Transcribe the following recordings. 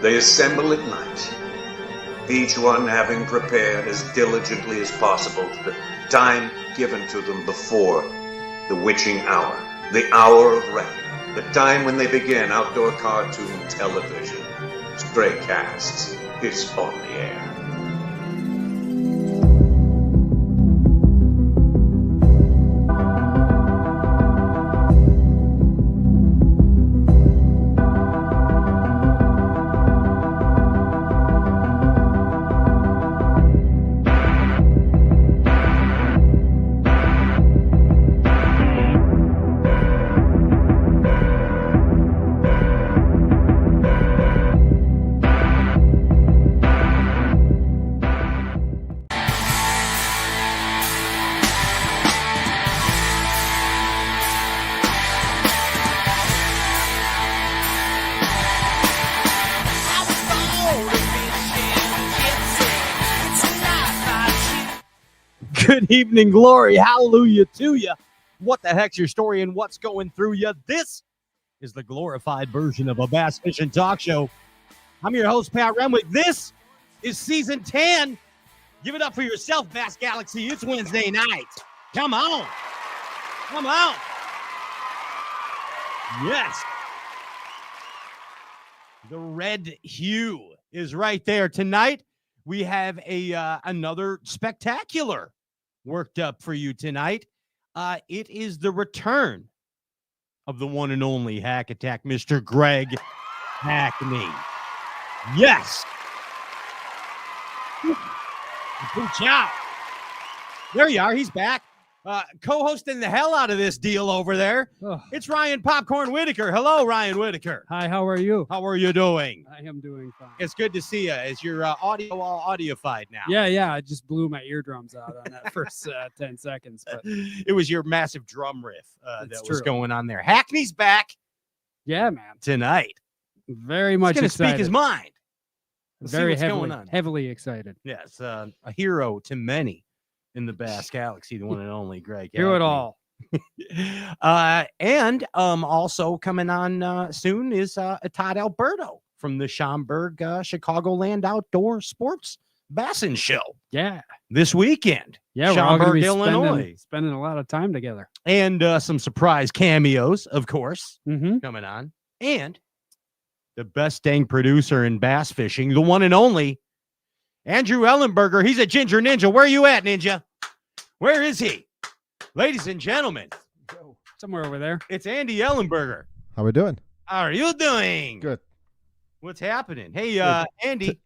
They assemble at night, each one having prepared as diligently as possible to the time given to them before the witching hour, the hour of reckoning, the time when they begin outdoor cartoon television. Stray Cats is on the air. Good evening, glory, hallelujah to you. What the heck's your story and what's going through you? This is the glorified version of a bass fishing talk show. I'm your host, Pat Renwick. This is season 10. Give it up for yourself, Bass Galaxy. It's Wednesday night. Come on. Come on. Yes. The red hue is right there. Tonight, we have another spectacular worked up for you tonight. It is the return of the one and only Hack Attack, Mr. Greg Hackney. Yes. Good job. There you are. He's back. Co-hosting the hell out of this deal over there. Oh. It's Ryan Popcorn Whitaker. Hello, Ryan Whitaker. Hi, how are you? How are you doing? I am doing fine. It's good to see you. Is your audio all audified now? Yeah. I just blew my eardrums out on that first 10 seconds. But it was your massive drum riff that true. was going on there. Hackney's back. Yeah, man. Tonight. Very much excited. He's going to speak his mind. Very heavily excited. Yes, a hero to many in the Bass Galaxy, the one and only Greg. Hear it all. And also coming on soon is Todd Alberto from the Schaumburg Chicagoland Outdoor Sports Bassin Show. Yeah. This weekend. Yeah, Schaumburg, Illinois. Spending a lot of time together. And some surprise cameos, of course, coming on. And the best dang producer in bass fishing, the one and only Andrew Ellenberger. He's a ginger ninja. Where are you at, ninja? Where is he? Ladies and gentlemen. Somewhere over there. It's Andy Ellenberger. How we doing? How are you doing? Good. What's happening? Hey, Andy.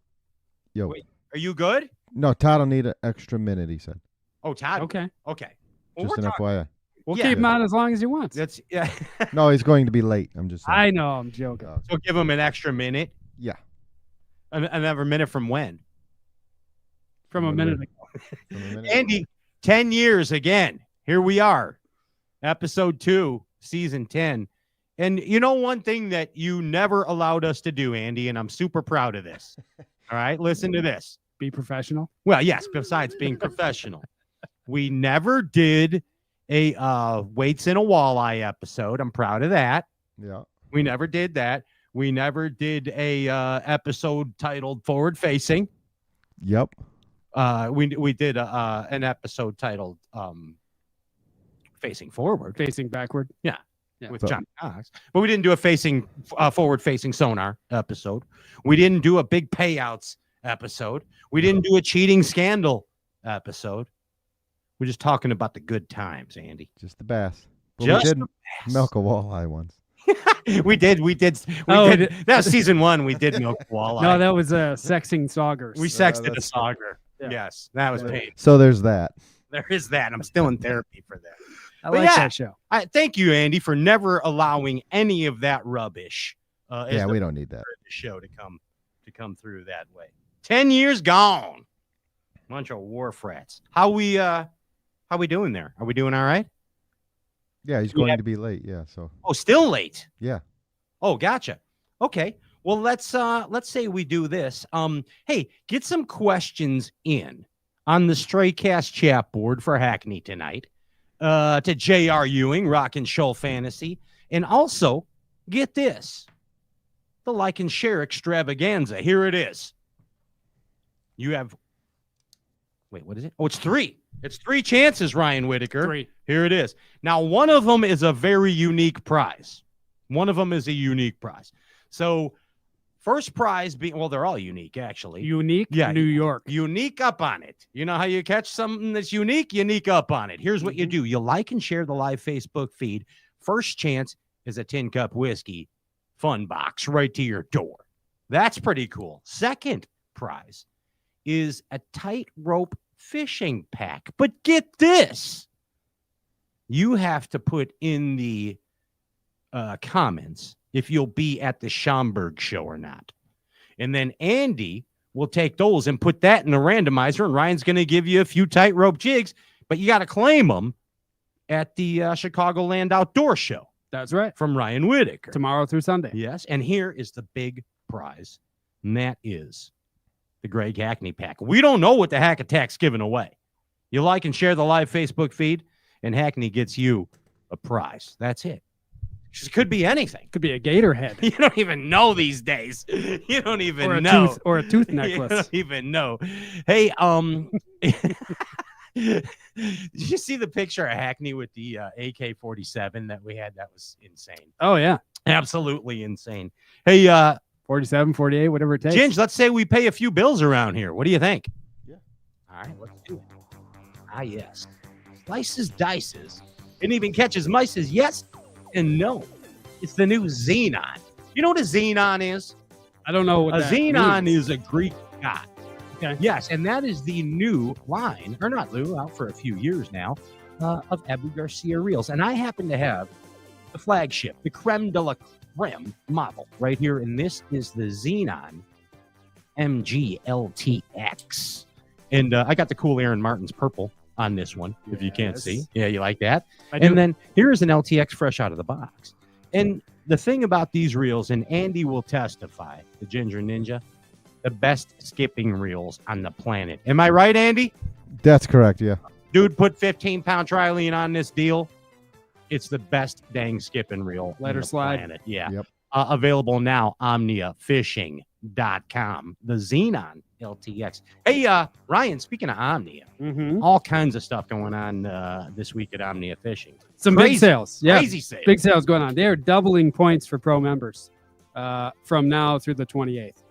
Yo. Wait, are you good? No, Todd will need an extra minute, he said. Oh, Todd? Okay. Well, just an FYI. We'll keep him on as long as he wants. That's yeah. No, he's going to be late. I'm just saying. I know. I'm joking. So give him an extra minute. Yeah. Another minute from when? From a minute ago. Andy, 10 years again. Here we are. Episode 2, season 10. And you know one thing that you never allowed us to do, Andy, and I'm super proud of this. All right, listen to this. Be professional? Well, yes, besides being professional. We never did a weights in a walleye episode. I'm proud of that. Yeah. We never did that. We never did a episode titled Forward Facing. Yep. We did an episode titled Facing Forward. Facing backward. Yeah. With John Cox. But we didn't do a forward facing sonar episode. We didn't do a big payouts episode. We didn't do a cheating scandal episode. We're just talking about the good times, Andy. Just the bass. But Just we did milk a walleye once. we did. That was season 1. We did milk walleye. No, that was sexing saugers. We sexted a sauger. Yeah. Yes, that was paid. So there's that. There is that. I'm still in therapy for that. I like that show. Thank you, Andy, for never allowing any of that rubbish. We don't need that. The show to come through that way. 10 years gone. Bunch of war frats. How we doing there? Are we doing all right? Yeah, he's going to be late. Yeah. So. Oh, still late. Yeah. Oh, gotcha. Okay. Well, let's say we do this. Hey, get some questions in on the Straycast chat board for Hackney tonight. To J.R. Ewing, Rock and Shoal Fantasy, and also get this. the like and share extravaganza. Here it is. You have, wait, what is it? Oh, it's 3. It's 3 chances, Ryan Whitaker. 3. Here it is. Now, one of them is a very unique prize. One of them is a unique prize. So, first prize being, well, they're all unique, actually. Unique, Yeah, New York. Unique up on it. You know how you catch something that's unique? Unique up on it. Here's what you do. You like and share the live Facebook feed. First chance is a 10-cup whiskey fun box right to your door. That's pretty cool. Second prize is a tightrope fishing pack. But get this. You have to put in the comments if you'll be at the Schaumburg show or not. And then Andy will take those and put that in the randomizer, and Ryan's going to give you a few tightrope jigs, but you got to claim them at the Chicagoland Outdoor Show. That's right. From Ryan Whitaker. Tomorrow through Sunday. Yes, and here is the big prize, and that is the Greg Hackney pack. We don't know what the Hack Attack's giving away. You like and share the live Facebook feed, and Hackney gets you a prize. That's it. It could be anything. Could be a gator head. You don't even know these days. You don't even know. Or a tooth necklace. You don't even know. Hey, did you see the picture of Hackney with the AK-47 that we had? That was insane. Oh, yeah. Absolutely insane. Hey, 47, 48, whatever it takes. Ginge, let's say we pay a few bills around here. What do you think? Yeah. All right, let's do it. Ah, yes. Slices, dices, and even catches mices. Yes and no. It's the new Xenon. You know what a Xenon is? I don't know what a that Xenon means. is a Greek god. Okay. Yes, and that is the new line, or not new, out for a few years now, of Abu Garcia reels. And I happen to have the flagship, the creme de la creme model right here, and this is the Xenon MG LTX. And I got the cool Aaron Martin's purple on this one, if you can't see. Yeah, you like that? And then here's an LTX fresh out of the box. And the thing about these reels, and Andy will testify, the Ginger Ninja, the best skipping reels on the planet. Am I right, Andy? That's correct, yeah. Dude put 15-pound trilene on this deal. It's the best dang skipping reel Let on her the slide. planet. Yeah. Yep. Available now, OmniaFishing.com. The Xenon LTX. Hey, Ryan, speaking of Omnia, all kinds of stuff going on this week at Omnia Fishing. Some Crazy, big sales. Yeah. Crazy sales. Big sales going on. They're doubling points for pro members from now through the 28th.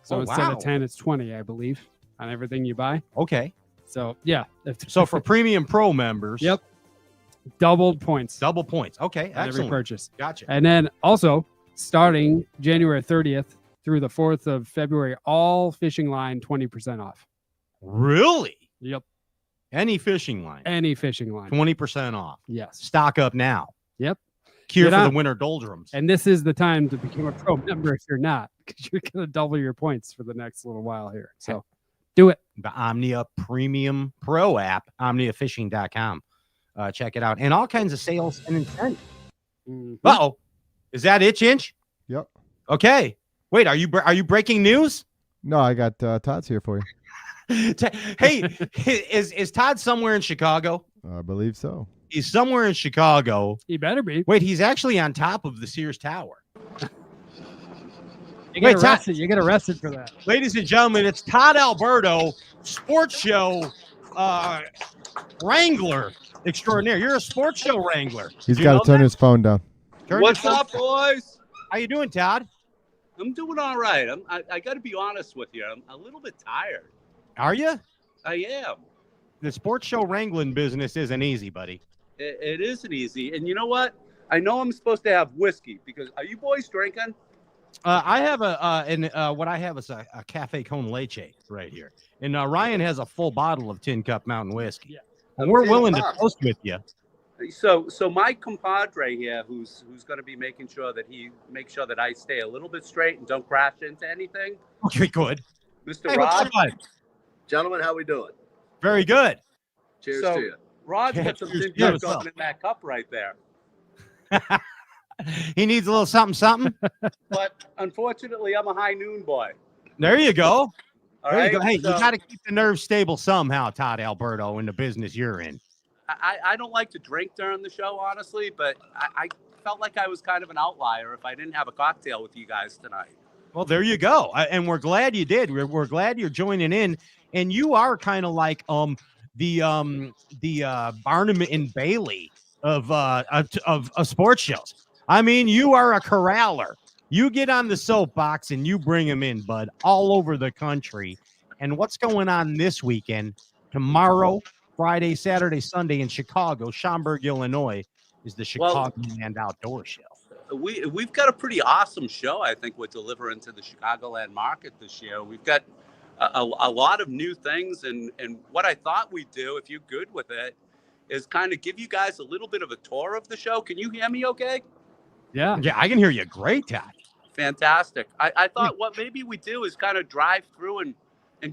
So instead of 10, it's 20, I believe, on everything you buy. Okay. So, yeah. So for premium pro members. Yep. Doubled points. Double points. Okay. On every Excellent. purchase. Gotcha. And then also, starting January 30th through the 4th of February, all fishing line 20% off. Really? Yep. Any fishing line. Any fishing line. 20% off. Yes. Stock up now. Yep. Cure Get for on. the winter doldrums. And this is the time to become a pro member if you're not, because you're going to double your points for the next little while here. So do it. The Omnia Premium Pro app, OmniaFishing.com. Check it out. And all kinds of sales and incentives. Uh-oh. Is that it, Inch? Yep. Okay. Wait, are you breaking news? No, I got Todd's here for you. Hey, is Todd somewhere in Chicago? I believe so. He's somewhere in Chicago. He better be. Wait, he's actually on top of the Sears Tower. You get arrested. You get arrested for that. Ladies and gentlemen, it's Todd Alberto, sports show wrangler extraordinaire. You're a sports show wrangler. He's got to turn his phone down. What's up, boys? How you doing, Todd? I'm doing all right. I got to be honest with you. I'm a little bit tired. Are you? I am. The sports show wrangling business isn't easy, buddy. It isn't easy. And you know what? I know I'm supposed to have whiskey because are you boys drinking? I have what I have is a Cafe Con Leche right here. And Ryan has a full bottle of Tin Cup Mountain Whiskey. Yeah. And we're willing to toast with you. So my compadre here, who's going to be making sure that he makes sure that I stay a little bit straight and don't crash into anything. Okay, good. Mr. Hey, Rod. what's up? Gentlemen, how we doing? Very good. Cheers So- to you. Rod's Yeah, got some cheers. tin Cheers. cups in that cup right there. He needs a little something. But unfortunately, I'm a high noon boy. There you go. All There right. you go. Hey, So you got to keep the nerves stable somehow, Todd Alberto, in the business you're in. I don't like to drink during the show, honestly, but felt like I was kind of an outlier if I didn't have a cocktail with you guys tonight. Well, there you go. And we're glad you did. We're glad you're joining in. And you are kind of like the Barnum and Bailey of sports shows. I mean, you are a corraller. You get on the soapbox and you bring them in, bud, all over the country. And what's going on this weekend? Tomorrow, Friday, Saturday, Sunday in Chicago, Schaumburg, Illinois, is the Chicagoland Outdoor Show. We've got a pretty awesome show. I think we're delivering to the Chicagoland market this year. We've got a lot of new things, and what I thought we'd do, if you're good with it, is kind of give you guys a little bit of a tour of the show. Can you hear me okay? Yeah, I can hear you great, Todd. Fantastic. I thought what maybe we do is kind of drive through and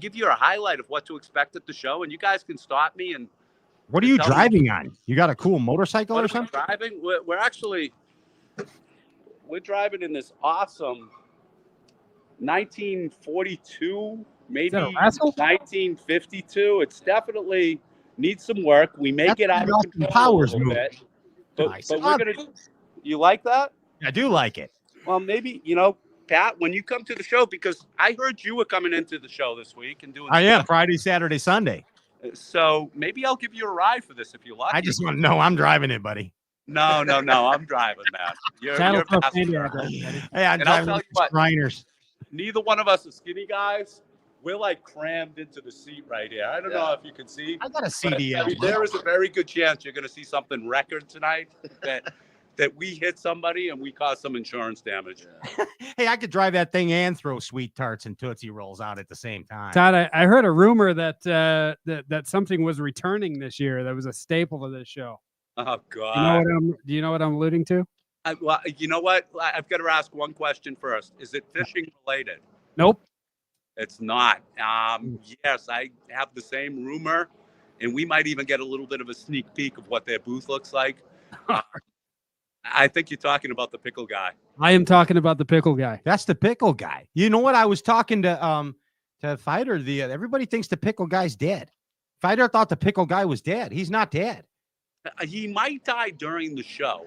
give you a highlight of what to expect at the show, and you guys can stop me. And what are you driving on? You got a cool motorcycle or something? Driving? We're driving in this awesome 1942, maybe 1952. It's definitely needs some work. We may get out of control Powers a little bit, but nice. we're gonna. You like that? I do like it. Well, maybe Pat, when you come to the show, because I heard you were coming into the show this week and doing. I am Friday, Saturday, Sunday. So maybe I'll give you a ride for this if you like. I just want to know I'm driving it, buddy. No, I'm driving, man. You're passenger. Hey, I'm driving Shriners. Neither one of us are skinny guys. We're like crammed into the seat right here. I don't know if you can see. I got a CDL. There is a very good chance you're going to see something record tonight that we hit somebody and we caused some insurance damage. Hey, I could drive that thing and throw sweet tarts and Tootsie Rolls out at the same time. Todd, I heard a rumor that that something was returning this year that was a staple of this show. Oh, God. Do you know what I'm alluding to? Well, you know what? I've got to ask one question first. Is it fishing related? Nope. It's not. Yes, I have the same rumor, and we might even get a little bit of a sneak peek of what their booth looks like. I think you're talking about the pickle guy. I am talking about the pickle guy. That's the pickle guy. You know what? I was talking to Fighter. Everybody thinks the pickle guy's dead. Fighter thought the pickle guy was dead. He's not dead. He might die during the show.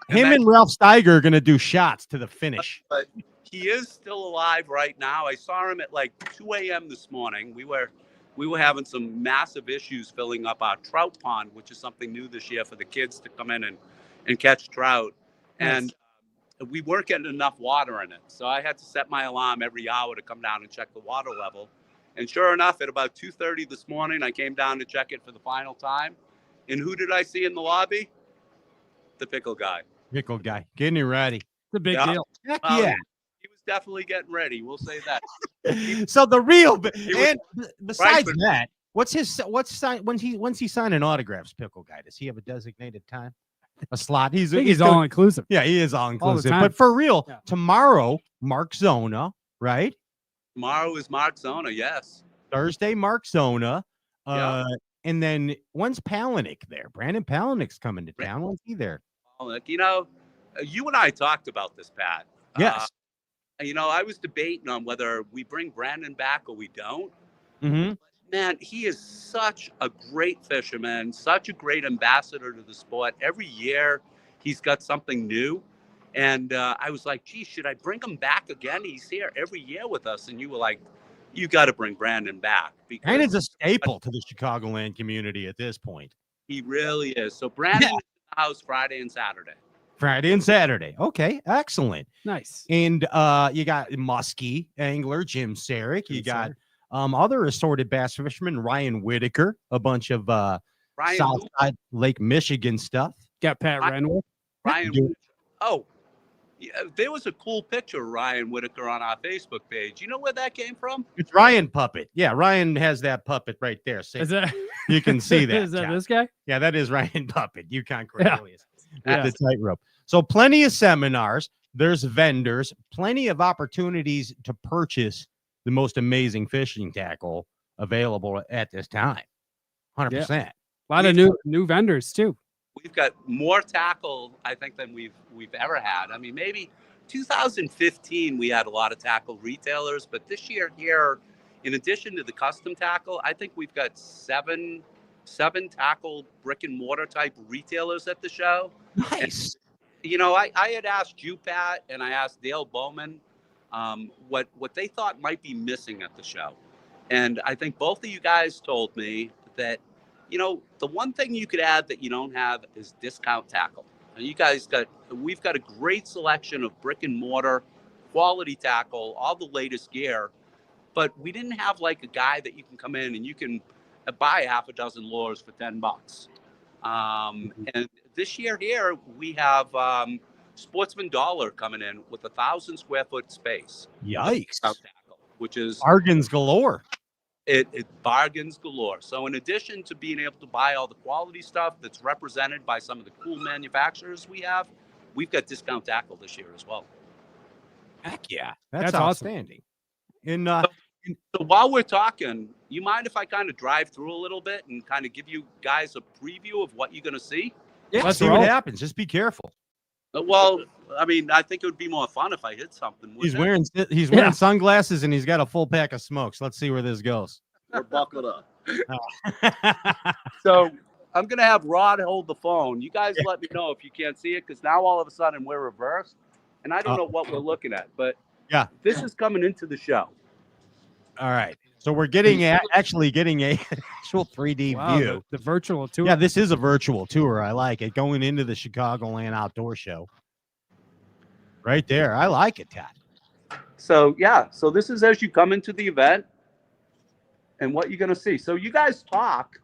Him and Ralph Steiger are going to do shots to the finish. But he is still alive right now. I saw him at like 2 a.m. this morning. We were having some massive issues filling up our trout pond, which is something new this year for the kids to come in and catch trout. Nice. And we weren't getting enough water in it. So I had to set my alarm every hour to come down and check the water level. And sure enough, at about 2:30 this morning, I came down to check it for the final time. And who did I see in the lobby? The pickle guy. Pickle guy. Getting you ready. It's a big deal. Heck yeah. He was definitely getting ready. We'll say that. So the real and besides right, that, when's he signing autographs, pickle guy? Does he have a designated time? A slot? He's all inclusive. Yeah, he is all inclusive. time. But for real, tomorrow, Mark Zona, right? Tomorrow is Mark Zona, yes. Thursday, Mark Zona. And then when's Palaniuk there? Brandon Palaniuk's coming to town. When's he there? You and I talked about this, Pat. Yes. I was debating on whether we bring Brandon back or we don't. Mm-hmm. Man, he is such a great fisherman, such a great ambassador to the sport. Every year he's got something new. And I was like, gee, should I bring him back again? He's here every year with us. And you were like, you got to bring Brandon back. Brandon's a staple to the Chicagoland community at this point. He really is. So Brandon's in the house Friday and Saturday. Friday and Saturday. Okay, excellent. Nice. And you got muskie angler Jim Sarek. You got other assorted bass fishermen, Ryan Whitaker, a bunch of Southside Lake Michigan stuff. Got Pat Renwick. Yeah, there was a cool picture of Ryan Whitaker on our Facebook page. You know where that came from? It's Ryan Puppet. Yeah, Ryan has that puppet right there. See, you can see that. Is that this guy? Yeah, that is Ryan Puppet. Yukon Cornelius at the tightrope. So plenty of seminars. There's vendors. Plenty of opportunities to purchase the most amazing fishing tackle available at this time. 100%. A lot of new vendors too. We've got more tackle, I think, than we've ever had. I mean, maybe 2015 we had a lot of tackle retailers, but this year here, in addition to the custom tackle, I think we've got seven tackle brick and mortar type retailers at the show. Nice. I had asked you, Pat, and I asked Dale Bowman what they thought might be missing at the show. And I think both of you guys told me that, the one thing you could add that you don't have is discount tackle. And we've got a great selection of brick and mortar, quality tackle, all the latest gear, but we didn't have like a guy that you can come in and you can buy half a dozen lures for $10. And this year here, we have Sportsman Dollar coming in with 1,000 square foot space. Yikes. Tackle, which is bargains galore. It bargains galore. So in addition to being able to buy all the quality stuff that's represented by some of the cool manufacturers we've got discount tackle this year as well. Heck yeah. That's awesome. outstanding. So while we're talking, you mind if I kind of drive through a little bit and kind of give you guys a preview of what you're going to see? Yeah, Let's see roll. what happens. Just be careful. Well, I mean, I think it would be more fun if I hit something. He's wouldn't it? wearing sunglasses and he's got a full pack of smokes. Let's see where this goes. We're buckled up. So I'm going to have Rod hold the phone. You guys let me know if you can't see it, because now all of a sudden we're reversed and I don't know what we're looking at, but yeah, this is coming into the show. All right. So we're actually getting a actual 3D view. The virtual tour. Yeah, this is a virtual tour. I like it. Going into the Chicagoland Outdoor Show. Right there. I like it, Todd. So, yeah. So this is as you come into the event and what you're going to see. So you guys talk.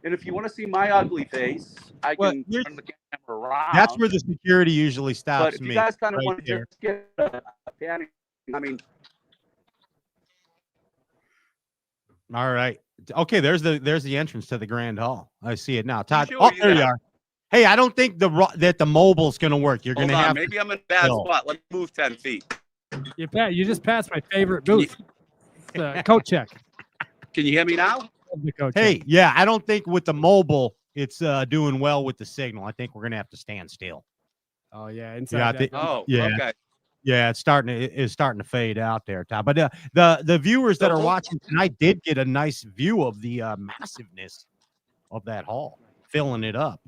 And if you want to see my ugly face, I can turn the camera around. That's where the security usually stops But if me. you guys kind of right want to there. just get a panning, I mean, All right. Okay, there's the entrance to the Grand Hall. I see it now. Todd. Sure, Oh, you there you got it. are. Hey, I don't think that the mobile's going to work. You're going hold to on. have Maybe I'm in a bad No. spot. Let me move 10 feet. You just passed my favorite booth. The coat check. Can you hear me now? The coat check. Hey, yeah, I don't think with the mobile it's doing well with the signal. I think we're going to have to stand still. Oh yeah, Yeah, I inside. think- Oh, Yeah. okay. Yeah, it's starting to fade out there, Todd. But the viewers that are watching tonight did get a nice view of the massiveness of that hall, filling it up.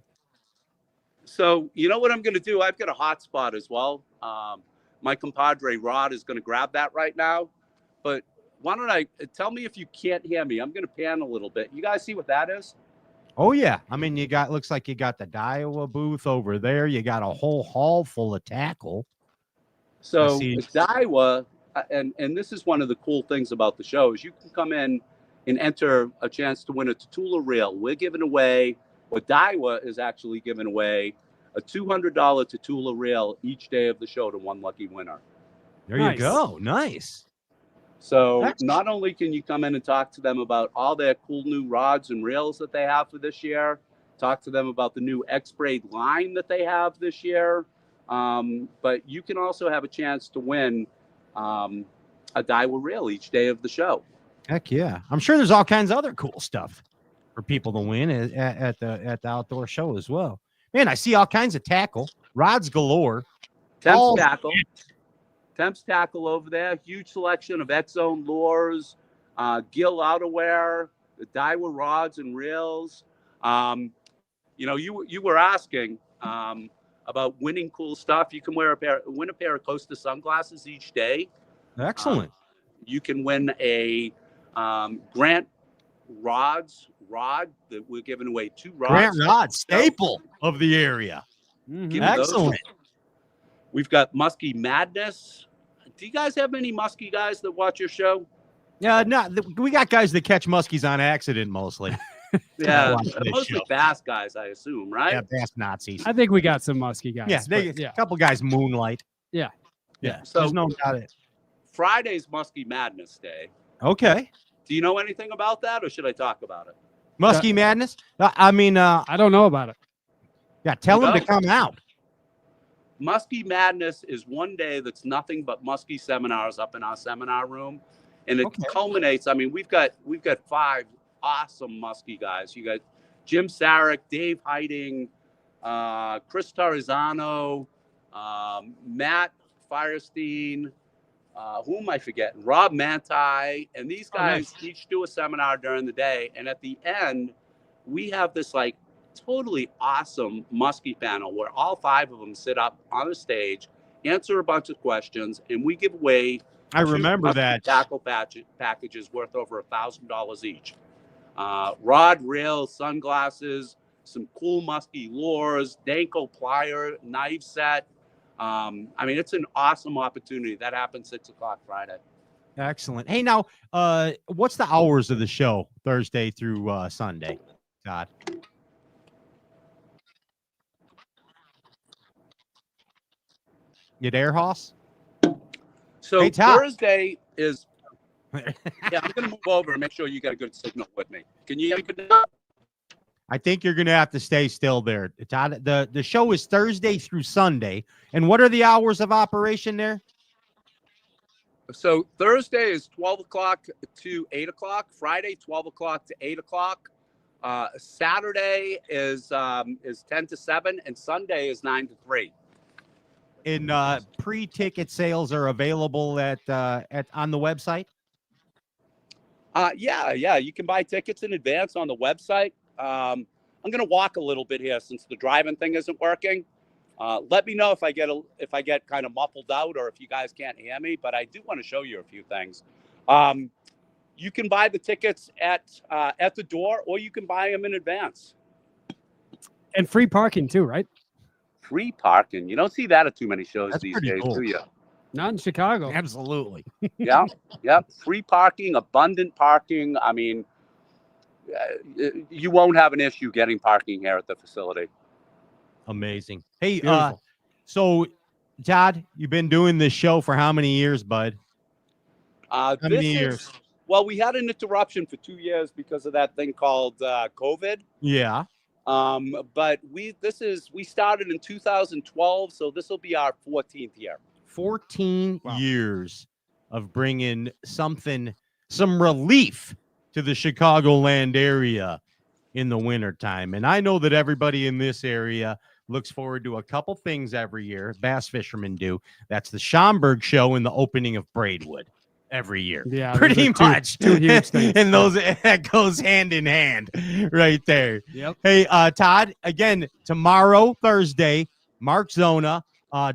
So you know what I'm going to do? I've got a hotspot as well. My compadre Rod is going to grab that right now. But why don't I tell me if you can't hear me? I'm going to pan a little bit. You guys see what that is? Oh yeah, I mean looks like you got the Daiwa booth over there. You got a whole hall full of tackle. So see. Daiwa, and this is one of the cool things about the show, is you can come in and enter a chance to win a Tatula reel. We're giving away, or Daiwa is actually giving away, a $200 Tatula reel each day of the show to one lucky winner. There Nice. you go. Nice. So Excellent. not only can you come in and talk to them about all their cool new rods and reels that they have for this year, talk to them about the new X-Braid line that they have this year, but you can also have a chance to win a Daiwa reel each day of the show. Heck yeah. I'm sure there's all kinds of other cool stuff for people to win at the outdoor show as well. Man, I see all kinds of tackle, rods galore. Temps tackle over there. Huge selection of X-Zone lures, gill outerwear, the Daiwa rods and reels. You were asking about winning cool stuff. You can win a pair of Costa sunglasses each day. Excellent. You can win a Grant rod that we're giving away 2 rods. Grant Rod, staple of the area. Mhm. Give me those. Excellent. We've got Muskie Madness. Do you guys have any Muskie guys that watch your show? Yeah, no, we got guys that catch muskies on accident mostly. Yeah, watch this mostly show. bass guys, I assume, right? Yeah, bass Nazis. I think we got some musky guys. Yeah, but a couple guys moonlight. Yeah. Yeah. So- There's no doubt it. Friday's Muskie Madness Day. Okay. Do you know anything about that, or should I talk about it? Muskie Madness. I mean, I don't know about it. yeah, tell You them to don't? come out. Muskie Madness is one day that's nothing but muskie seminars up in our seminar room, and it Okay. culminates. I mean, we've got 5 awesome muskie guys. You got Jim Sarek, Dave Heiting, Chris Tarizano, Matt Firestein. Who am I forgetting? Rob Manti, and these guys each do a seminar during the day, and at the end, we have this like totally awesome muskie panel where all 5 of them sit up on the stage, answer a bunch of questions, and we give away I remember muskie that. tackle packages worth over $1,000 each. Rod, reel, sunglasses, some cool muskie lures, Danko plier, knife set. I mean, it's an awesome opportunity. That happens 6 o'clock Friday. Excellent. Hey, now, what's the hours of the show Thursday through Sunday, Todd? You there, Hoss? So Hey, Todd. Thursday is, yeah, I'm going to move over and make sure you got a good signal with me. Can you hear me good now? I think you're going to have to stay still there, Todd. The show is Thursday through Sunday. And what are the hours of operation there? So Thursday is 12 o'clock to 8 o'clock. Friday, 12 o'clock to 8 o'clock. Saturday is 10 to 7, and Sunday is 9 to 3. And pre-ticket sales are available at on the website. Yeah, you can buy tickets in advance on the website. I'm going to walk a little bit here since the driving thing isn't working. Let me know if I get kind of muffled out or if you guys can't hear me, but I do want to show you a few things. You can buy the tickets at the door, or you can buy them in advance. And free parking too, right? Free parking. You don't see that at too many shows That's these pretty days, cool. do you? Not in Chicago. Absolutely. Yeah. Free parking, abundant parking. I mean, you won't have an issue getting parking here at the facility. Amazing. Hey, Beautiful. so Todd, you've been doing this show for how many years, bud? How many years? Well, we had an interruption for 2 years because of that thing called COVID. Yeah. But we started in 2012, so this will be our 14th year. 14 years of bringing some relief to the Chicagoland area in the wintertime. And I know that everybody in this area looks forward to a couple things every year. Bass fishermen do. That's the Schaumburg show and the opening of Braidwood every year. Yeah, pretty much. Two huge things. And that goes hand in hand right there. Yep. Hey, Todd, again, tomorrow, Thursday, Mark Zona,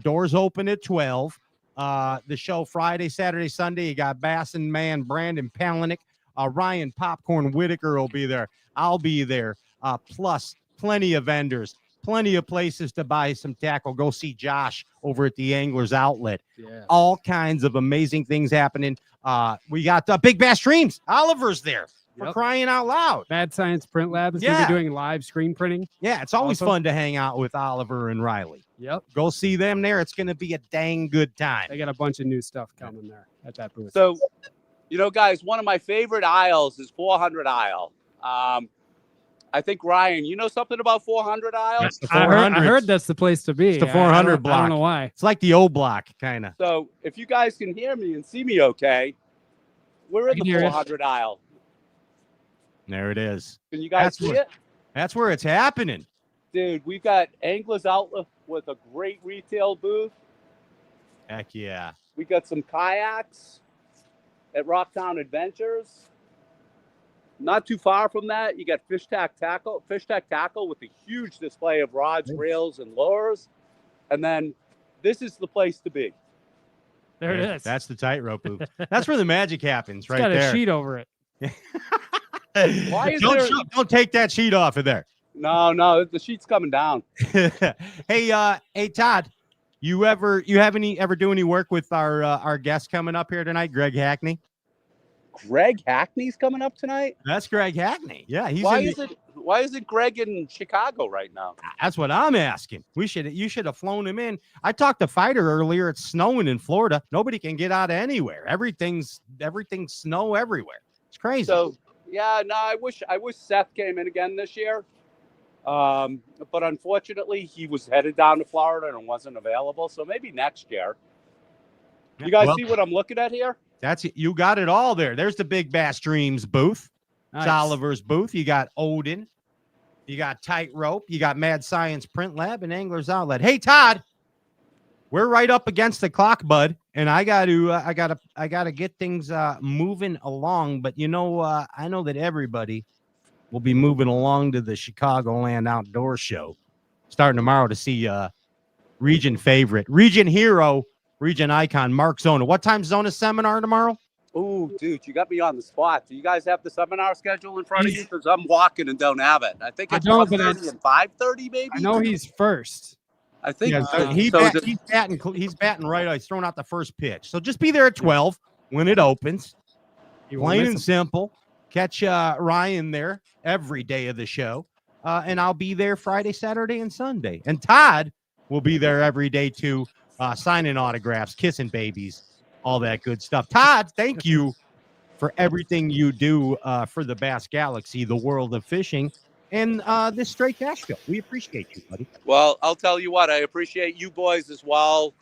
doors open at 12. The show Friday, Saturday, Sunday, you got Bass and Man, Brandon Palaniuk, Ryan Popcorn Whitaker will be there. I'll be there. Plus plenty of vendors, plenty of places to buy some tackle. Go see Josh over at the Anglers Outlet. Yeah. All kinds of amazing things happening. We got Big Bass Dreams. Oliver's there for crying out loud. Mad Science Print Lab is going to be doing live screen printing. Yeah, it's always fun to hang out with Oliver and Riley. Yep. Go see them there. It's going to be a dang good time. They got a bunch of new stuff coming there at that booth. So, guys, one of my favorite aisles is 400 aisle. I think, Ryan, you know something about 400 aisle? That's the 400. I heard that's the place to be. It's the 400 block. I don't know why. It's like the O block, kind of. So if you guys can hear me and see me okay, we're in the 400 aisle. There it is. Can you guys see it? That's where it's happening. Dude, we've got Anglers Outlet with a great retail booth. Heck yeah. We got some kayaks at Rocktown Adventures. Not too far from that, you got Fish Tack Tackle with a huge display of rods, reels, and lures. And then this is the place to be. There it is. That's the tightrope booth. That's where the magic happens, right got there. A sheet over it. Don't take that sheet off of there. No, the sheet's coming down. Hey, Todd, you ever do any work with our guest coming up here tonight, Greg Hackney? Greg Hackney's coming up tonight? That's Greg Hackney. Yeah, he's why isn't Greg in Chicago right now? That's what I'm asking. You should have flown him in. I talked to Fighter earlier. It's snowing in Florida. Nobody can get out of anywhere. Everything's snow everywhere. It's crazy. So yeah, no, I wish Seth came in again this year. But unfortunately he was headed down to Florida and wasn't available. So maybe next year. You guys see what I'm looking at here? That's it. You got it all there. There's the Big Bass Dreams booth. Nice. It's Oliver's booth. You got Odin. You got Tightrope. You got Mad Science Print Lab and Anglers Outlet. Hey, Todd, we're right up against the clock, bud, and I gotta get things moving along. But I know that everybody we'll be moving along to the Chicagoland Outdoor Show starting tomorrow to see region favorite, region hero, region icon, Mark Zona. What time Zona seminar tomorrow? Oh, dude, you got me on the spot. Do you guys have the seminar schedule in front of you? Because I'm walking and don't have it. I think it's 1:30 and 5:30, maybe. I know he's first. I think he's batting right. He's throwing out the first pitch. So just be there at 12 when it opens. Plain and simple. Catch Ryan there every day of the show. And I'll be there Friday, Saturday, and Sunday. And Todd will be there every day too, signing autographs, kissing babies, all that good stuff. Todd, thank you for everything you do for the Bass Galaxy, the world of fishing, and this Straight Cash Show. We appreciate you, buddy. Well, I'll tell you what, I appreciate you boys as well.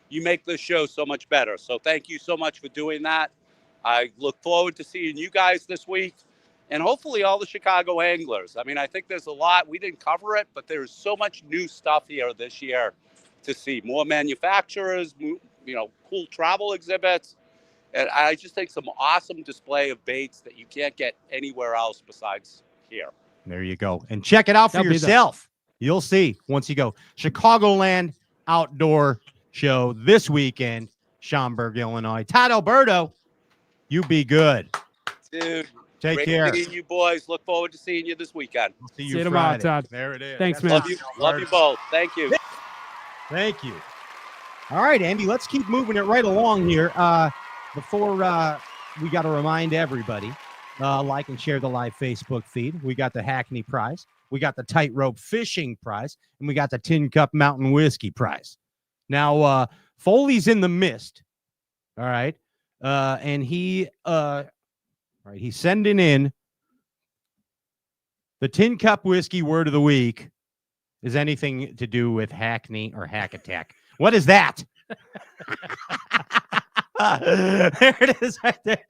You make this show so much better. So thank you so much for doing that. I look forward to seeing you guys this week and hopefully all the Chicago anglers. I mean, I think there's a lot. We didn't cover it, but there's so much new stuff here this year to see. More manufacturers, cool travel exhibits. And I just think some awesome display of baits that you can't get anywhere else besides here. There you go. And check it out for yourself. You'll see once you go. Chicagoland Outdoor Show this weekend, Schaumburg, Illinois. Todd Alberto, you be good. Dude, take great care. Seeing you boys. Look forward to seeing you this weekend. We'll see you tomorrow, Todd. There it is. Thanks, man. Love you both. Thank you. Thank you. All right, Andy, let's keep moving it right along here. Before we got to remind everybody, like and share the live Facebook feed. We got the Hackney prize. We got the tightrope fishing prize. And we got the Tin Cup Mountain Whiskey prize. Now, Foley's in the mist. All right. And he's sending in the Tin Cup Whiskey word of the week is anything to do with Hackney or Hack Attack. What is that? There it is right there.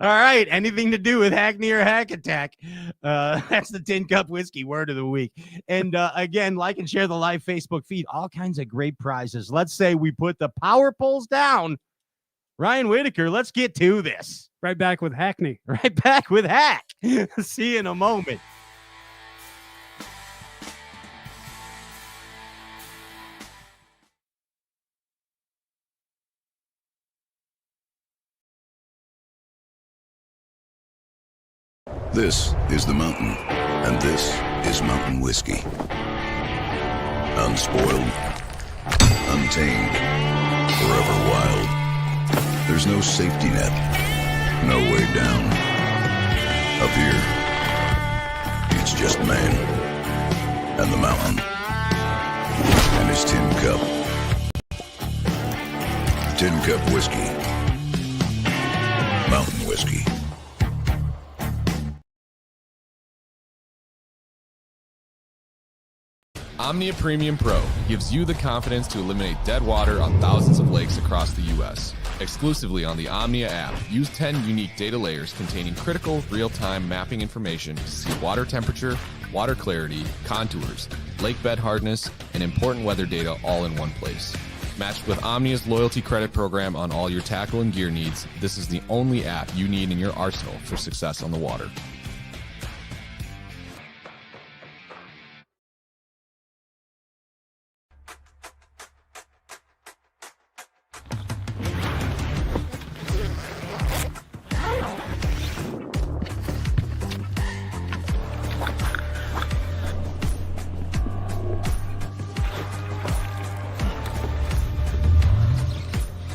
All right. Anything to do with Hackney or Hack Attack. That's the Tin Cup Whiskey word of the week. And again, like and share the live Facebook feed. All kinds of great prizes. Let's say we put the power poles down. Ryan Whitaker, let's get to this. Right back with Hackney. Right back with Hack. See you in a moment. This is the mountain, and this is mountain whiskey. Unspoiled, untamed, forever wild. There's no safety net, no way down. Up here, it's just man, and the mountain, and his tin cup. Tin Cup Whiskey. Mountain whiskey. Omnia Premium Pro gives you the confidence to eliminate dead water on thousands of lakes across the U.S. Exclusively on the Omnia app, use 10 unique data layers containing critical real-time mapping information to see water temperature, water clarity, contours, lake bed hardness, and important weather data all in one place. Matched with Omnia's loyalty credit program on all your tackle and gear needs, this is the only app you need in your arsenal for success on the water.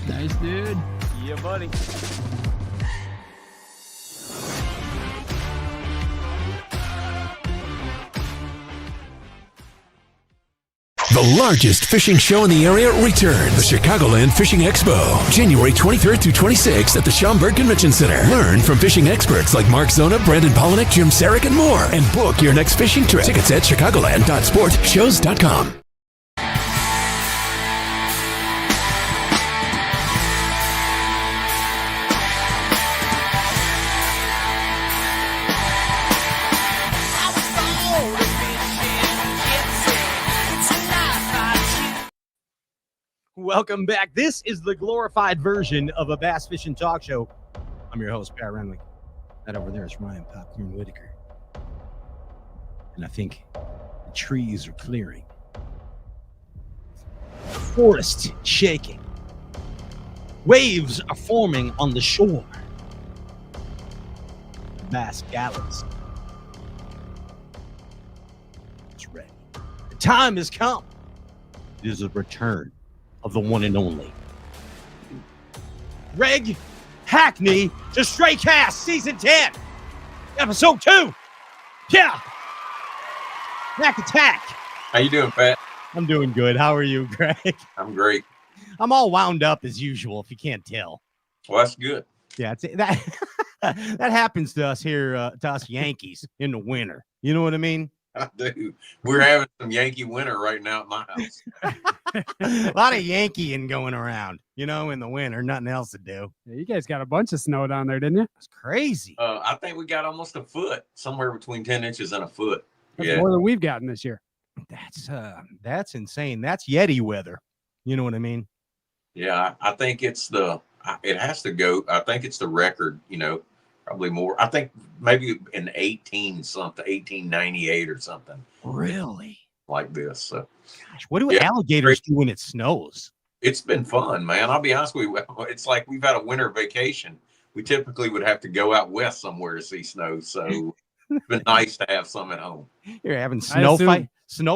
Nice, dude. Yeah, buddy. The largest fishing show in the area returns, the Chicagoland Fishing Expo, January 23rd through 26th at the Schaumburg Convention Center. Learn from fishing experts like Mark Zona, Brandon Polinick, Jim Sarek, and more, and book your next fishing trip. Tickets at chicagoland.sportshows.com. Welcome back. This is the glorified version of a bass fishing talk show. I'm your host, Pat Renwick. That over there is Ryan Popcorn Whitaker. And I think the trees are clearing. The forest shaking. Waves are forming on the shore. The Bass Galaxy. It's ready. The time has come. It is a return of the one and only Greg Hackney to Stray Cast Season 10, Episode 2. Yeah. Hack Attack. How you doing, Pat? I'm doing good. How are you, Greg? I'm great. I'm all wound up as usual, if you can't tell. Well, that's good. Yeah, that that happens to us here, to us Yankees in the winter. You know what I mean? I do. We're having some Yankee winter right now at my house. A lot of Yankeeing going around, in the winter. Nothing else to do. Yeah, you guys got a bunch of snow down there, didn't you? It's crazy. I think we got almost a foot, somewhere between 10 inches and a foot. That's more than we've gotten this year. That's insane. That's Yeti weather. You know what I mean? Yeah, I think it has to go. I think it's the record, probably more. I think maybe in 1898 or something. Really? Like this. So, gosh, what do alligators do when it snows? It's been fun, man. I'll be honest with you. It's like we've had a winter vacation. We typically would have to go out west somewhere to see snow. So it's been nice to have some at home. You're having snow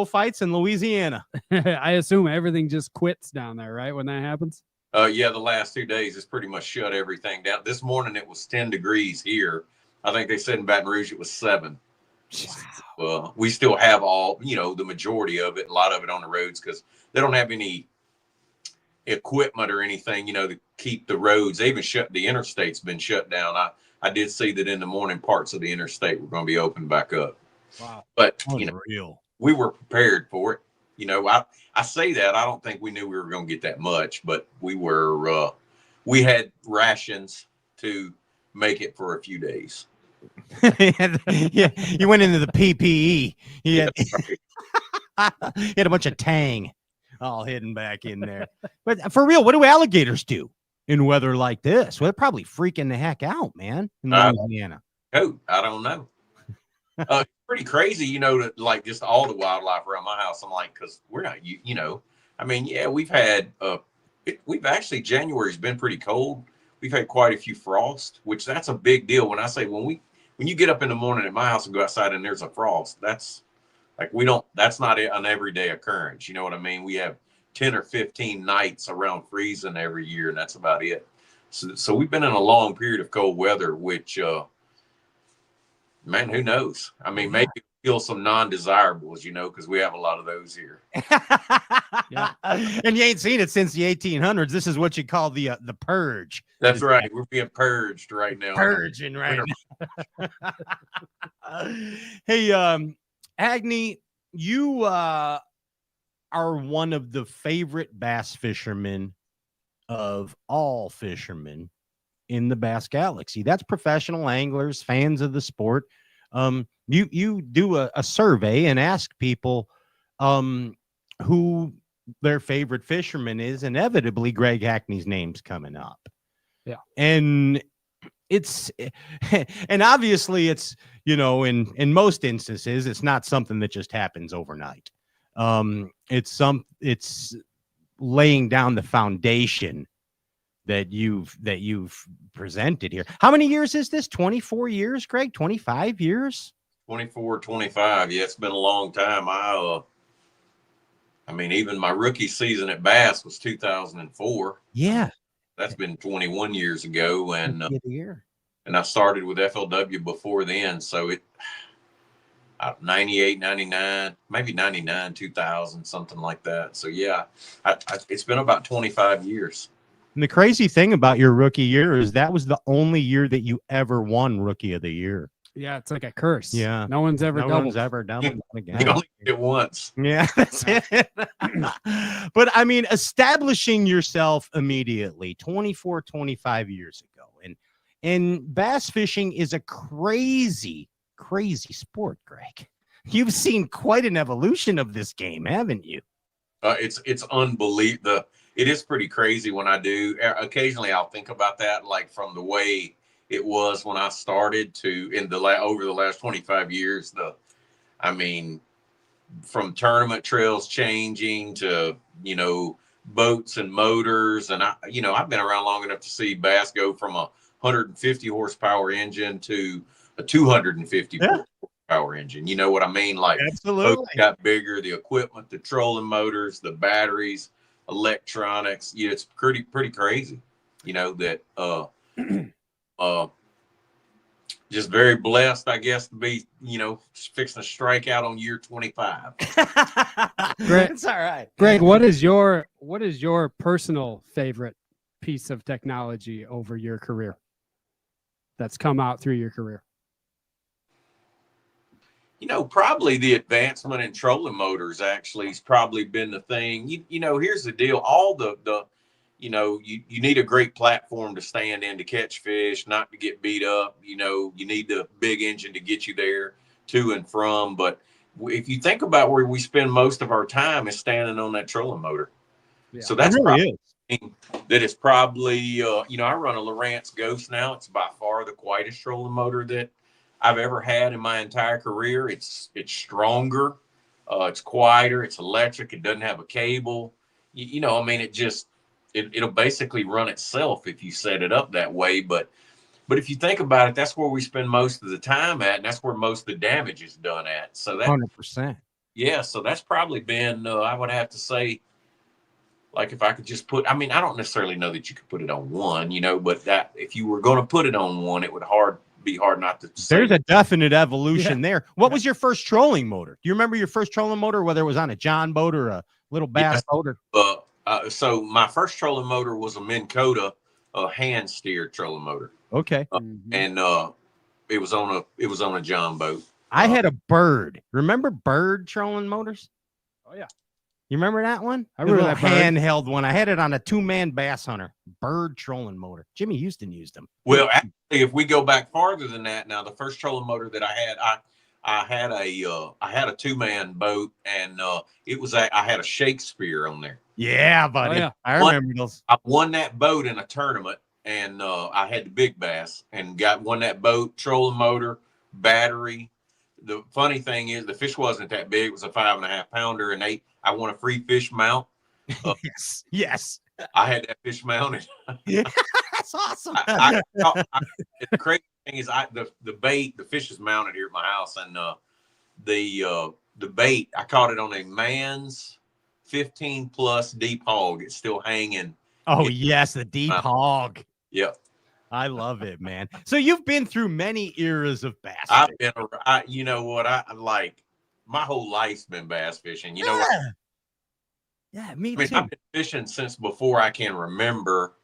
fights in Louisiana. I assume everything just quits down there, right? When that happens? Yeah, the last 2 days it's pretty much shut everything down. This morning it was 10 degrees here. I think they said in Baton Rouge it was 7. Wow. We still have all, the majority of it, a lot of it on the roads because they don't have any equipment or anything, to keep the roads. They even the interstate's been shut down. I did see that in the morning parts of the interstate were going to be opened back up. Wow. But, unreal. We were prepared for it. I say that I don't think we knew we were going to get that much, but we had rations to make it for a few days. Yeah, you went into the PPE. You had a bunch of Tang all hidden back in there. But for real, what do alligators do in weather like this? Well, they're probably freaking the heck out, man, in Louisiana. I don't know. It's pretty crazy, to like just all the wildlife around my house. I'm like, because we're not, we've had, we've actually, January's been pretty cold. We've had quite a few frost, which that's a big deal. When I say, when you get up in the morning at my house and go outside and there's a frost, that's like, that's not an everyday occurrence. You know what I mean? We have 10 or 15 nights around freezing every year, and that's about it. So we've been in a long period of cold weather, which, man, who knows? I mean, maybe kill some non-desirables, because we have a lot of those here. Yeah. And you ain't seen it since the 1800s. This is what you call the purge. That's right. We're being purged right now. Purging right now. Hey, Hackney, you are one of the favorite bass fishermen of all fishermen in the Bass Galaxy. That's professional anglers, fans of the sport. You do a survey and ask people who their favorite fisherman is. Inevitably, Greg Hackney's name's coming up. Yeah. And obviously it's, in most instances, it's not something that just happens overnight. It's laying down the foundation that you've presented here. How many years is this? 24 years, Greg? 25 years? 24, 25. Yeah, it's been a long time. Even my rookie season at Bass was 2004. Yeah. That's been 21 years ago. And I started with FLW before then. So 98, 99, maybe 99, 2000, something like that. So yeah, it's been about 25 years. And the crazy thing about your rookie year is that was the only year that you ever won Rookie of the Year. Yeah, it's like a curse. Yeah. No one's ever done it again. You only did it once. Yeah, that's it. But establishing yourself immediately 24, 25 years ago. And bass fishing is a crazy, crazy sport, Greg. You've seen quite an evolution of this game, haven't you? It's unbelievable. It is pretty crazy when I do. Occasionally I'll think about that, like from the way it was when I started to over the last 25 years. I mean, from tournament trails changing to, boats and motors. And I've been around long enough to see bass go from a 150 horsepower engine to a 250 horsepower engine. You know what I mean? Like, absolutely, boats got bigger, the equipment, the trolling motors, the batteries, electronics. Yeah, it's pretty crazy. That just very blessed, I guess, to be, fixing to strike out on year 25. Greg, it's all right. Greg, what is your personal favorite piece of technology over your career that's come out through your career? Probably the advancement in trolling motors actually has probably been the thing. Here's the deal. All you need a great platform to stand in to catch fish, not to get beat up. You need the big engine to get you there to and from. But if you think about where we spend most of our time is standing on that trolling motor. Yeah, so that's really that is probably, I run a Lowrance Ghost now. It's by far the quietest trolling motor that I've ever had in my entire career. It's stronger. It's quieter. It's electric. It doesn't have a cable. It'll basically run itself if you set it up that way. But if you think about it, that's where we spend most of the time at, and that's where most of the damage is done at. So that 100%. Yeah, so that's probably been, I would have to say, like if I could just I don't necessarily know that you could put it on one, but that if you were going to put it on one, it would be hard not to say. There's a definite evolution there. What was your first trolling motor? Do you remember your first trolling motor, whether it was on a John boat or a little bass motor? So my first trolling motor was a Minn Kota, hand steered trolling motor. Okay. And it was on a John boat. I had a Bird. Remember Bird trolling motors? Oh yeah. You remember that one? I remember that handheld one. I had it on a 2-man bass hunter. Bird trolling motor. Jimmy Houston used them. Well, actually, if we go back farther than that, now the first trolling motor that I had, I had a 2-man boat, and I had a Shakespeare on there. Yeah, buddy. Oh, yeah. I remember those. I won that boat in a tournament, and I had the big bass and won that boat, trolling motor, battery. The funny thing is the fish wasn't that big. It was a 5.5 pounder, and I won a free fish mount. Yes. I had that fish mounted. That's awesome. The crazy thing is the fish is mounted here at my house, and the bait, I caught it on a Man's 15 plus deep hog. It's still hanging. Oh yes, the deep hog. Yep. I love it, man. So you've been through many eras of bass fishing. You know what? I like my whole life's been bass fishing. You know what? Yeah, me too. I've been fishing since before I can remember.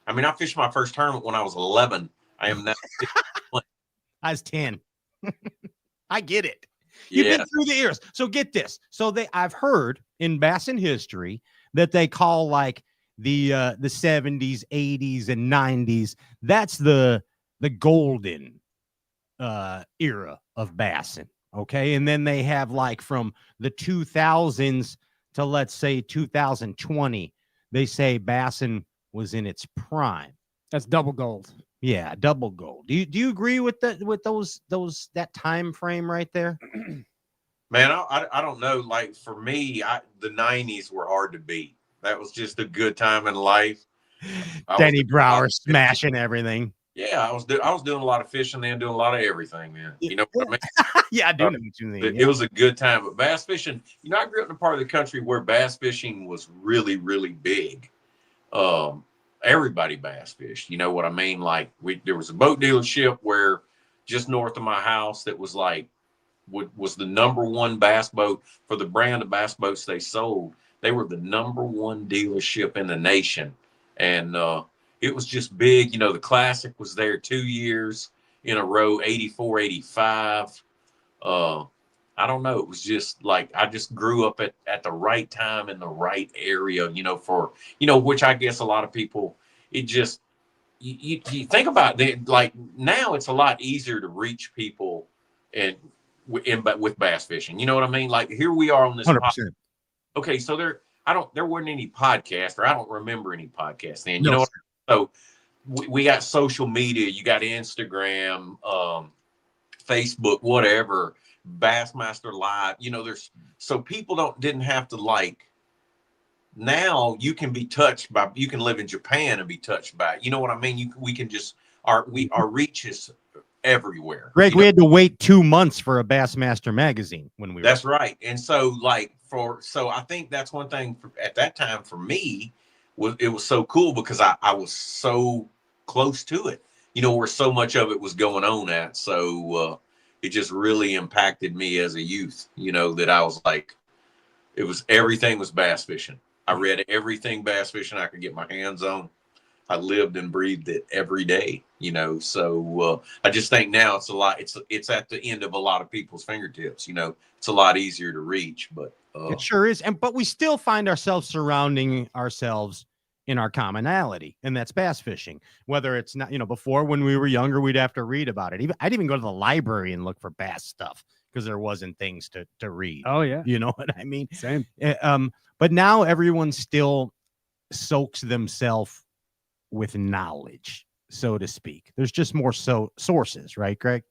I fished my first tournament when I was 11. I am now 15. I was 10. I get it. You've been through the eras. So get this. So I've heard in bassin history that they call like the 70s, 80s, and 90s. That's the golden era of bassin. Okay. And then they have like from the 2000s to let's say 2020, they say bassin was in its prime. That's double gold. Yeah, double gold. Do you agree with that time frame right there? Man, I don't know. Like for me, the 90s were hard to beat. That was just a good time in life. Denny Brower smashing everything. Yeah, I was doing a lot of fishing then, doing a lot of everything, man. You know what I mean? Yeah, I do know what you mean. It was a good time. But bass fishing, I grew up in a part of the country where bass fishing was really, really big. Everybody bass fished. You know what I mean? Like there was a boat dealership where just north of my house that was like was the number one bass boat for the brand of bass boats they sold. They were the number one dealership in the nation. And it was just big. The Classic was there 2 years in a row, 84, 85. I don't know. It was just like I just grew up at the right time in the right area, which I guess a lot of people, it just, you think about it, like now it's a lot easier to reach people with bass fishing. You know what I mean? Like here we are on this. 100%. Okay, so there wasn't any podcast, or I don't remember any podcast then. No, you know what? So we got social media. You got Instagram, Facebook, whatever. Bassmaster Live. You know, there's so people didn't have to like. Now you can be touched by. You can live in Japan and be touched by. You know what I mean? We can just our reach is everywhere. Greg, we had to wait 2 months for a Bassmaster magazine when we were. That's right. And so so I think that's one thing at that time for me it was so cool because I was so close to it, you know, where so much of it was going on at. So it just really impacted me as a youth, you know, that I was like, everything was bass fishing. I read everything bass fishing I could get my hands on. I lived and breathed it every day, you know. So I just think now it's at the end of a lot of people's fingertips, you know. It's a lot easier to reach, but it sure is. But we still find ourselves surrounding ourselves in our commonality, and that's bass fishing. Whether it's not, you know, before when we were younger, we'd have to read about it. I'd even go to the library and look for bass stuff because there wasn't things to read. Oh yeah, you know what I mean. Same. But now everyone still soaks themselves with knowledge, so to speak. There's just more sources, right, Greg?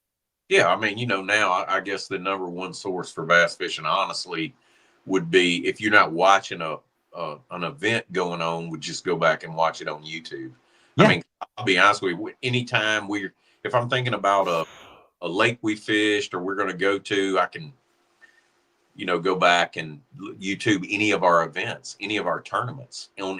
Yeah, I mean, you know, now I guess the number one source for bass fishing, honestly, would be if you're not watching an event going on, would just go back and watch it on YouTube. Yeah. I mean, I'll be honest with you, anytime if I'm thinking about a lake we fished or we're going to go to, I can, you know, go back and YouTube any of our events, any of our tournaments on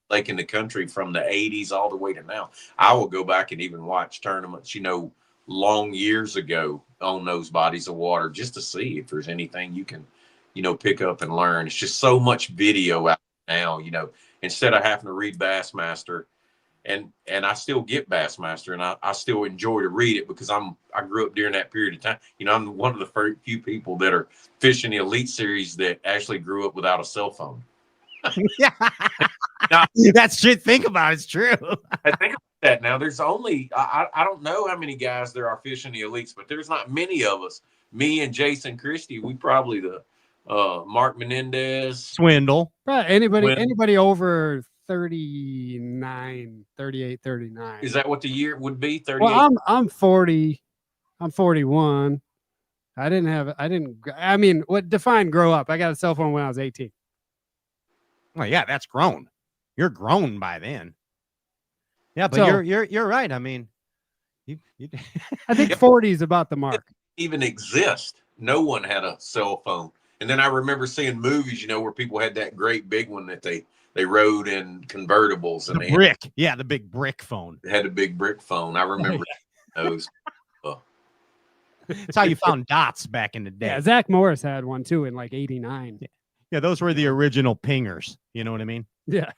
lake in the country from the 80s all the way to now. I will go back and even watch tournaments, you know, long years ago on those bodies of water just to see if there's anything you can, you know, pick up and learn. It's just so much video out now, you know, instead of having to read Bassmaster, and I still get Bassmaster and I still enjoy to read it because I grew up during that period of time. You know, I'm one of the few people that are fishing the Elite Series that actually grew up without a cell phone. Yeah. Now, that's true. Think about it. It's true. I think about that now. There's only I don't know how many guys there are fishing the Elites, but there's not many of us. Me and Jason Christie, we probably the Mark Menendez, Swindle. Right. Anybody over 39, 38, 39. Is that what the year would be? 38? Well, I'm 40. I'm 41. I mean, what define grow up? I got a cell phone when I was 18. Well, yeah, that's grown. You're grown by then. Yeah, but so, you're right. I mean, I think 40 is about the mark. Even exist. No one had a cell phone. And then I remember seeing movies, you know, where people had that great big one that they rode in convertibles and the big brick phone. They had a big brick phone. I remember those. That's how you found dots back in the day. Yeah, Zach Morris had one too in like 89. Yeah, those were the original pingers. You know what I mean? Yeah.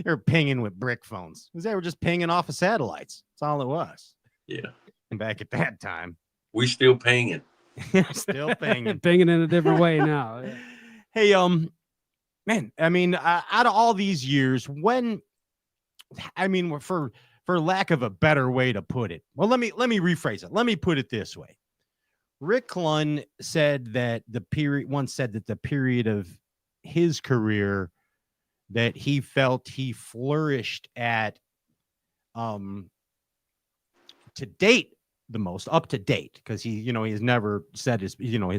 They're pinging with brick phones. They were just pinging off of satellites. That's all it was. Yeah. And back at that time. We still pinging. Still pinging. Pinging in a different way now. Yeah. Hey, man, I mean, out of all these years, for lack of a better way to put it, well, let me rephrase it. Let me put it this way. Rick Lund said that the period of his career that he felt he flourished at to date the most up to date, because he's never said his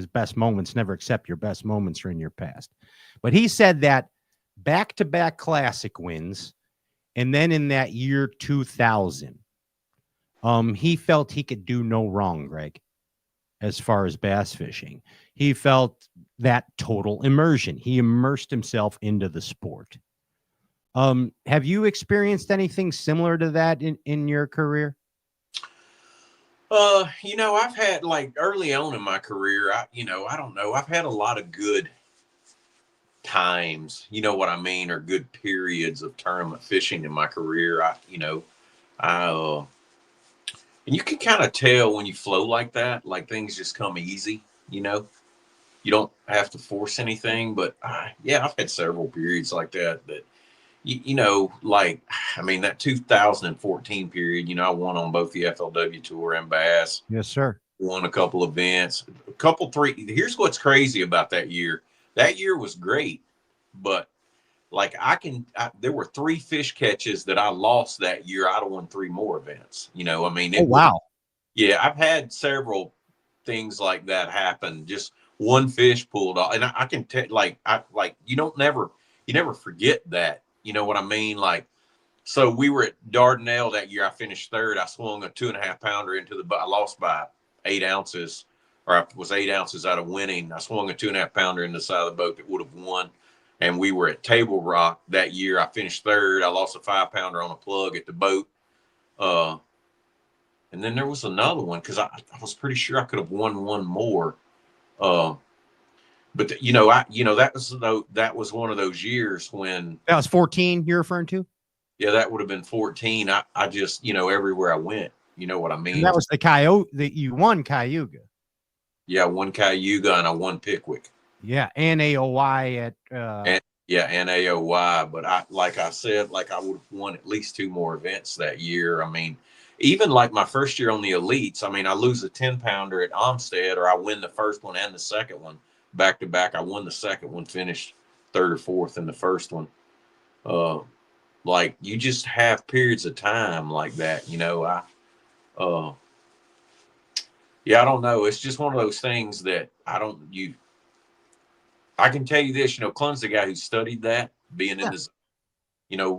best moments, never accept your best moments are in your past. But he said that back-to-back classic wins, and then in that year 2000, he felt he could do no wrong, Greg, as far as bass fishing. He felt that total immersion. He immersed himself into the sport. Have you experienced anything similar to that in your career? I've had, like, early on in my career, I don't know. I've had a lot of good times, you know what I mean, or good periods of tournament fishing in my career. And you can kind of tell when you flow like that, like things just come easy, you know. You don't have to force anything, but I've had several periods like that. That 2014 period, I won on both the FLW Tour and Bass. Yes, sir. Won a couple events, here's what's crazy about that year. That year was great, but like there were 3 fish catches that I lost that year. I'd have won 3 more events. Wow. Yeah, I've had several things like that happen. Just one fish pulled off, and I can tell, you never forget that. You know what I mean? Like, so we were at Dardanelle that year. I finished third. I swung a 2.5 pounder into the boat. I lost by 8 ounces, or I was 8 ounces out of winning. I swung a 2.5 pounder in the side of the boat that would have won. And we were at Table Rock that year. I finished third. I lost a 5 pounder on a plug at the boat. And then there was another one because I was pretty sure I could have won one more. But that was one of those years when that was 14 you're referring to. Yeah, that would have been 14. I just, everywhere I went, you know what I mean? And that was the Coyote that you won Cayuga. Yeah, I won Cayuga and I won Pickwick. Yeah, and AOY at and AOY. But like I said, I would have won at least 2 more events that year. I mean, even like my first year on the elites, I mean, I lose a 10 pounder at Olmsted, or I win the first one and the second one back to back. I won the second one, finished 3rd or 4th in the first one. Like, you just have periods of time like that, I don't know. It's just one of those things that I can tell you this, Clun's the guy who studied that, being in this,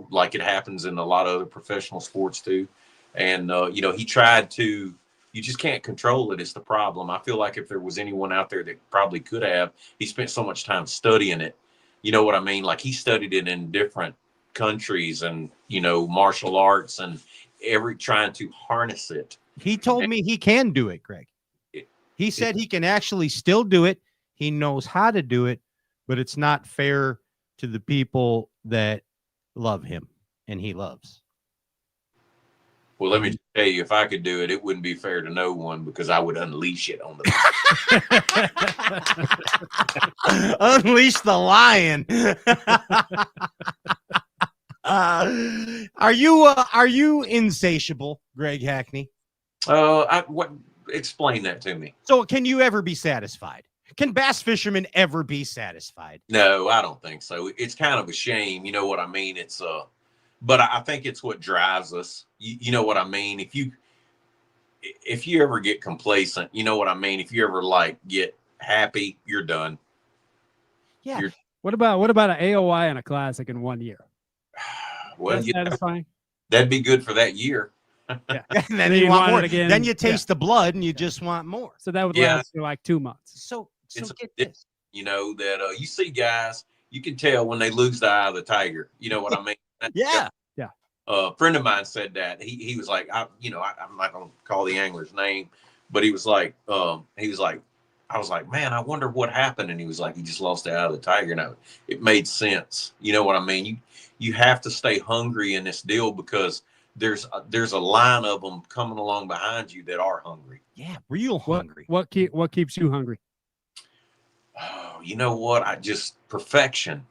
like it happens in a lot of other professional sports too. And, he tried to, you just can't control it. It's the problem. I feel like if there was anyone out there that probably could have, he spent so much time studying it. You know what I mean? Like, he studied it in different countries and, martial arts and trying to harness it. He told me he can do it, Greg. He said he can actually still do it. He knows how to do it, but it's not fair to the people that love him and he loves. Well, let me tell you, if I could do it, it wouldn't be fair to no one because I would unleash it on the unleash the lion. Are you insatiable, Greg Hackney? Explain that to me. So can you ever be satisfied? Can bass fishermen ever be satisfied? No, I don't think so. It's kind of a shame. You know what I mean? It's but I think it's what drives us. You know what I mean? If you ever get complacent, you know what I mean? If you ever get happy, you're done. Yeah. What about an AOY and a classic in 1 year? Well, satisfying. That'd be good for that year. Yeah. And then you want more. It again. Then you taste the blood and you just want more. So that would last for like 2 months. So it's get this. That you see guys, you can tell when they lose the eye of the tiger. You know what I mean? Yeah. A friend of mine said that. He was like, I'm not gonna call the angler's name, but he was like, I was like, man, I wonder what happened. And he was like, he just lost the eye of the tiger. Now it made sense. You know what I mean? You have to stay hungry in this deal because there's a line of them coming along behind you that are hungry. Yeah, real hungry. What keeps you hungry? Oh, you know what? Perfection.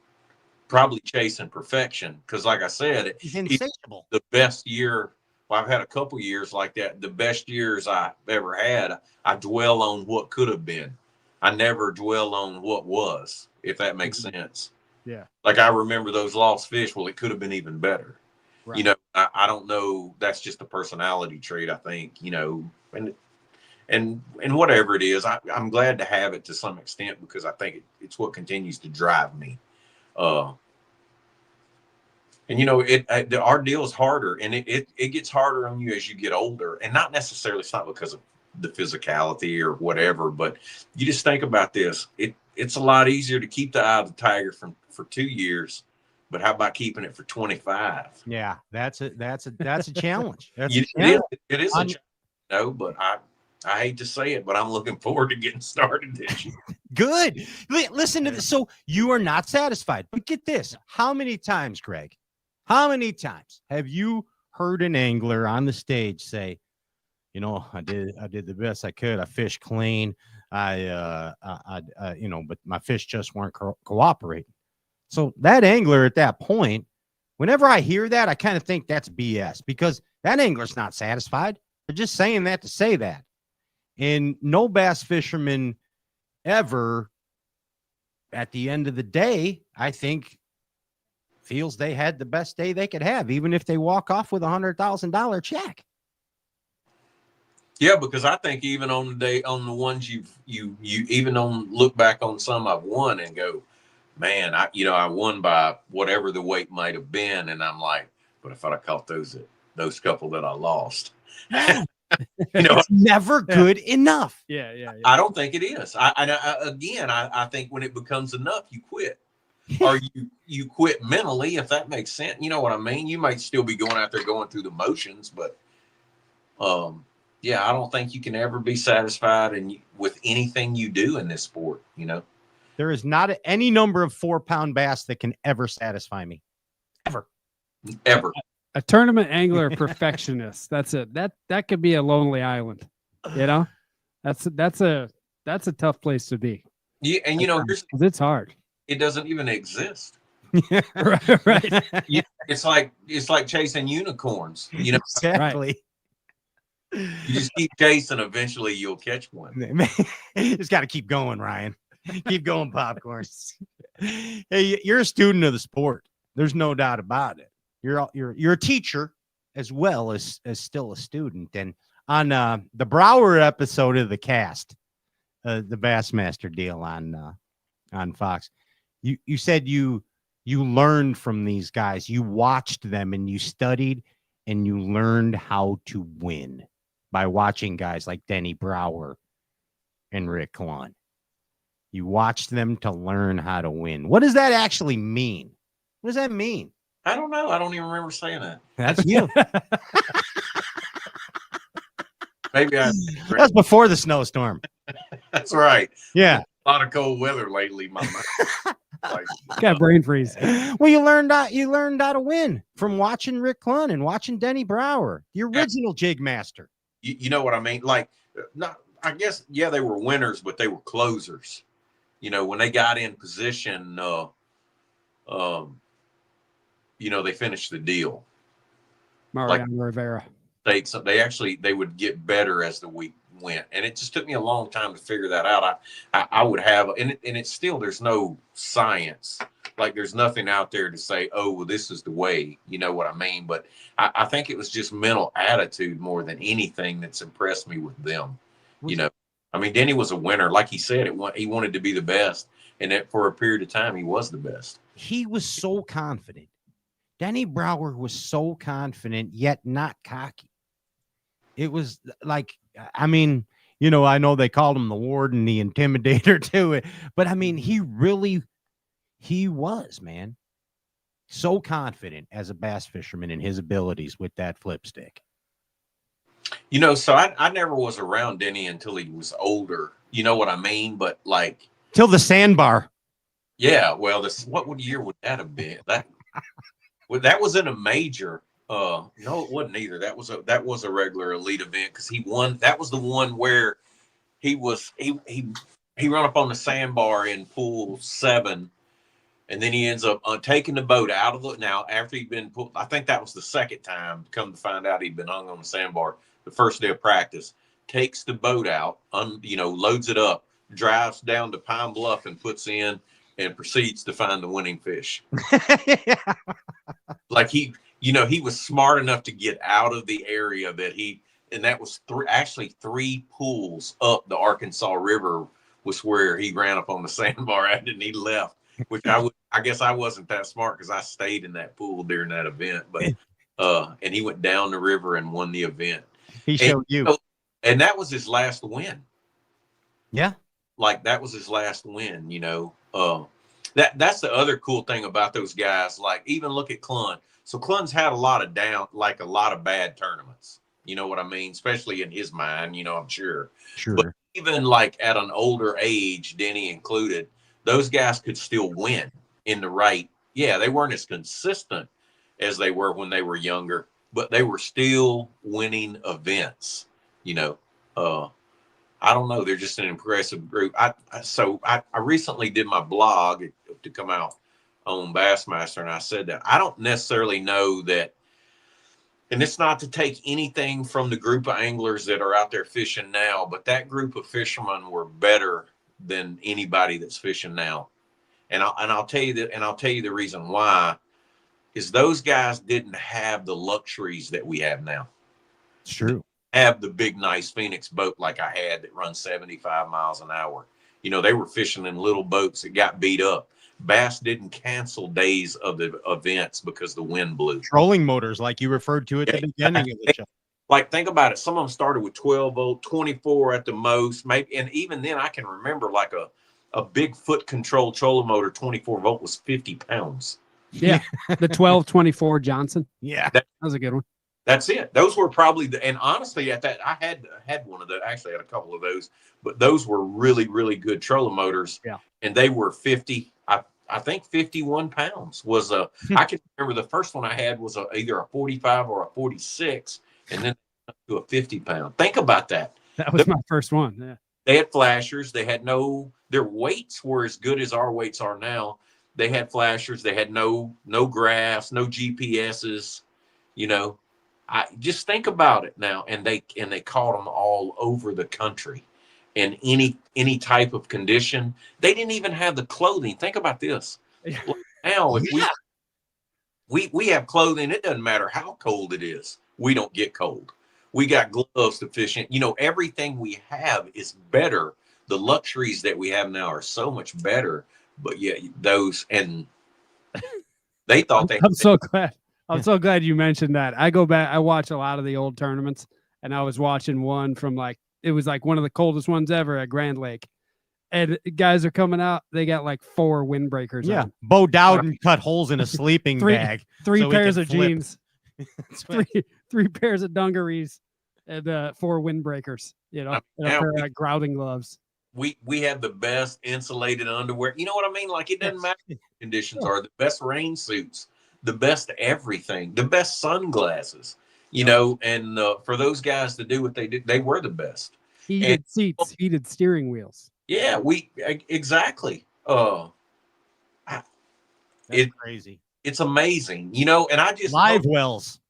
Probably chasing perfection. Because like I said, he's insatiable. The best year. Well, I've had a couple years like that. The best years I've ever had, I dwell on what could have been. I never dwell on what was, if that makes sense. Yeah. Like, I remember those lost fish. Well, it could have been even better. Right. I don't know. That's just a personality trait, I think, and whatever it is, I'm glad to have it to some extent because I think it's what continues to drive me. And our deal is harder, and it gets harder on you as you get older, and not necessarily, it's not because of the physicality or whatever, but you just think about this. It's a lot easier to keep the eye of the tiger for 2 years. But how about keeping it for 25? Yeah, that's a challenge. It is a challenge, but I hate to say it, but I'm looking forward to getting started this year. Good. Listen to this. So you are not satisfied. But get this. How many times, Greg, have you heard an angler on the stage say, I did the best I could. I fished clean. But my fish just weren't cooperating. So that angler at that point, whenever I hear that, I kind of think that's BS because that angler's not satisfied. They're just saying that to say that. And no bass fisherman ever, at the end of the day, I think, feels they had the best day they could have, even if they walk off with $100,000 check. Yeah, because I think even on the day, on the ones you even on look back on some I've won and go, man, I won by whatever the weight might have been, and I'm like, but if I'd have caught those couple that I lost, It's never good enough. Yeah. I don't think it is. I think when it becomes enough, you quit. Or you quit mentally, if that makes sense. You know what I mean? You might still be going out there going through the motions, but yeah, I don't think you can ever be satisfied with anything you do in this sport. There is not any number of 4-pound bass that can ever satisfy me, ever. A tournament angler perfectionist. That's it. That could be a lonely island. That's a tough place to be. Yeah, and it's hard. It doesn't even exist. Right. It's like chasing unicorns. Exactly. You just keep chasing. Eventually, you'll catch one. Just got to keep going, Ryan. Keep going, popcorn. Hey, you're a student of the sport. There's no doubt about it. You're a teacher as well as still a student. And on the Brower episode of the cast, the Bassmaster deal on Fox, you said you learned from these guys. You watched them and you studied and you learned how to win by watching guys like Denny Brower and Rick Clunn. You watched them to learn how to win. What does that actually mean? What does that mean? I don't know. I don't even remember saying that. That's you. Maybe That's before the snowstorm. That's right. Yeah. A lot of cold weather lately, my mind. Got brain freeze. Well, you learned how to win from watching Rick Clunn and watching Denny Brower, the original jig master. You know what I mean? I guess, yeah, they were winners, but they were closers. When they got in position, they finished the deal. Mariano Rivera. They would get better as the week went, and it just took me a long time to figure that out. I would have, and it's still, there's no science, like there's nothing out there to say, oh, well, this is the way, you know what I mean? But I think it was just mental attitude more than anything that's impressed me with them. Denny was a winner, like he said. He wanted to be the best, and that for a period of time he was the best. He was so confident. Denny Brower was so confident, yet not cocky. It was like, I know they called him the warden, the intimidator too, but he was, man, so confident as a bass fisherman in his abilities with that flip stick. So I never was around Denny until he was older. You know what I mean? But till the sandbar. Yeah. Well, what year would that have been? That was in a major. No, it wasn't either. That was a regular elite event because he won. That was the one where he run up on the sandbar in pool 7, and then he ends up taking the boat out of now after he'd been pulled. I think that was the second time. Come to find out, he'd been hung on the sandbar the first day of practice. Takes the boat out, loads it up, drives down to Pine Bluff and puts in, and proceeds to find the winning fish. Like he was smart enough to get out of the area and that was 3 pools up the Arkansas River was where he ran up on the sandbar and he left, which I guess I wasn't that smart because I stayed in that pool during that event, but and he went down the river and won the event. He showed you. And that was his last win. Yeah. Like that was his last win, That's the other cool thing about those guys. Like even look at Clunn. So Clunn's had a lot of bad tournaments. You know what I mean? Especially in his mind, I'm sure. Sure. But even like at an older age, Denny included, those guys could still win in the right. Yeah, they weren't as consistent as they were when they were younger, but they were still winning events. I don't know. They're just an impressive group. I recently did my blog to come out on Bassmaster, and I said that I don't necessarily know that, and it's not to take anything from the group of anglers that are out there fishing now, but that group of fishermen were better than anybody that's fishing now. And I'll tell you that, and I'll tell you the reason why is those guys didn't have the luxuries that we have now. It's true. have the big, nice Phoenix boat like I had that runs 75 miles an hour. You know, they were fishing in little boats that got beat up. Bass didn't cancel days of the events because the wind blew. Trolling motors, like you referred to at the beginning of the show. Like, think about it. Some of them started with 12 volt, 24 at the most, maybe. And even then, I can remember like a big foot control trolling motor, 24 volt, was 50 pounds. Yeah. The 1224 Johnson. Yeah. That was a good one. That's it. Those were probably and honestly, at that, I had one of those. Actually, I had a couple of those, but those were really, really good trolling motors. Yeah. And they were 50. I think 51 pounds was a. I can remember the first one I had was either a 45 or a 46, and then to a 50 pound. Think about that. That was my first one. Yeah. They had flashers. They had their weights were as good as our weights are now. They had flashers. They had no graphs, no GPSs. You know, I just think about it now. And they caught them all over the country in any type of condition. They didn't even have the clothing. Think about this. Now, if we have clothing, it doesn't matter how cold it is. We don't get cold. We got gloves to fish in. You know, everything we have is better. The luxuries that we have now are so much better. But yeah, those, and they thought I'm so glad. I'm so glad you mentioned that. I go back, I watch a lot of the old tournaments, and I was watching one from it was like one of the coldest ones ever at Grand Lake. And guys are coming out, they got like 4 windbreakers. Yeah. On. Bo Dowden cut holes in a sleeping bag. Three so pairs of flip. jeans, three pairs of dungarees, and 4 windbreakers, you know, and a pair of grouting gloves. We have the best insulated underwear. You know what I mean? Like, it doesn't matter what the conditions are. The best rain suits, the best everything, the best sunglasses, you know, and for those guys to do what they did, they were the best. Heated seats, heated steering wheels. Yeah, exactly. It's crazy. It's amazing, you know, and I just live wells.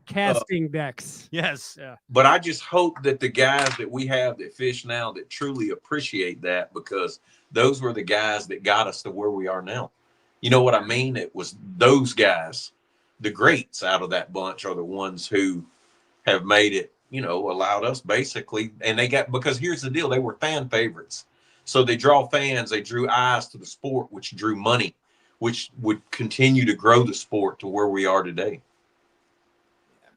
Casting decks. Yes. Yeah. But I just hope that the guys that we have that fish now that truly appreciate that, because those were the guys that got us to where we are now. You know what I mean? It was those guys, the greats out of that bunch, are the ones who have made it, you know, allowed us basically. And because here's the deal, they were fan favorites. So they draw fans, they drew eyes to the sport, which drew money, which would continue to grow the sport to where we are today.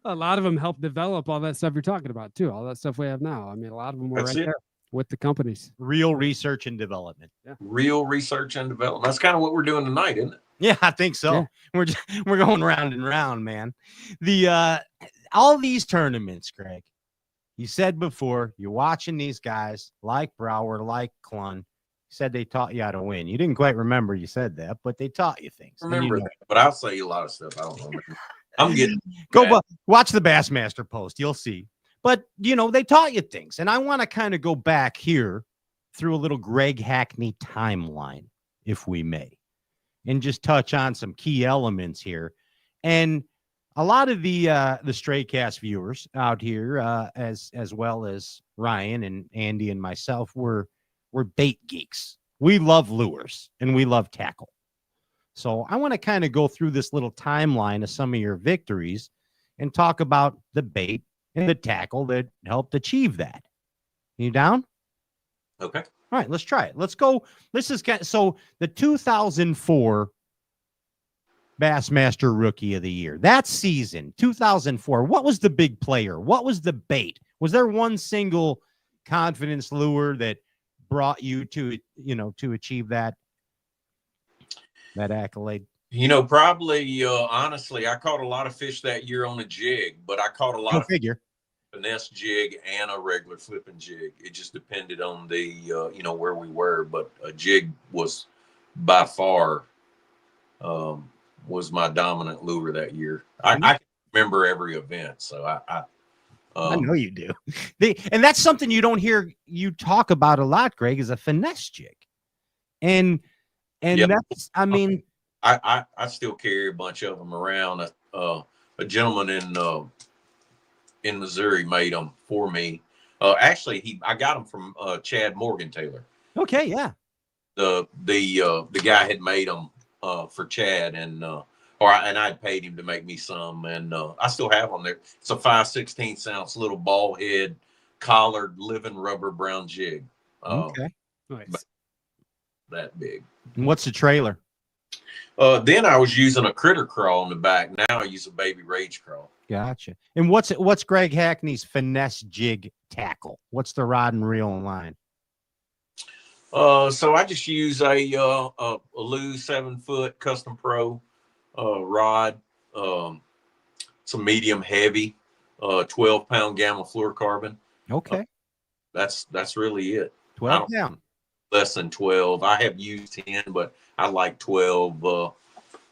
A lot of them helped develop all that stuff you're talking about too. All that stuff we have now. I mean, a lot of them were there with the companies. Real research and development. Yeah. Real research and development. That's kind of what we're doing tonight, isn't it? Yeah, I think so. Yeah. We're going round and round, man. All these tournaments, Greg, you said before, you're watching these guys like Brower, like Clun. Said they taught you how to win. You didn't quite remember you said that, but they taught you things. Remember that, but I'll say a lot of stuff I don't remember. I'm getting watch the Bassmaster post. You'll see. But, you know, they taught you things. And I want to kind of go back here through a little Greg Hackney timeline, if we may, and just touch on some key elements here. And a lot of the Straycast viewers out here, as well as Ryan and Andy and myself, we're bait geeks. We love lures and we love tackle. So I want to kind of go through this little timeline of some of your victories and talk about the bait and the tackle that helped achieve that. You down? Okay. All right, let's try it. Let's go. So the 2004 Bassmaster Rookie of the Year, that season, 2004, what was the big player? What was the bait? Was there one single confidence lure that brought you to achieve that accolade? You know, probably, honestly, I caught a lot of fish that year on a jig, but I caught a lot of finesse jig and a regular flipping jig. It just depended on the, where we were, but a jig was by far, was my dominant lure that year. I can remember every event. So I know you do. And that's something you don't hear you talk about a lot, Greg, is a finesse jig. And that's, I mean, I still carry a bunch of them around. A gentleman in Missouri made them for me. Actually, I got them from Chad Morgan Taylor. Okay, yeah. The guy had made them for Chad, and and I'd paid him to make me some, and I still have them there. It's a 5/16 ounce little ball head collared living rubber brown jig. Okay. Nice. That big. And what's the trailer? Then I was using a critter crawl in the back. Now I use a baby rage crawl. Gotcha. And what's Greg Hackney's finesse jig tackle? What's the rod and reel and line? So I just use a Lou 7-foot Custom Pro rod, some medium heavy, 12-pound gamma fluorocarbon. Okay. That's really it. 12 pound. Less than 12. I have used 10, but I like 12.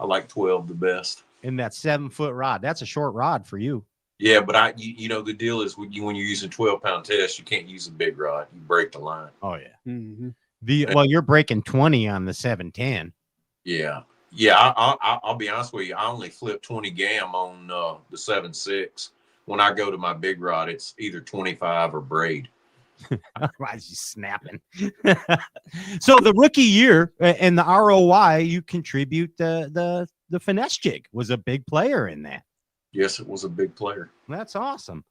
I like 12 the best. In that 7-foot rod. That's a short rod for you. Yeah, but you know, the deal is when you're using 12-pound test, you can't use a big rod. You break the line. Oh yeah. Mm-hmm. Well, you're breaking 20 on the 710. Yeah. I'll be honest with you. I only flip 20 gam on the 7.6. When I go to my big rod, it's either 25 or braid. Otherwise, he's snapping. So the rookie year and the ROI, you contribute the finesse jig was a big player in that. Yes, it was a big player. That's awesome.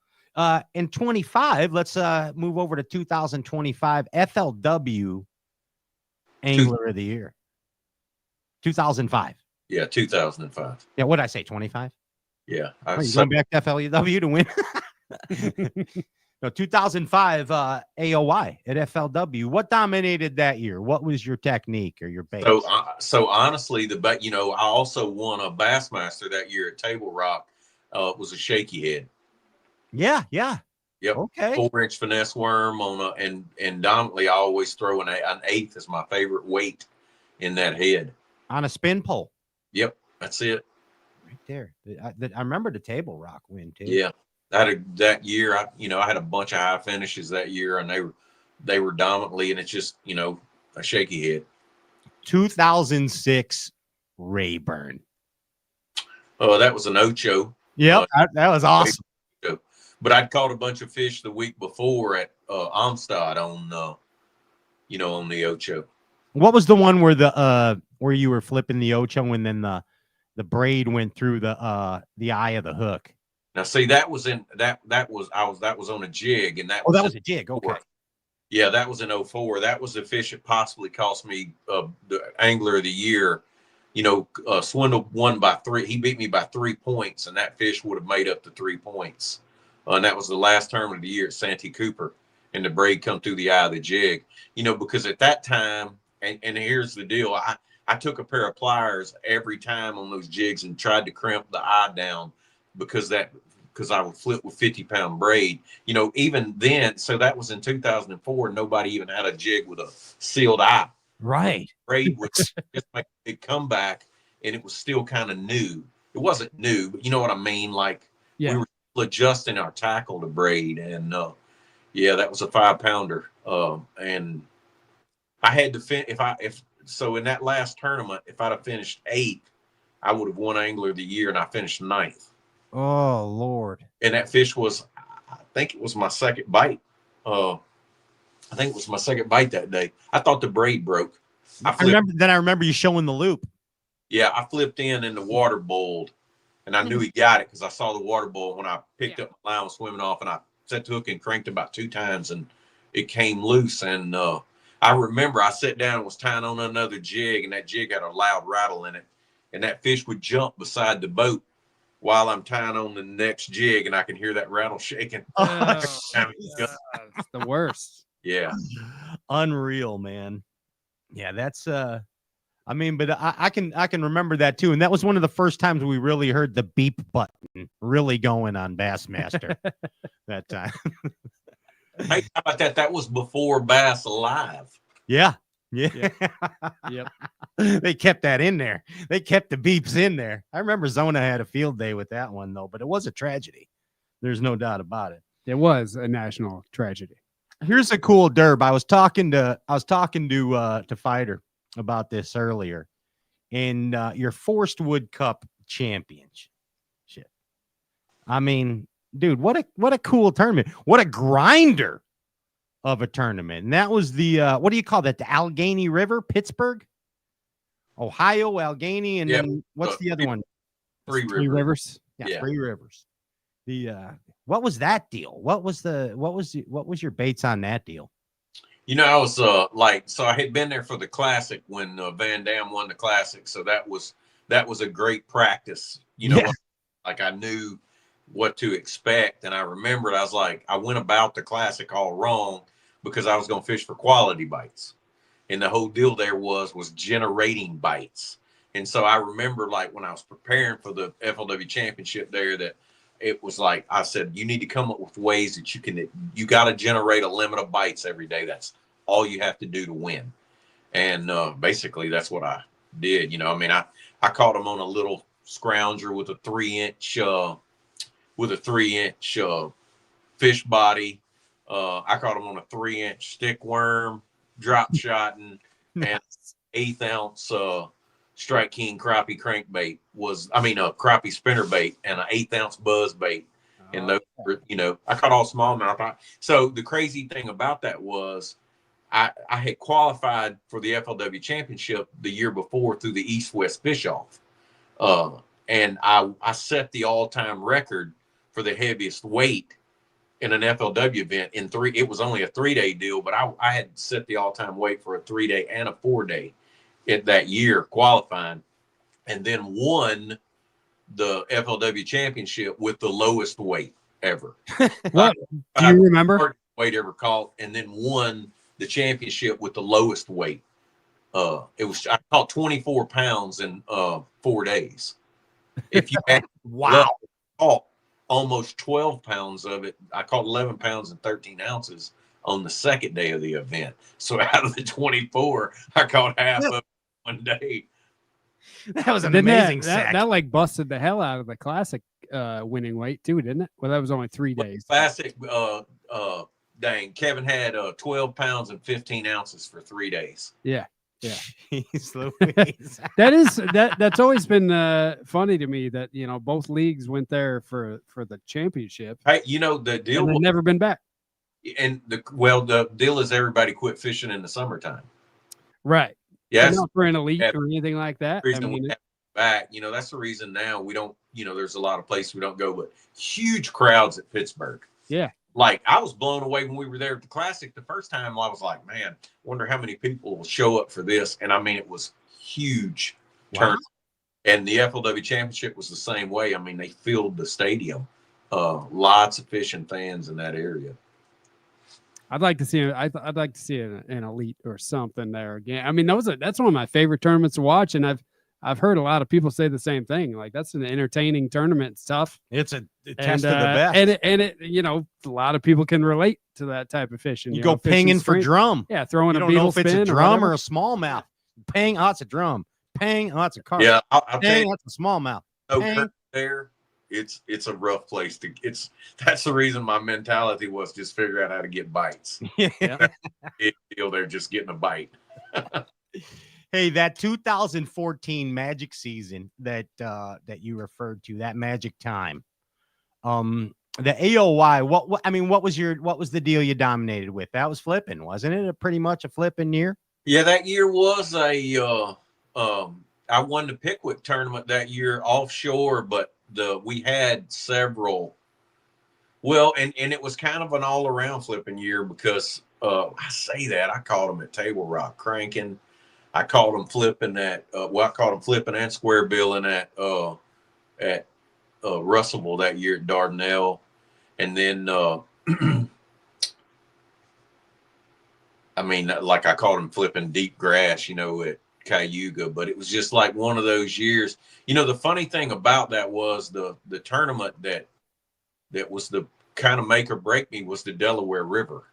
In 25, let's move over to 2025 FLW Angler of the Year. 2005. Yeah, 2005. Yeah, what did I say? 25? Yeah. You going back to FLW to win? No, 2005 AOY at FLW. What dominated that year? What was your technique or your base? So honestly, I also won a Bassmaster that year at Table Rock. It was a shaky head. Yeah. Yep. Okay. 4-inch finesse worm on and dominantly I always throw an eighth as my favorite weight in that head. On a spin pole. Yep, that's it. Right there. I remember the Table Rock win too. Yeah. That year, I had a bunch of high finishes that year, and they were dominantly, and it's just a shaky head. 2006 Rayburn. Oh, that was an Ocho. Yep, that was awesome. But I'd caught a bunch of fish the week before at Amistad on the Ocho. What was the one where you were flipping the Ocho and then the braid went through the eye of the hook? Now, see, that was on a jig, and that was a jig. Okay. Yeah, that was in 04. That was the fish that possibly cost me the Angler of the Year. Swindle won by 3. He beat me by 3 points, and that fish would have made up the 3 points. And that was the last tournament of the year at Santee Cooper, and the braid come through the eye of the jig. Because at that time, and here's the deal, I took a pair of pliers every time on those jigs and tried to crimp the eye down because I would flip with 50-pound braid. Even then, so that was in 2004. Nobody even had a jig with a sealed eye. Right. Braid would just make a big comeback, and it was still kind of new. It wasn't new, but you know what I mean? Like, we were still adjusting our tackle to braid, and that was a 5-pounder. And I had to so in that last tournament, if I'd have finished 8th, I would have won Angler of the Year, and I finished 9th. Oh, Lord. And that fish was, I think it was my second bite. I think it was my second bite that day. I thought the braid broke. I remember you showing the loop. Yeah, I flipped in and the water boiled, and I knew he got it because I saw the water boil when I picked up my line swimming off, and I set the hook and cranked about 2 times, and it came loose. And I remember I sat down and was tying on another jig, and that jig had a loud rattle in it, and that fish would jump beside the boat while I'm tying on the next jig, and I can hear that rattle shaking. It's the worst. Yeah. Unreal, man. Yeah, that's but I can remember that too. And that was one of the first times we really heard the beep button really going on Bassmaster that time. Hey, how about that? That was before Bass Alive. Yeah. Yep. They kept that in there. They kept the beeps in there. I remember Zona had a field day with that one though, but it was a tragedy. There's no doubt about it. It was a national tragedy. Here's a cool derb. I was talking to Fighter about this earlier, and your Forced Wood Cup championship. I mean, dude, what a cool tournament! What a grinder of a tournament. And that was the what do you call that? The Allegheny River, Pittsburgh, Ohio, Allegheny, and then what's the other one? Three Three Rivers. Rivers. Yeah. Three Rivers. The what was that deal? What was your baits on that deal? You know, I was so I had been there for the Classic when Van Dam won the Classic, so that was a great practice. You know, Yeah. like I knew what to expect, and I remembered I was like, I went about the Classic all wrong because I was going to fish for quality bites, and the whole deal there was generating bites. And so I remember, like, when I was preparing for the FLW Championship there, that it was like I said, you need to come up with ways that you got to generate a limit of bites every day. That's all you have to do to win. And basically, that's what I did. You know, I mean, I caught them on a little scrounger with a 3-inch fish body. I caught them on a 3-inch stick worm, drop shotting, and 1/8 ounce Strike King crappie crankbait crappie spinnerbait and an 1/8 ounce buzz bait. And those were, you know, I caught all smallmouth. So the crazy thing about that was I had qualified for the FLW Championship the year before through the East-West Fish Off. And I set the all-time record for the heaviest weight in an FLW event in three. It was only a 3-day deal, but I had set the all-time weight for a 3-day and a 4-day in that year qualifying, and then won the FLW Championship with the lowest weight ever. What do you remember? Weight ever caught, and then won the championship with the lowest weight. I caught 24 pounds in 4 days. If you had Wow. caught almost 12 pounds of it, I caught 11 pounds and 13 ounces on the second day of the event. So out of the 24, I caught half of it one day. That was an Didn't amazing that, sack. that like busted the hell out of the Classic winning weight too, didn't it? Well, that was only 3 days. Classic, dang, Kevin had 12 pounds and 15 ounces for 3 days. Yeah. Jeez Louise. That's always been funny to me that, you know, both leagues went there for the championship. Hey, you know, the deal and never been back. And the deal is everybody quit fishing in the summertime. Right. Yes. Not for an elite or anything like that. Reason we have back, you know, that's the reason now we don't, you know, there's a lot of places we don't go, but huge crowds at Pittsburgh. Yeah. Like, I was blown away when we were there at the Classic the first time. I was like, man, wonder how many people will show up for this. And I mean, it was huge turn. And the FLW Championship was the same way. I mean, they filled the stadium. Lots of fishing fans in that area. I'd like to see I'd like to see an elite or something there again. I mean, that's one of my favorite tournaments to watch, and I've heard a lot of people say the same thing. Like, that's an entertaining tournament. It's tough. It's a test of the best. And it, you know, a lot of people can relate to that type of fishing. You go pinging for drum. Yeah, throwing you a don't know beetle if it's spin a drum or a smallmouth. Pang, oh, it's a drum. Pang, oh, it's a carp. Yeah, I'll tell Pang, you, that's a smallmouth. there, it's a rough place to. That's the reason my mentality was just figure out how to get bites. Yeah. They're just getting a bite. Hey, that 2014 Magic season that you referred to, that Magic time, the AOY. What was the deal you dominated with? That was flipping, wasn't it? Pretty much a flipping year. Yeah, that year was I won the Pickwick tournament that year offshore, but we had several. Well, and it was kind of an all around flipping year because I say that I caught them at Table Rock cranking. I caught them flipping I caught them flipping and square billing at Russellville that year at Dardanelle, and then I mean, like, I caught them flipping deep grass, you know, at Cayuga, but it was just like one of those years. You know, the funny thing about that was the tournament that was the kind of make or break me was the Delaware River.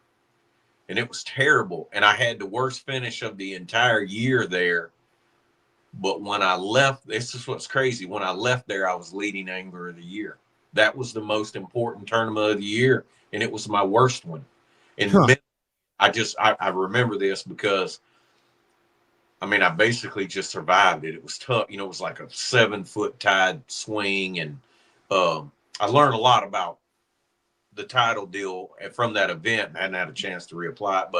And it was terrible. And I had the worst finish of the entire year there. But when I left, this is what's crazy. When I left there, I was leading angler of the year. That was the most important tournament of the year. And it was my worst one. And I remember this because, I mean, I basically just survived it. It was tough. You know, it was like a 7-foot tide swing. And I learned a lot about the title deal from that event. I hadn't had a chance to reapply it.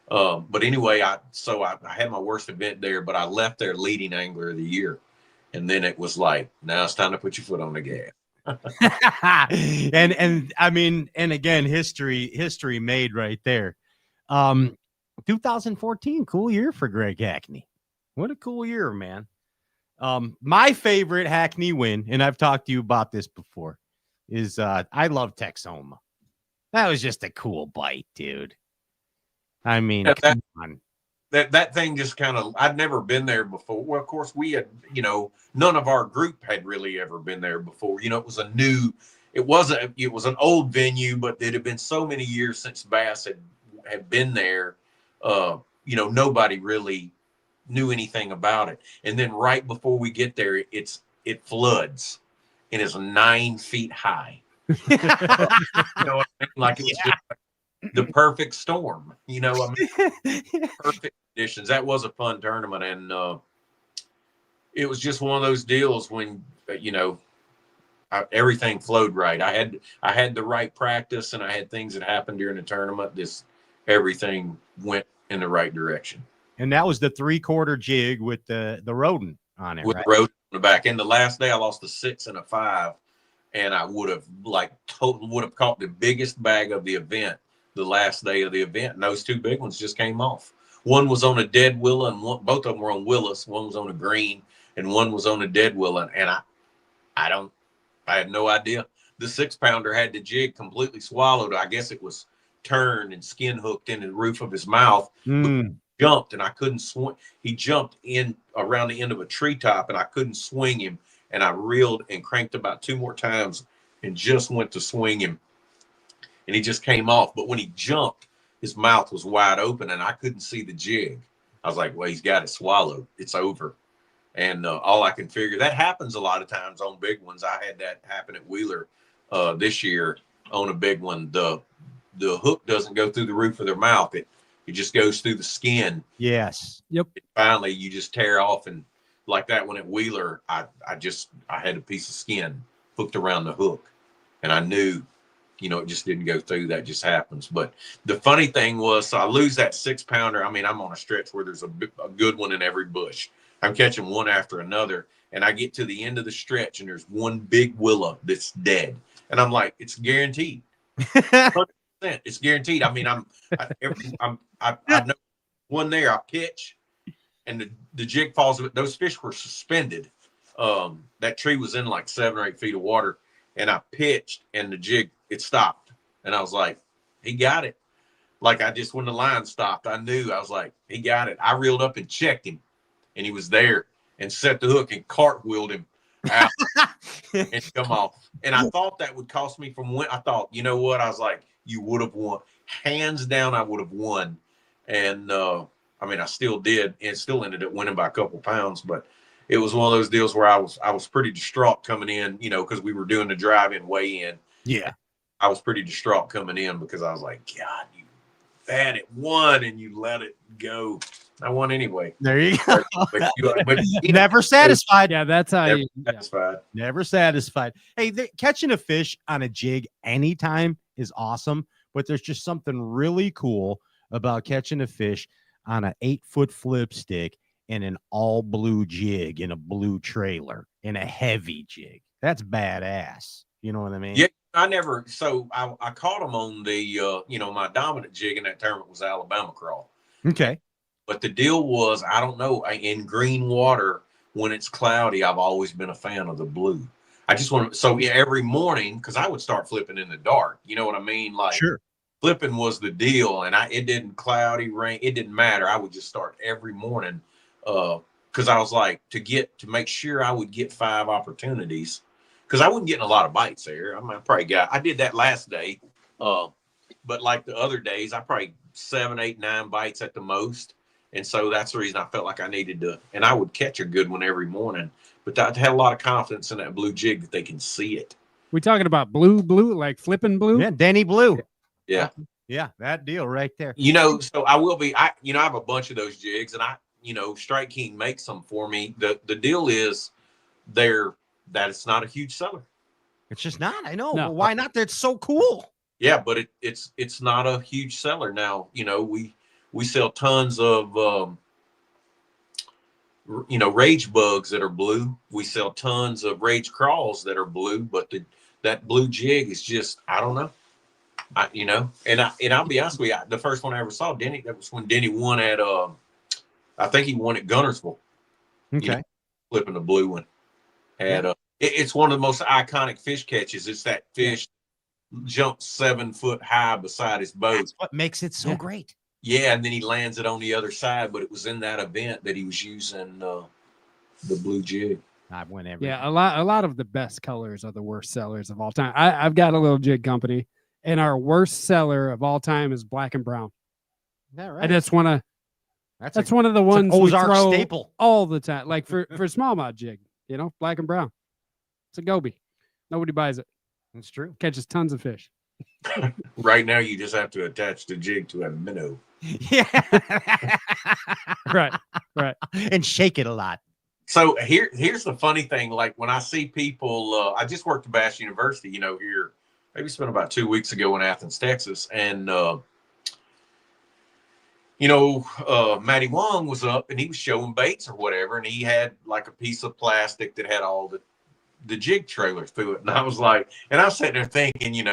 But anyway, I had my worst event there, but I left there leading angler of the year. And then it was like, now it's time to put your foot on the gas. and I mean, and again, history made right there. 2014, cool year for Greg Hackney. What a cool year, man. My favorite Hackney win, and I've talked to you about this before, is I love Texoma. That was just a cool bite, dude. I mean, Yeah, come on. That thing just kind of, I'd never been there before. Well, of course, we had, none of our group had really ever been there before. It was it was an old venue, but it had been so many years since Bass had been there. Nobody really knew anything about it. And then right before we get there, it floods and is 9 feet high. You know what I mean? Like it was just the perfect storm, perfect conditions. That was a fun tournament. And it was just one of those deals when, everything flowed right. I had the right practice and I had things that happened during the tournament. Everything went in the right direction. And that was the 3/4 jig with the rodent on it, with right? the rodent on the back. And the last day I lost a 6 and a 5. And I would have caught the biggest bag of the event the last day of the event. And those 2 big ones just came off. One was on a dead willow, and both of them were on Willis. One was on a green, and one was on a dead willow. And I had no idea. The 6-pounder had the jig completely swallowed. I guess it was turned and skin hooked into the roof of his mouth. Jumped, and I couldn't swing. He jumped in around the end of a treetop, and I couldn't swing him. And I reeled and cranked about 2 more times and just went to swing him. And he just came off. But when he jumped, his mouth was wide open and I couldn't see the jig. I was like, well, he's got it swallowed. It's over. And all I can figure, that happens a lot of times on big ones. I had that happen at Wheeler this year on a big one. The hook doesn't go through the roof of their mouth. It just goes through the skin. Yes. Yep. And finally, you just tear off. And like that one at Wheeler, I had a piece of skin hooked around the hook. And I knew, it just didn't go through. That just happens. But the funny thing was, so I lose that 6-pounder. I mean, I'm on a stretch where there's a good one in every bush. I'm catching one after another. And I get to the end of the stretch and there's one big willow that's dead. And I'm like, it's guaranteed. 100%. It's guaranteed. I mean, I know one there, I pitch and the jig falls. Those fish were suspended. That tree was in like 7 or 8 feet of water. And I pitched and the jig, it stopped. And I was like, he got it. Like when the line stopped, I knew. I was like, he got it. I reeled up and checked him and he was there and set the hook and cartwheeled him out and come off. And I thought that would cost me I thought, you know what? I was like, you would have won. Hands down, I would have won. And I still did, and still ended up winning by a couple pounds. But it was one of those deals where I was pretty distraught coming in, because we were doing the drive-in weigh-in. Yeah. I was pretty distraught coming in because I was like, God, you had it won and you let it go. I won anyway. There you go. but Never satisfied. Yeah, that's how never you. satisfied. Never satisfied. Hey, catching a fish on a jig anytime is awesome, but there's just something really cool about catching a fish on an 8-foot flip stick in an all blue jig in a blue trailer in a heavy jig. That's badass. You know what I mean? Yeah, I caught them on the, my dominant jig in that tournament was Alabama crawl. Okay. But the deal was, I don't know, in green water, when it's cloudy, I've always been a fan of the blue. I just want to, so yeah, every morning, because I would start flipping in the dark. You know what I mean? Like, sure. Flipping was the deal. And it didn't cloudy, rain, it didn't matter. I would just start every morning because I was like, to make sure I would get 5 opportunities. Because I wasn't getting a lot of bites there. I did that last day. But like the other days, I probably 7, 8, 9 bites at the most. And so that's the reason I felt like I needed to, and I would catch a good one every morning, but I had a lot of confidence in that blue jig that they can see it. We talking about blue, like flipping blue? Yeah, Denny Blue. Yeah. Yeah, that deal right there. So I will be, I have a bunch of those jigs and Strike King makes them for me. The deal is that it's not a huge seller. It's just not. I know. No. Well, why not? That's so cool. Yeah, but it's not a huge seller. Now, we sell tons of rage bugs that are blue. We sell tons of rage crawls that are blue, but that blue jig is just, I don't know. And I'll be honest with you, the first one I ever saw, Denny, that was when Denny won at, I think he won at Gunnersville. Okay. Flipping the blue one. It's one of the most iconic fish catches. It's that fish jumps 7 foot high beside his boat. That's what makes it so great. Yeah, and then he lands it on the other side, but it was in that event that he was using the blue jig. I went every. Yeah, a lot of the best colors are the worst sellers of all time. I've got a little jig company, and our worst seller of all time is black and brown. Is that right? And that's one of the ones we Ozark throw staple all the time. Like for smallmouth jig, black and brown. It's a goby. Nobody buys it. It's true. Catches tons of fish. Right now, you just have to attach the jig to a minnow. Yeah. Right. And shake it a lot. So here's the funny thing. Like when I see people, I just worked at Bass University, here, maybe spent about 2 weeks ago in Athens, Texas. And, Matty Wong was up and he was showing baits or whatever. And he had like a piece of plastic that had all the jig trailers through it. And I was like, and I was sitting there thinking,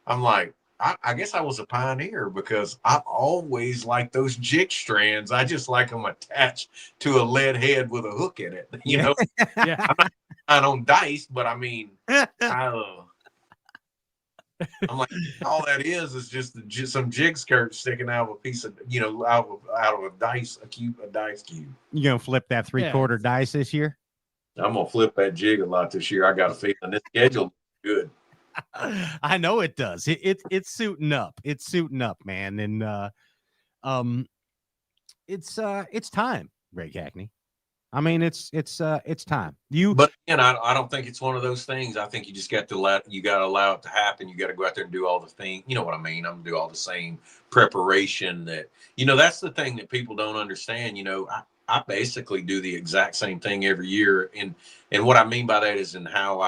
I'm like, I guess I was a pioneer because I've always liked those jig strands. I just like them attached to a lead head with a hook in it. Yeah. I'm not on dice, but I mean, I'm like, all that is just some jig skirt sticking out of a piece of, out of a dice cube. You gonna flip that 3/4 dice this year? I'm gonna flip that jig a lot this year. I got a feeling this schedule is good. I know it does. It's suiting up. It's suiting up, man. And it's time, Greg Hackney. I mean, it's time. But again, I don't think it's one of those things. I think you just got to allow it to happen. You got to go out there and do all the things. You know what I mean? I'm gonna do all the same preparation that that's the thing that people don't understand. I basically do the exact same thing every year, and what I mean by that is in how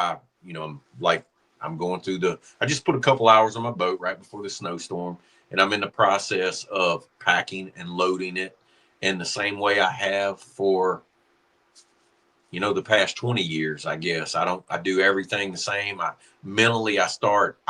I'm going through I just put a couple hours on my boat right before the snowstorm, and I'm in the process of packing and loading it in the same way I have for, the past 20 years, I guess. I do everything the same. I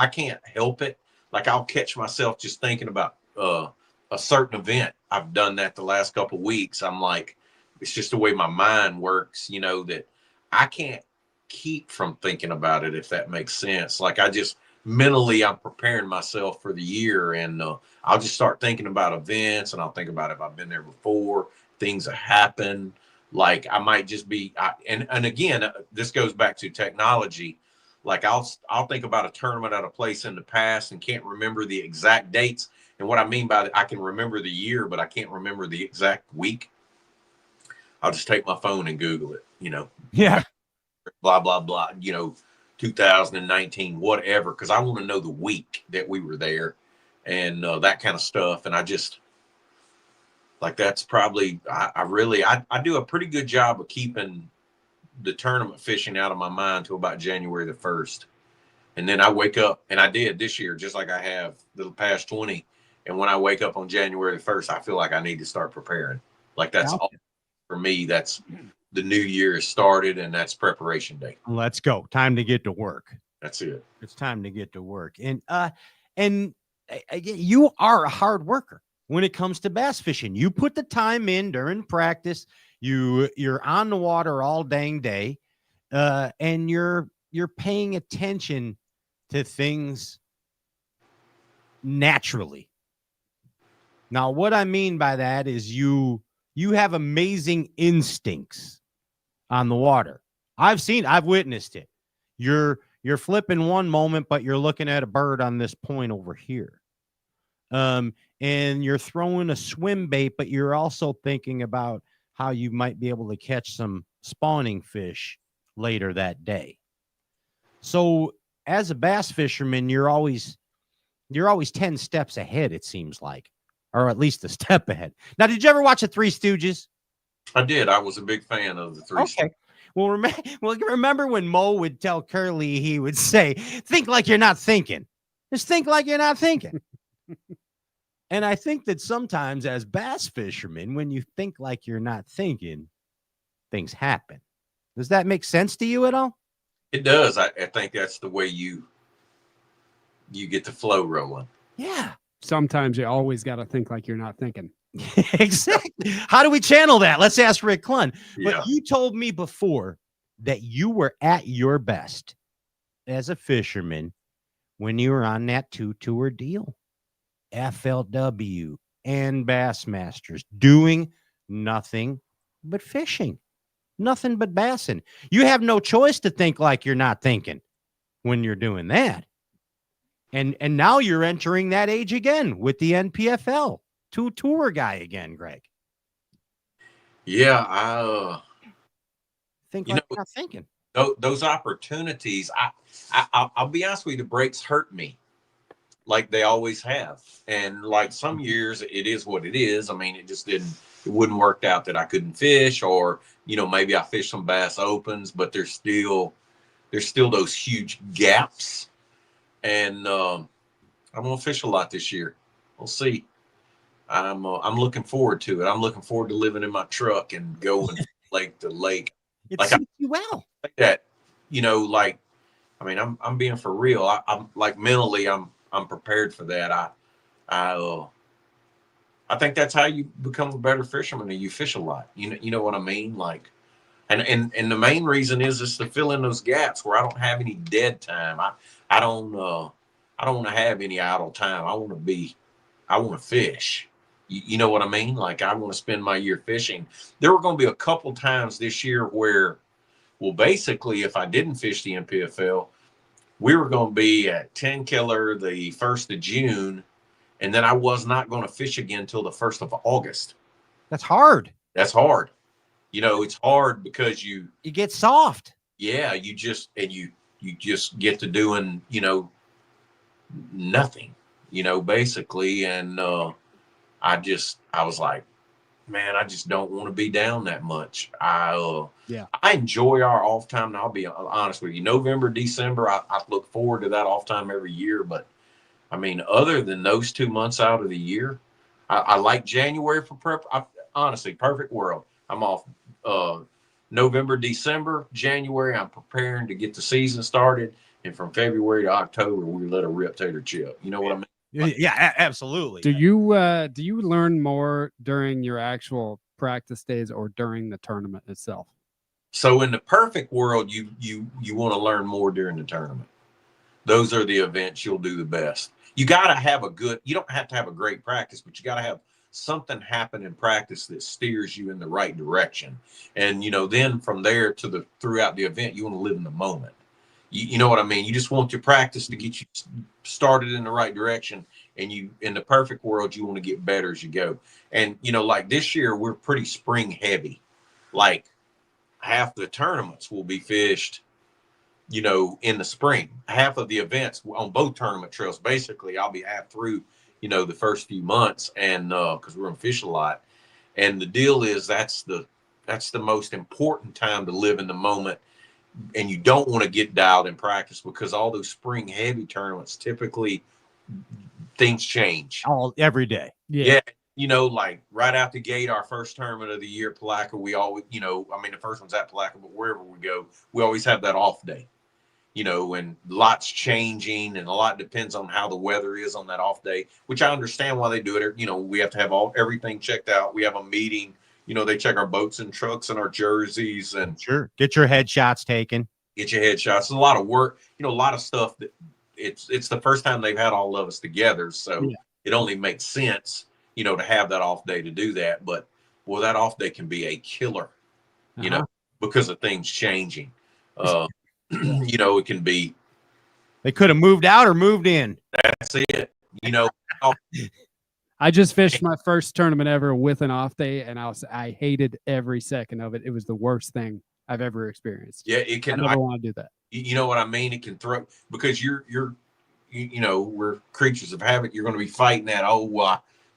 can't help it. Like I'll catch myself just thinking about a certain event. I've done that the last couple of weeks. I'm like, it's just the way my mind works, that I can't keep from thinking about it, if that makes sense. Like I just mentally, I'm preparing myself for the year, and I'll just start thinking about events, and I'll think about if I've been there before, things that happen. Like I might just be, and again, this goes back to technology. Like I'll think about a tournament at a place in the past and can't remember the exact dates. And what I mean by that, I can remember the year, but I can't remember the exact week. I'll just take my phone and Google it, Yeah. Blah, blah, blah, 2019, whatever. Cause I want to know the week that we were there and that kind of stuff. And I just like, that's probably, I do a pretty good job of keeping the tournament fishing out of my mind till about January the 1st. And then I wake up, and I did this year, just like I have the past 20. And when I wake up on January the 1st, I feel like I need to start preparing. Like that's all for me. That's the new year has started, and that's preparation day. Let's go. Time to get to work. That's it. It's time to get to work. And you are a hard worker when it comes to bass fishing. You put the time in during practice. You're on the water all dang day, and you're paying attention to things naturally. Now, what I mean by that is you have amazing instincts on the water. I've witnessed it. You're flipping one moment, but you're looking at a bird on this point over here. And you're throwing a swim bait, but you're also thinking about how you might be able to catch some spawning fish later that day. So as a bass fisherman, you're always 10 steps ahead, it seems like, or at least a step ahead. Now, did you ever watch the Three Stooges? I did. I was a big fan of the Three Stooges. Well, remember when Mo would tell Curly, he would say, think like you're not thinking. Just think like you're not thinking. And I think that sometimes as bass fishermen, when you think like you're not thinking, things happen. Does that make sense to you at all? It does. I think that's the way you get the flow rolling. Yeah. Sometimes you always got to think like you're not thinking. Exactly. How do we channel that? Let's ask Rick Clunn. Yeah. But you told me before that you were at your best as a fisherman when you were on that 2-tour deal, FLW and Bassmasters, doing nothing but fishing, nothing but bassing. You have no choice to think like you're not thinking when you're doing that. And now you're entering that age again with the NPFL. 2-tour guy again, Greg. Yeah, I Think you like know, you're not thinking. those opportunities. I'll be honest with you, the breaks hurt me, like they always have. And like some years, it is what it is. I mean, it wouldn't work out that I couldn't fish, or maybe I fish some Bass Opens, but there's still those huge gaps. And I'm gonna fish a lot this year. We'll see. I'm looking forward to it. I'm looking forward to living in my truck and going from lake to lake. It Like suits you well. like that, like, I mean, I'm being for real. I'm like mentally, I'm prepared for that. I think that's how you become a better fisherman, and you fish a lot. You know what I mean? Like, and the main reason is to fill in those gaps where I don't have any dead time. I don't want to have any idle time. I want to fish. You know what I mean? Like, I want to spend my year fishing. There were going to be a couple times this year where, well, basically, if I didn't fish the NPFL, we were going to be at 10 Killer the 1st of June, and then I was not going to fish again until the 1st of August. That's hard. That's hard. It's hard because you get soft. Yeah, you just get to doing, nothing, basically. And I was like, man, I just don't want to be down that much. I enjoy our off time. And I'll be honest with you, November, December, I look forward to that off time every year. But I mean, other than those 2 months out of the year, I like January for prep. Honestly, perfect world. I'm off November, December, January. I'm preparing to get the season started. And from February to October, we let a rip tater chip. You know what I mean? Yeah, absolutely. Do you learn more during your actual practice days or during the tournament itself? So in the perfect world, you want to learn more during the tournament. Those are the events you'll do the best. You got to have you don't have to have a great practice, but you got to have something happen in practice that steers you in the right direction. And, then from there to throughout the event, you want to live in the moment. You know what I mean? You just want your practice to get you started in the right direction. And in the perfect world, you want to get better as you go. And, like this year, we're pretty spring heavy. Like half the tournaments will be fished, in the spring. Half of the events on both tournament trails, basically, I'll be half through, the first few months. And because we're going to fish a lot. And the deal is that's the most important time to live in the moment. And you don't want to get dialed in practice because all those spring heavy tournaments, typically things change every day. Yeah. Like right out the gate, our first tournament of the year, Palaca, we always, the first one's at Palaca, but wherever we go, we always have that off day, and lots changing and a lot depends on how the weather is on that off day, which I understand why they do it. We have to have everything checked out. We have a meeting. They check our boats and trucks and our jerseys and sure. Get your headshots taken. Get your headshots. It's a lot of work, a lot of stuff that it's the first time they've had all of us together. So it only makes sense, to have that off day to do that. But well, that off day can be a killer, because of things changing. It can be. They could have moved out or moved in. That's it. I just fished my first tournament ever with an off day, and I hated every second of it. It was the worst thing I've ever experienced. Yeah, it can. I never want to do that. You know what I mean? It can throw because we're creatures of habit. You're going to be fighting that.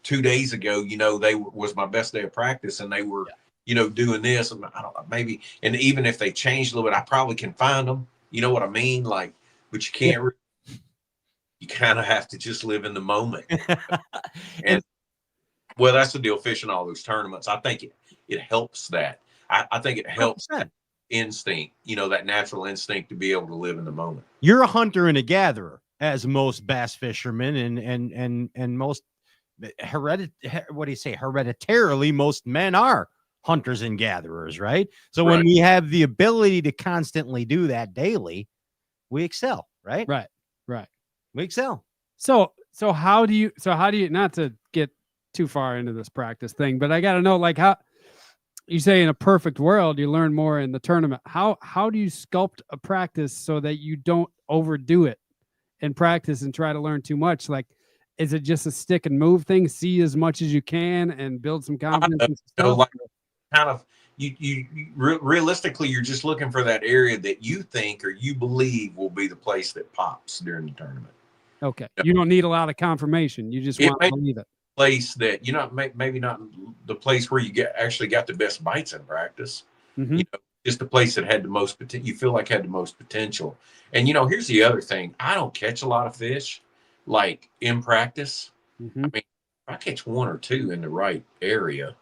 2 days ago, they was my best day of practice, and they were, doing this, and I don't know, maybe. And even if they changed a little bit, I probably can find them. You know what I mean? Like, but you can't. You kind of have to just live in the moment. And well, that's the deal. Fishing all those tournaments, I think it helps that. I think it helps 100%. that instinct, that natural instinct to be able to live in the moment. You're a hunter and a gatherer, as most bass fishermen and most hereditarily most men are hunters and gatherers, right? So when we have the ability to constantly do that daily, we excel, right? Right. We excel. So how do you not to get too far into this practice thing, but I got to know, like, how you say in a perfect world you learn more in the tournament. How do you sculpt a practice so that you don't overdo it in practice and try to learn too much? Like, is it just a stick and move thing? See as much as you can and build some confidence and stuff? Like, kind of, realistically, you're just looking for that area that you think or you believe will be the place that pops during the tournament. Okay. You don't need a lot of confirmation. You just want to believe it. Place that, maybe not the place where you actually got the best bites in practice. Mm-hmm. Just the place that had the most potential. You feel like had the most potential. And here's the other thing: I don't catch a lot of fish, like in practice. Mm-hmm. I mean, if I catch one or two in the right area,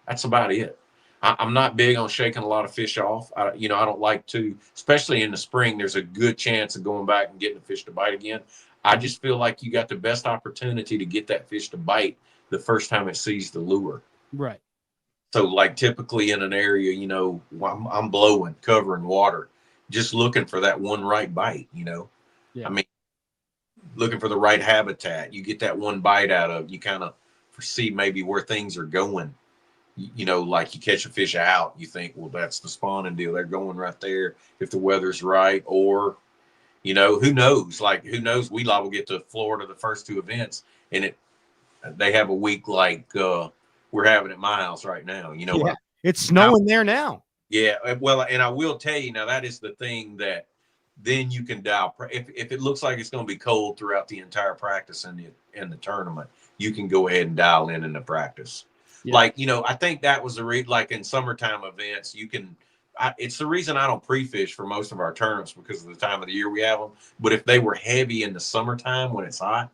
that's about it. I'm not big on shaking a lot of fish off. I don't like to, especially in the spring. There's a good chance of going back and getting the fish to bite again. I just feel like you got the best opportunity to get that fish to bite the first time it sees the lure. Right. So, like, typically in an area, I'm blowing, covering water, just looking for that one right bite. Yeah. I mean, looking for the right habitat. You get that one bite out of, you kind of foresee maybe where things are going. Like you catch a fish out, you think, well, that's the spawning deal. They're going right there if the weather's right. Or, who knows? Like, who knows? We will get to Florida the first two events, and they have a week like we're having at my house right now. It's snowing there now. Yeah. Well, and I will tell you now, that is the thing that then you can dial. If it looks like it's going to be cold throughout the entire practice in the tournament, you can go ahead and dial in the practice. Yeah. Like, I think that was like in summertime events, you can. It's the reason I don't pre-fish for most of our tournaments because of the time of the year we have them. But if they were heavy in the summertime when it's hot,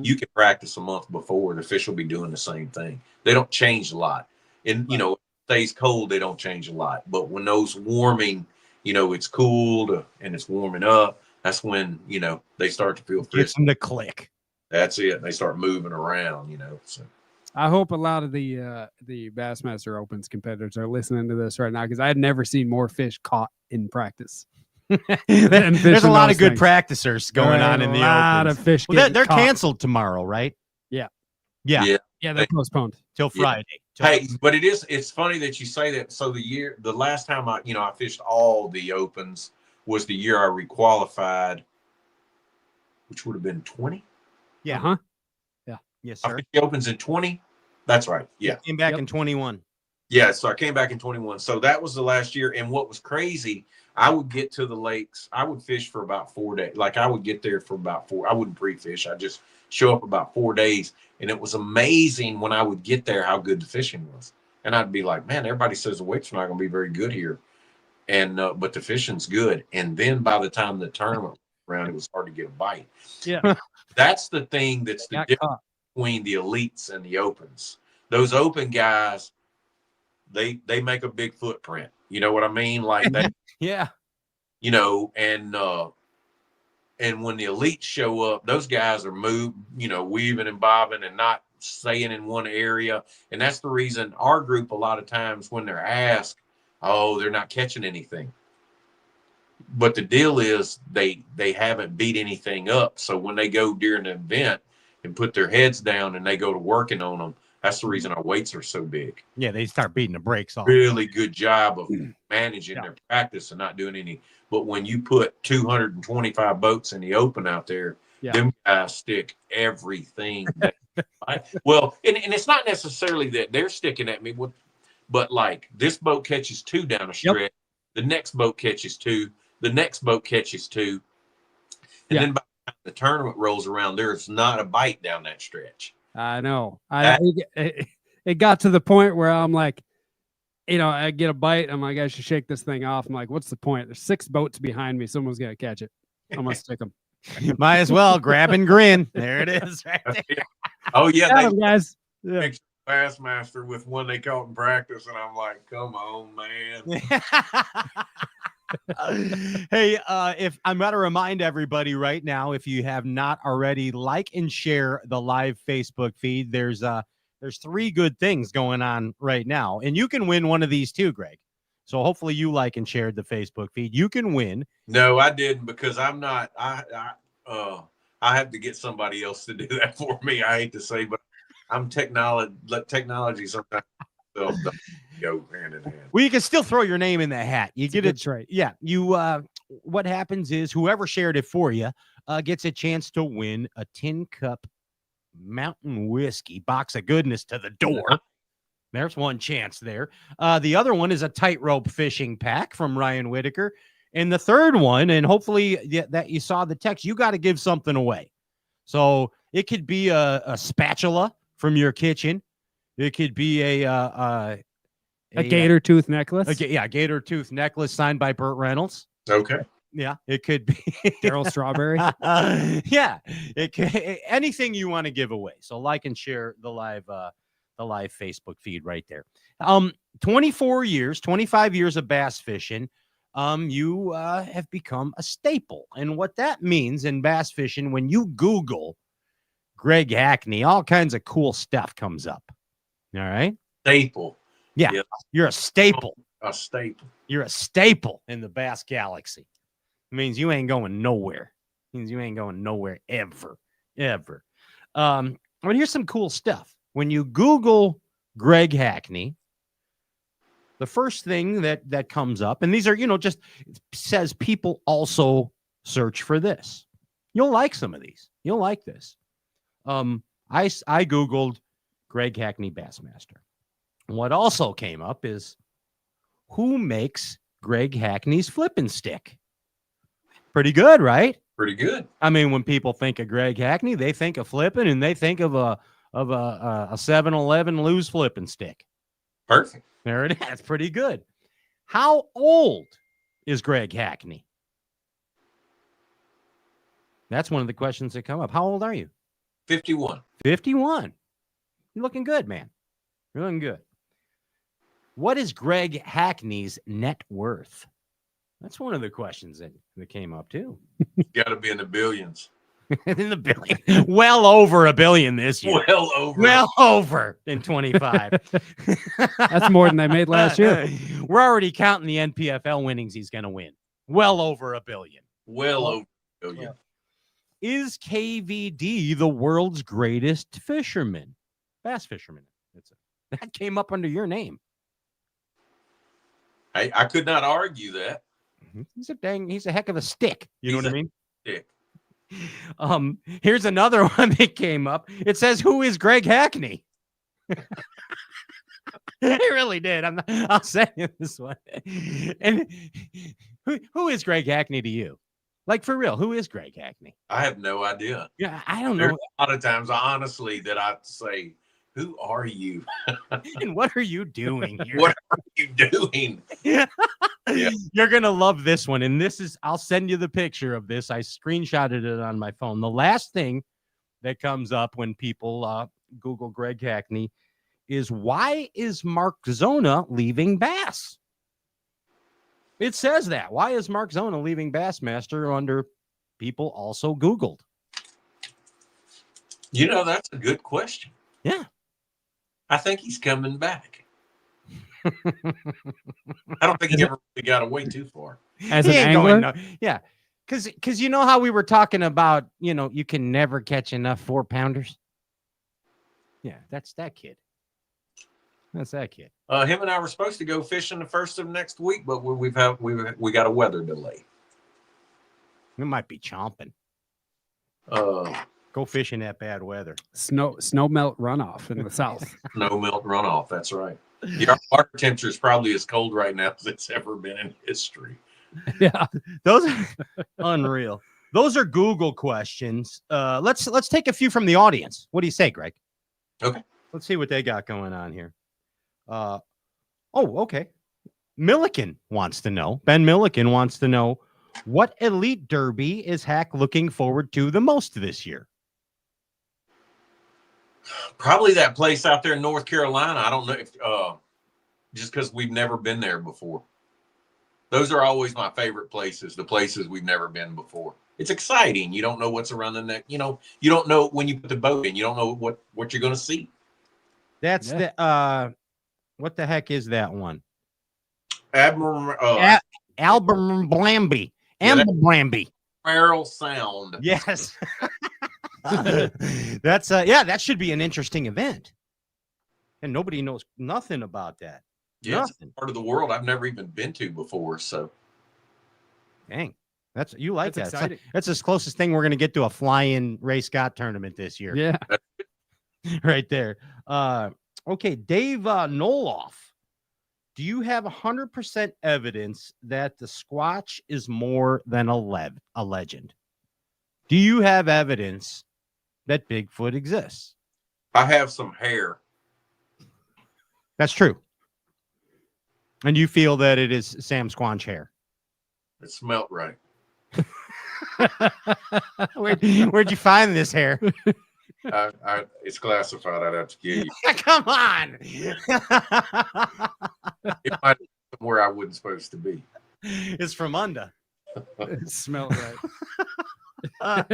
you can practice a month before. The fish will be doing the same thing. They don't change a lot. And, if it stays cold, they don't change a lot. But when those warming, it's cooled and it's warming up, that's when, they start to feel fish. Gets them to click. That's it. They start moving around, so. I hope a lot of the Bassmaster Opens competitors are listening to this right now, because I had never seen more fish caught in practice. There's a lot of good practicers going on in the Opens. A lot of fish. Well, they're canceled tomorrow, right? Yeah. They're postponed till Friday. Hey, but it's funny that you say that. So the last time I fished all the Opens was the year I requalified, which would have been 20. Yeah. Uh-huh. Yes, sir. I fished the Opens in 20. That's right. Yeah. Came back in 21. Yeah, so I came back in 21. So that was the last year. And what was crazy, I would get to the lakes. I would fish for about 4 days. Like, I would get there for about 4. I wouldn't pre-fish. I just show up about 4 days. And it was amazing when I would get there how good the fishing was. And I'd be like, man, everybody says the weights are not going to be very good here. And but the fishing's good. And then by the time the tournament was around, it was hard to get a bite. Yeah. That's the thing that's the difference between the elites and the Opens. Those open guys, they make a big footprint. You know what I mean? Like that. Yeah. And when the elites show up, those guys are weaving and bobbing and not staying in one area. And that's the reason our group, a lot of times when they're asked, they're not catching anything. But the deal is they haven't beat anything up. So when they go during the event and put their heads down and they go to working on them, that's the reason our weights are so big. Yeah, they start beating the brakes off. Really good job of managing their practice and not doing any. But when you put 225 boats in the open out there, them guys stick everything. Well, and it's not necessarily that they're sticking at me, but like this boat catches 2 down a stretch, the next boat catches 2, the next boat catches 2, and then by the time the tournament rolls around, there's not a bite down that stretch. I know. It got to the point where I'm like, I get a bite. I'm like, I should shake this thing off. I'm like, what's the point? There's 6 boats behind me. Someone's gonna catch it. I'm gonna stick them. Might as well grab and grin. There it is, right there. Oh yeah, guys. Yeah. Bassmaster with one they caught in practice, and I'm like, come on, man. Hey, if I'm going to remind everybody right now, if you have not already, like and share the live Facebook feed. There's 3 good things going on right now, and you can win one of these too, Greg. So hopefully you like and shared the Facebook feed. You can win. No, I didn't, because I'm not. I have to get somebody else to do that for me. I hate to say, but I'm technology sometimes don't go hand in hand. Well, you can still throw your name in the hat. You get it right. Yeah. You. What happens is whoever shared it for you gets a chance to win a 10-cup mountain whiskey box of goodness to the door. There's one chance there. The other one is a tightrope fishing pack from Ryan Whitaker. And the third one, and hopefully that you saw the text, you got to give something away. So it could be a spatula from your kitchen. It could be a gator tooth necklace. Gator tooth necklace signed by Burt Reynolds. Okay. Yeah, it could be Daryl Strawberry. Yeah, it could, anything you want to give away. So like and share the live Facebook feed right there. 25 years of bass fishing. You have become a staple. And what that means in bass fishing, when you Google Greg Hackney, all kinds of cool stuff comes up. All right. Staple. Yeah. Yep. You're a staple. A staple. You're a staple in the bass galaxy. It means you ain't going nowhere. It means you ain't going nowhere ever. But here's some cool stuff. When you Google Greg Hackney, the first thing that comes up, and these are, just says people also search for this. You'll like some of these. You'll like this. I Googled Greg Hackney Bassmaster. What also came up is who makes Greg Hackney's flipping stick? Pretty good, right? Pretty good. I mean, when people think of Greg Hackney, they think of flipping, and they think of a 7-Eleven loose flipping stick. Perfect. There it is. That's pretty good. How old is Greg Hackney? That's one of the questions that come up. How old are you? 51. 51. You're looking good, man. You're looking good. What is Greg Hackney's net worth? That's one of the questions that came up, too. Got to be in the billions. In the billion. Well over $1 billion this year. Well over in 25. That's more than they made last year. We're already counting the NPFL winnings he's going to win. Well over $1 billion. Well over $1 billion. Is KVD the world's greatest fisherman? Bass fisherman. That came up under your name. I could not argue that. He's a heck of a stick. You know what I mean? Stick. Here's another one that came up. It says, who is Greg Hackney? It really did. I'll send you this one. And who is Greg Hackney to you? Like, for real, who is Greg Hackney? I have no idea. Yeah, I don't There's know. a lot of times, honestly, that I say, who are you? And what are you doing here? What are you doing? Yeah. You're going to love this one. And I'll send you the picture of this. I screenshotted it on my phone. The last thing that comes up when people Google Greg Hackney is, why is Mark Zona leaving Bass? It says that. Why is Mark Zona leaving Bassmaster under people also Googled? That's a good question. Yeah. I think he's coming back. I don't think he ever really got away too far. As an angler? No. Yeah. Because you know how we were talking about, you can never catch enough 4-pounders? Yeah, that's that kid. That's that kid. Him and I were supposed to go fishing the first of next week, but we got a weather delay. We might be chomping. Go fish in that bad weather. Snow melt runoff in the south. Snow melt runoff. That's right. Our water temperature is probably as cold right now as it's ever been in history. Yeah, those are unreal. Those are Google questions. Let's take a few from the audience. What do you say, Greg? Okay. Let's see what they got going on here. Okay. Milliken wants to know. Ben Milliken wants to know, what elite derby is Hack looking forward to the most this year? Probably that place out there in North Carolina. I don't know if just because we've never been there before. Those are always my favorite places, the places we've never been before. It's exciting. You don't know what's around the neck. You don't know when you put the boat in. You don't know what you're going to see. That's the what the heck is that one? Admiral Album Blamby. Yeah, Blamby. Merrill Sound. Yes. That's that should be an interesting event. And nobody knows nothing about that. Yeah, it's Nothing. a part of the world I've never even been to before. So Dang. You like That's that. exciting. That's the closest thing we're gonna get to a fly-in Ray Scott tournament this year. Yeah. Right there. Okay, Dave Noloff. Do you have 100% evidence that the Squatch is more than a legend? Do you have evidence that Bigfoot exists? I have some hair. That's true. And you feel that it is Sam Squanch hair? It smelt right. Where'd you find this hair? It's classified. I'd have to give you. Come on. It might be somewhere I wasn't supposed to be. It's from under. It smelled right.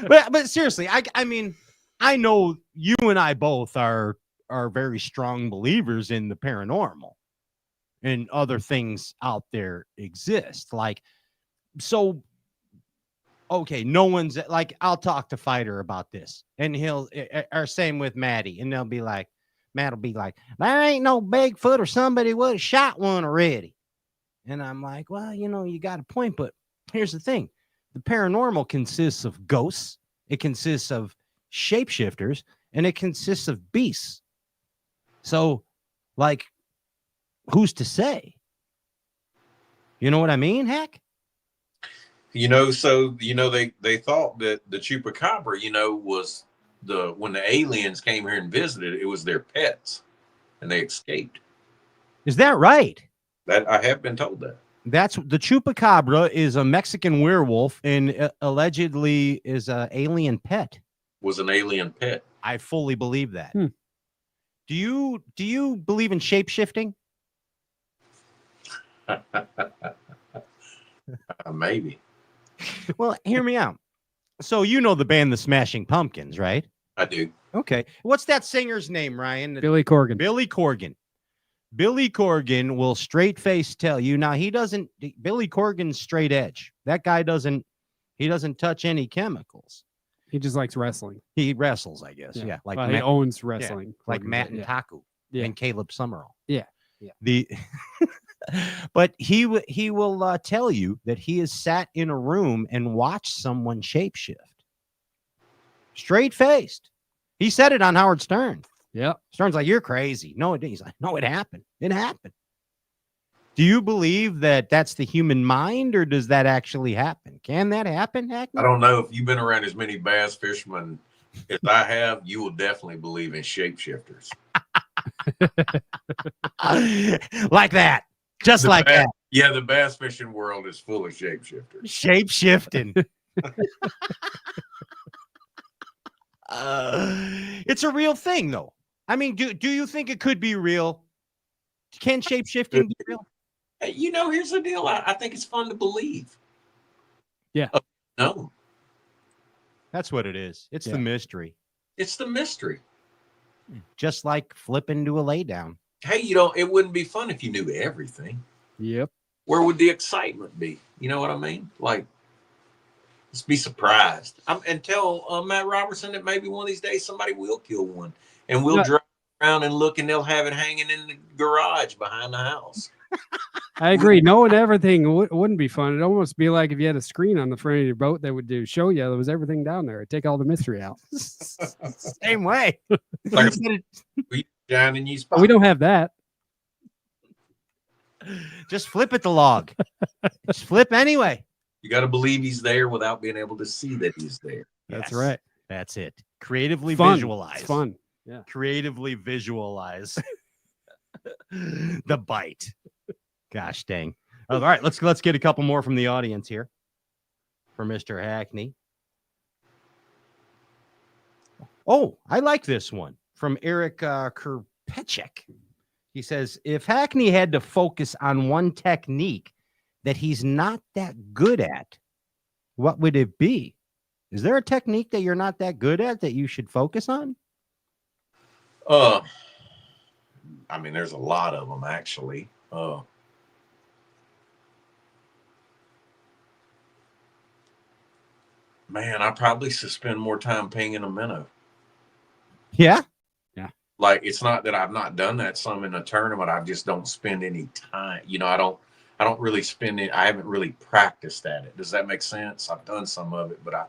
But seriously, I mean, I know you and I both are very strong believers in the paranormal and other things out there exist. Like, so, okay, no one's like, I'll talk to Fighter about this, and or same with Maddie, and they'll be like, Matt will be like, there ain't no Bigfoot, or somebody would have shot one already. And I'm like, well, you got a point, but here's the thing. The paranormal consists of ghosts, it consists of shapeshifters, and it consists of beasts. So, like, who's to say? You know what I mean, Heck? So they thought that the chupacabra, was when the aliens came here and visited, it was their pets, and they escaped. Is that right? That I have been told that. That's the chupacabra is a Mexican werewolf and allegedly is an alien pet. Was an alien pet. I fully believe that. Do you believe in shape-shifting? Maybe. Well, hear me out. So you know the band The Smashing Pumpkins, right? I do. Okay. What's that singer's name, Ryan? Billy Corgan. Billy Corgan. Billy Corgan will straight face tell you. Now, Billy Corgan's straight edge. That guy doesn't touch any chemicals. He just likes wrestling. He wrestles, I guess. Yeah. Like he owns wrestling. Like Matt and Taku and Caleb Summerall. Yeah. But he will tell you that he has sat in a room and watched someone shapeshift. Straight faced. He said it on Howard Stern. Yeah. Stern's like, you're crazy. No, it didn't. He's like, no, it happened. It happened. Do you believe that that's the human mind, or does that actually happen? Can that happen, Hackney? I don't know. If you've been around as many bass fishermen as I have, you will definitely believe in shapeshifters. Like that. Just like that. Yeah, the bass fishing world is full of shapeshifters. Shape-shifting. It's a real thing, though. I mean, do you think it could be real? Can shape-shifting be real? Hey, here's the deal. I think it's fun to believe. Yeah. No. That's what it is. It's the mystery. It's the mystery. Just like flipping to a laydown. Hey, it wouldn't be fun if you knew everything. Yep. Where would the excitement be? You know what I mean? Like, just be surprised. And tell Matt Robertson that maybe one of these days somebody will kill one, and we'll drive around and look, and they'll have it hanging in the garage behind the house. I agree. Knowing everything wouldn't be fun. It'd almost be like if you had a screen on the front of your boat that would show you there was everything down there. It'd take all the mystery out. Same way. Like shining you spot. We don't have that. Just flip at the log. Just flip anyway. You got to believe he's there without being able to see that he's there. That's right. That's it. Creatively Fun. visualize. It's fun. Yeah. Creatively visualize the bite. Gosh dang. All right, let's get a couple more from the audience here for Mr. Hackney. Oh, I like this one from Eric Kerpechek. He says, if Hackney had to focus on one technique that he's not that good at, what would it be? Is there a technique that you're not that good at that you should focus on? I mean, there's a lot of them actually. Man, I probably should spend more time pinging a minnow. Yeah. Like, it's not that I've not done that some in a tournament. I just don't spend any time. You know, I don't really spend it. I haven't really practiced at it. Does that make sense? I've done some of it, but I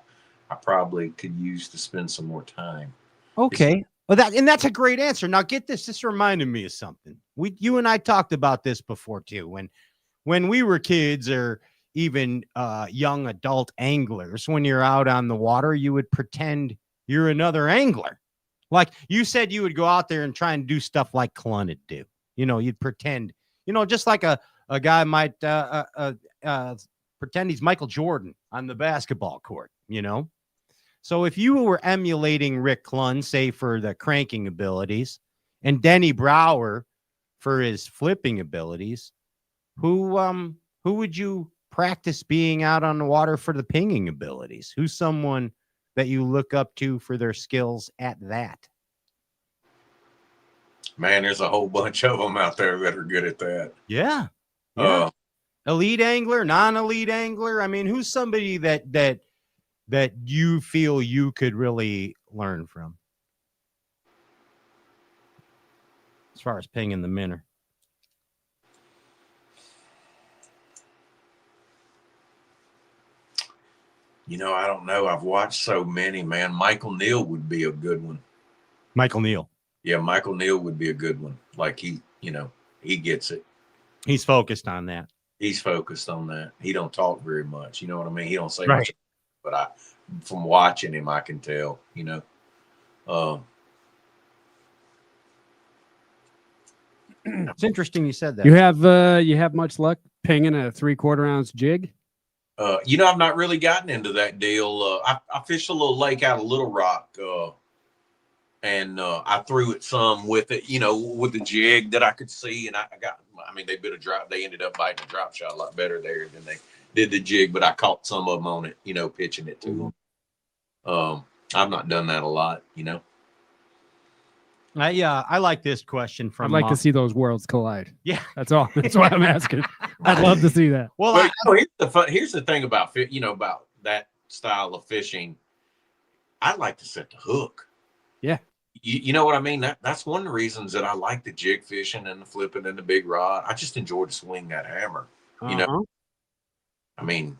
probably could use to spend some more time. Okay. Well, that's a great answer. Now get this. This reminded me of something. You and I talked about this before too. When we were kids or even young adult anglers, when you're out on the water, you would pretend you're another angler. Like you said, you would go out there and try and do stuff like Clun would do. You know, you'd pretend, just like a guy might pretend he's Michael Jordan on the basketball court, So if you were emulating Rick Clun, say for the cranking abilities, and Denny Brower for his flipping abilities, who would you practice being out on the water for the pinging abilities? Who's someone that you look up to for their skills at that? Man, there's a whole bunch of them out there that are good at that. Yeah. Elite angler, non-elite angler. I mean, who's somebody that you feel you could really learn from as far as pinging the minnow? I don't know. I've watched so many, man. Michael Neal would be a good one. Michael Neal. Yeah, Michael Neal would be a good one. Like he gets it. He's focused on that. He's focused on that. He don't talk very much. You know what I mean? He don't say right. much, but from watching him, I can tell, It's interesting you said that. You have much luck pinging a 3/4 ounce jig? I've not really gotten into that deal. I fished a little lake out of Little Rock, and I threw it some with it, with the jig that I could see, and they bit a drop. They ended up biting a drop shot a lot better there than they did the jig, but I caught some of them on it, pitching it to them. I've not done that a lot, I like this question from. I'd like to see those worlds collide. Yeah, that's all. That's why I'm asking. I'd love to see that. Well, here's the thing about about that style of fishing. I like to set the hook. Yeah, you know what I mean. That's one of the reasons that I like the jig fishing and the flipping and the big rod. I just enjoy to swing that hammer. I mean,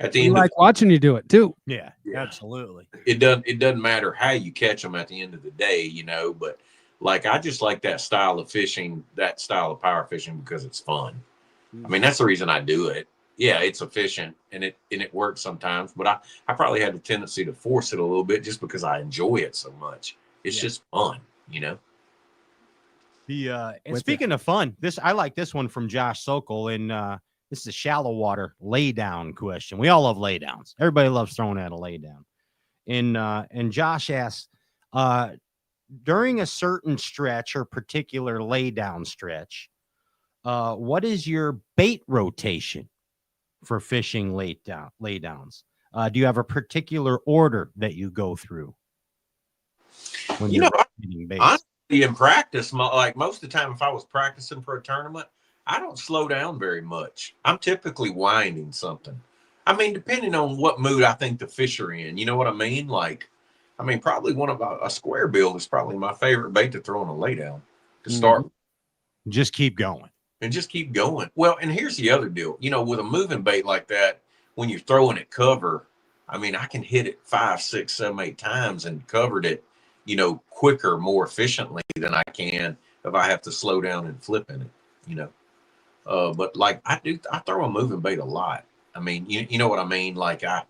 at the end, like watching you do it too. Yeah, absolutely. It doesn't matter how you catch them at the end of the day, but like I just like that style of fishing, that style of power fishing because it's fun. I mean, that's the reason I do it. Yeah, it's efficient and it works sometimes, but I probably had the tendency to force it a little bit just because I enjoy it so much. It's just fun, And speaking of fun, I like this one from Josh Sokol, and this is a shallow water laydown question. We all love laydowns. Everybody loves throwing out a laydown. And Josh asks, during a certain stretch or particular laydown stretch, what is your bait rotation for fishing laydowns? Do you have a particular order that you go through when you're rotating baits? Honestly, in practice, like most of the time, if I was practicing for a tournament, I don't slow down very much. I'm typically winding something. I mean, depending on what mood I think the fish are in, you know what I mean? Like, probably a square bill is probably my favorite bait to throw on a laydown to start. Just keep going. And just keep going. Well, and here's the other deal. With a moving bait like that, when you're throwing it cover, I can hit it 5, 6, 7, 8 times and covered it, quicker, more efficiently than I can if I have to slow down and flip in it, But like I throw a moving bait a lot. You know what I mean? Like I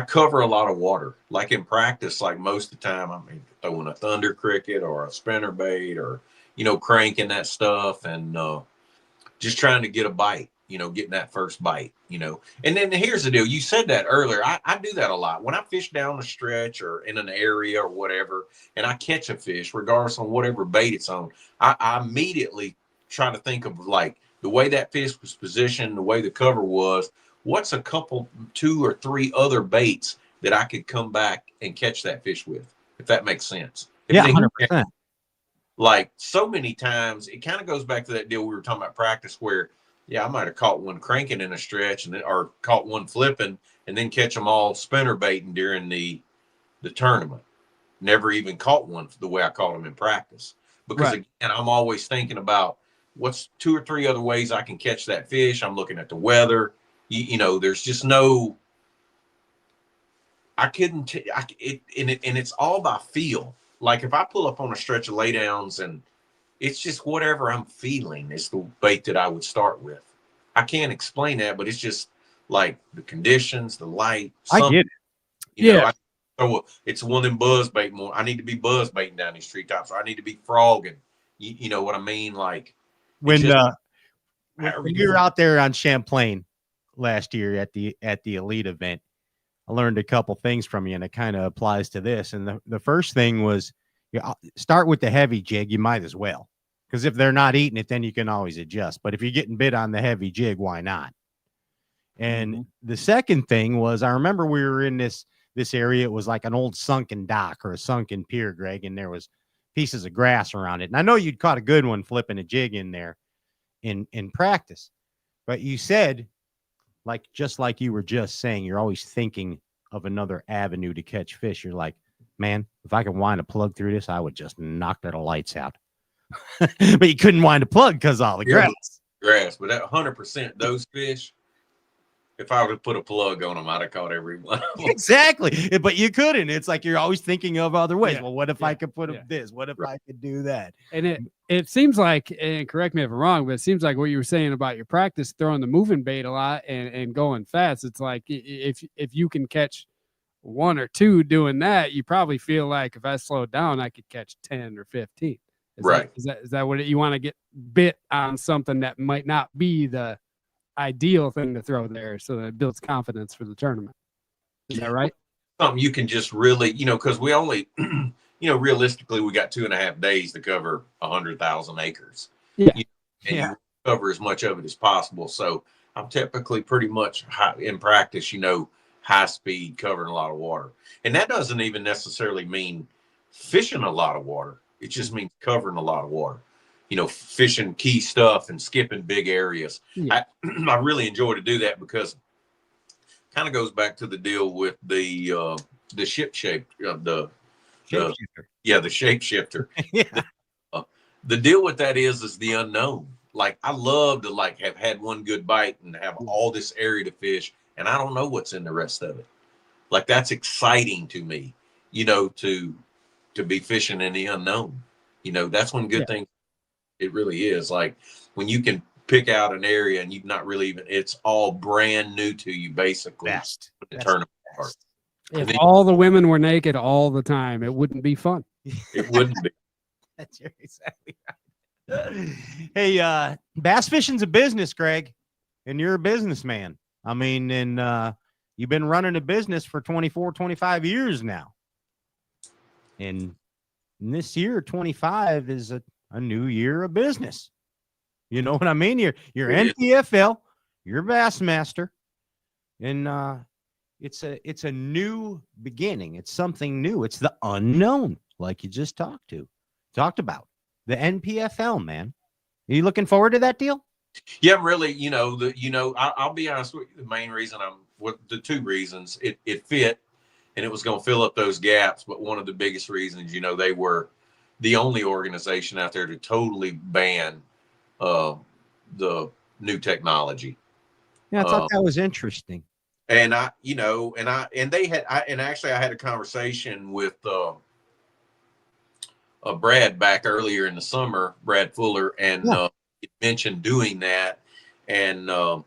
cover a lot of water. Like in practice, like most of the time, throwing a thunder cricket or a spinner bait or, cranking that stuff and just trying to get a bite. getting that first bite, And then here's the deal. You said that earlier. I do that a lot. When I fish down a stretch or in an area or whatever, and I catch a fish, regardless on whatever bait it's on, I immediately try to think of like the way that fish was positioned, the way the cover was, what's a couple, 2 or 3 other baits that I could come back and catch that fish with, if that makes sense. Yeah, 100%. Like so many times, it kind of goes back to that deal we were talking about practice where, yeah, I might have caught one cranking in a stretch or caught one flipping and then catch them all spinner baiting during the tournament. Never even caught one the way I caught them in practice. Because again, I'm always thinking about what's 2 or 3 other ways I can catch that fish. I'm looking at the weather. There's just no, I couldn't, and it's all by feel. Like if I pull up on a stretch of laydowns and it's just whatever I'm feeling is the bait that I would start with. I can't explain that, but it's just like the conditions, the light. I get it. It's one of them buzz bait more. I need to be buzz baiting down these treetops, or I need to be frogging. You know what I mean? Like when you were out there on Champlain last year at the elite event, I learned a couple things from you, and it kind of applies to this. And the first thing was, start with the heavy jig. You might as well, because if they're not eating it, then you can always adjust. But if you're getting bit on the heavy jig, why not? And the second thing was, I remember we were in this area. It was like an old sunken dock or a sunken pier, Greg, and there was pieces of grass around it. And I know you'd caught a good one flipping a jig in there in practice, but you said, just like you were just saying, you're always thinking of another avenue to catch fish. You're like, man, if I could wind a plug through this, I would just knock the lights out. But you couldn't wind a plug because all the grass. But that 100%, those fish, if I would have put a plug on them, I'd have caught every one of them. Exactly. But you couldn't. It's like you're always thinking of other ways. Well, what if I could put this? What if I could do that? And it seems like, and correct me if I'm wrong, but it seems like what you were saying about your practice throwing the moving bait a lot and going fast. It's like if you can catch 1 or 2 doing that, you probably feel like if I slowed down, I could catch 10 or 15. Is that what you want to get bit on something that might not be the ideal thing to throw there, so that it builds confidence for the tournament? Is that right? Something you can just really, because we only, realistically, we got 2.5 days to cover 100,000 acres. Yeah. You cover as much of it as possible. So I'm typically pretty much in practice, high speed, covering a lot of water. And that doesn't even necessarily mean fishing a lot of water. It just means covering a lot of water. Fishing key stuff and skipping big areas. Yeah. I really enjoy to do that because it kind of goes back to the deal with the ship shape, the shapeshifter. Yeah. The deal with that is the unknown. Like I love to have had one good bite and have all this area to fish, and I don't know what's in the rest of it. Like that's exciting to me, to be fishing in the unknown. That's when good things. It really is. Like when you can pick out an area and you've not really even, it's all brand new to you, basically. Best. The tournament part. If all the women were naked all the time, it wouldn't be fun. It wouldn't be. That's exactly right. Hey, bass fishing's a business, Greg, and you're a businessman. I mean, and you've been running a business for 24, 25 years now. And this year, 25 is a new year of business. You know what I mean? You're NPFL, you're Bassmaster, and it's a new beginning. It's something new. It's the unknown, like you just talked about the NPFL, man. Are you looking forward to that deal? Yeah, I'm really. I'll be honest with you. The main reason the 2 reasons it fit, and it was going to fill up those gaps. But one of the biggest reasons, they were the only organization out there to totally ban the new technology. Yeah, I thought that was interesting. And I had a conversation with Brad back earlier in the summer, Brad Fuller, and he mentioned doing that. And I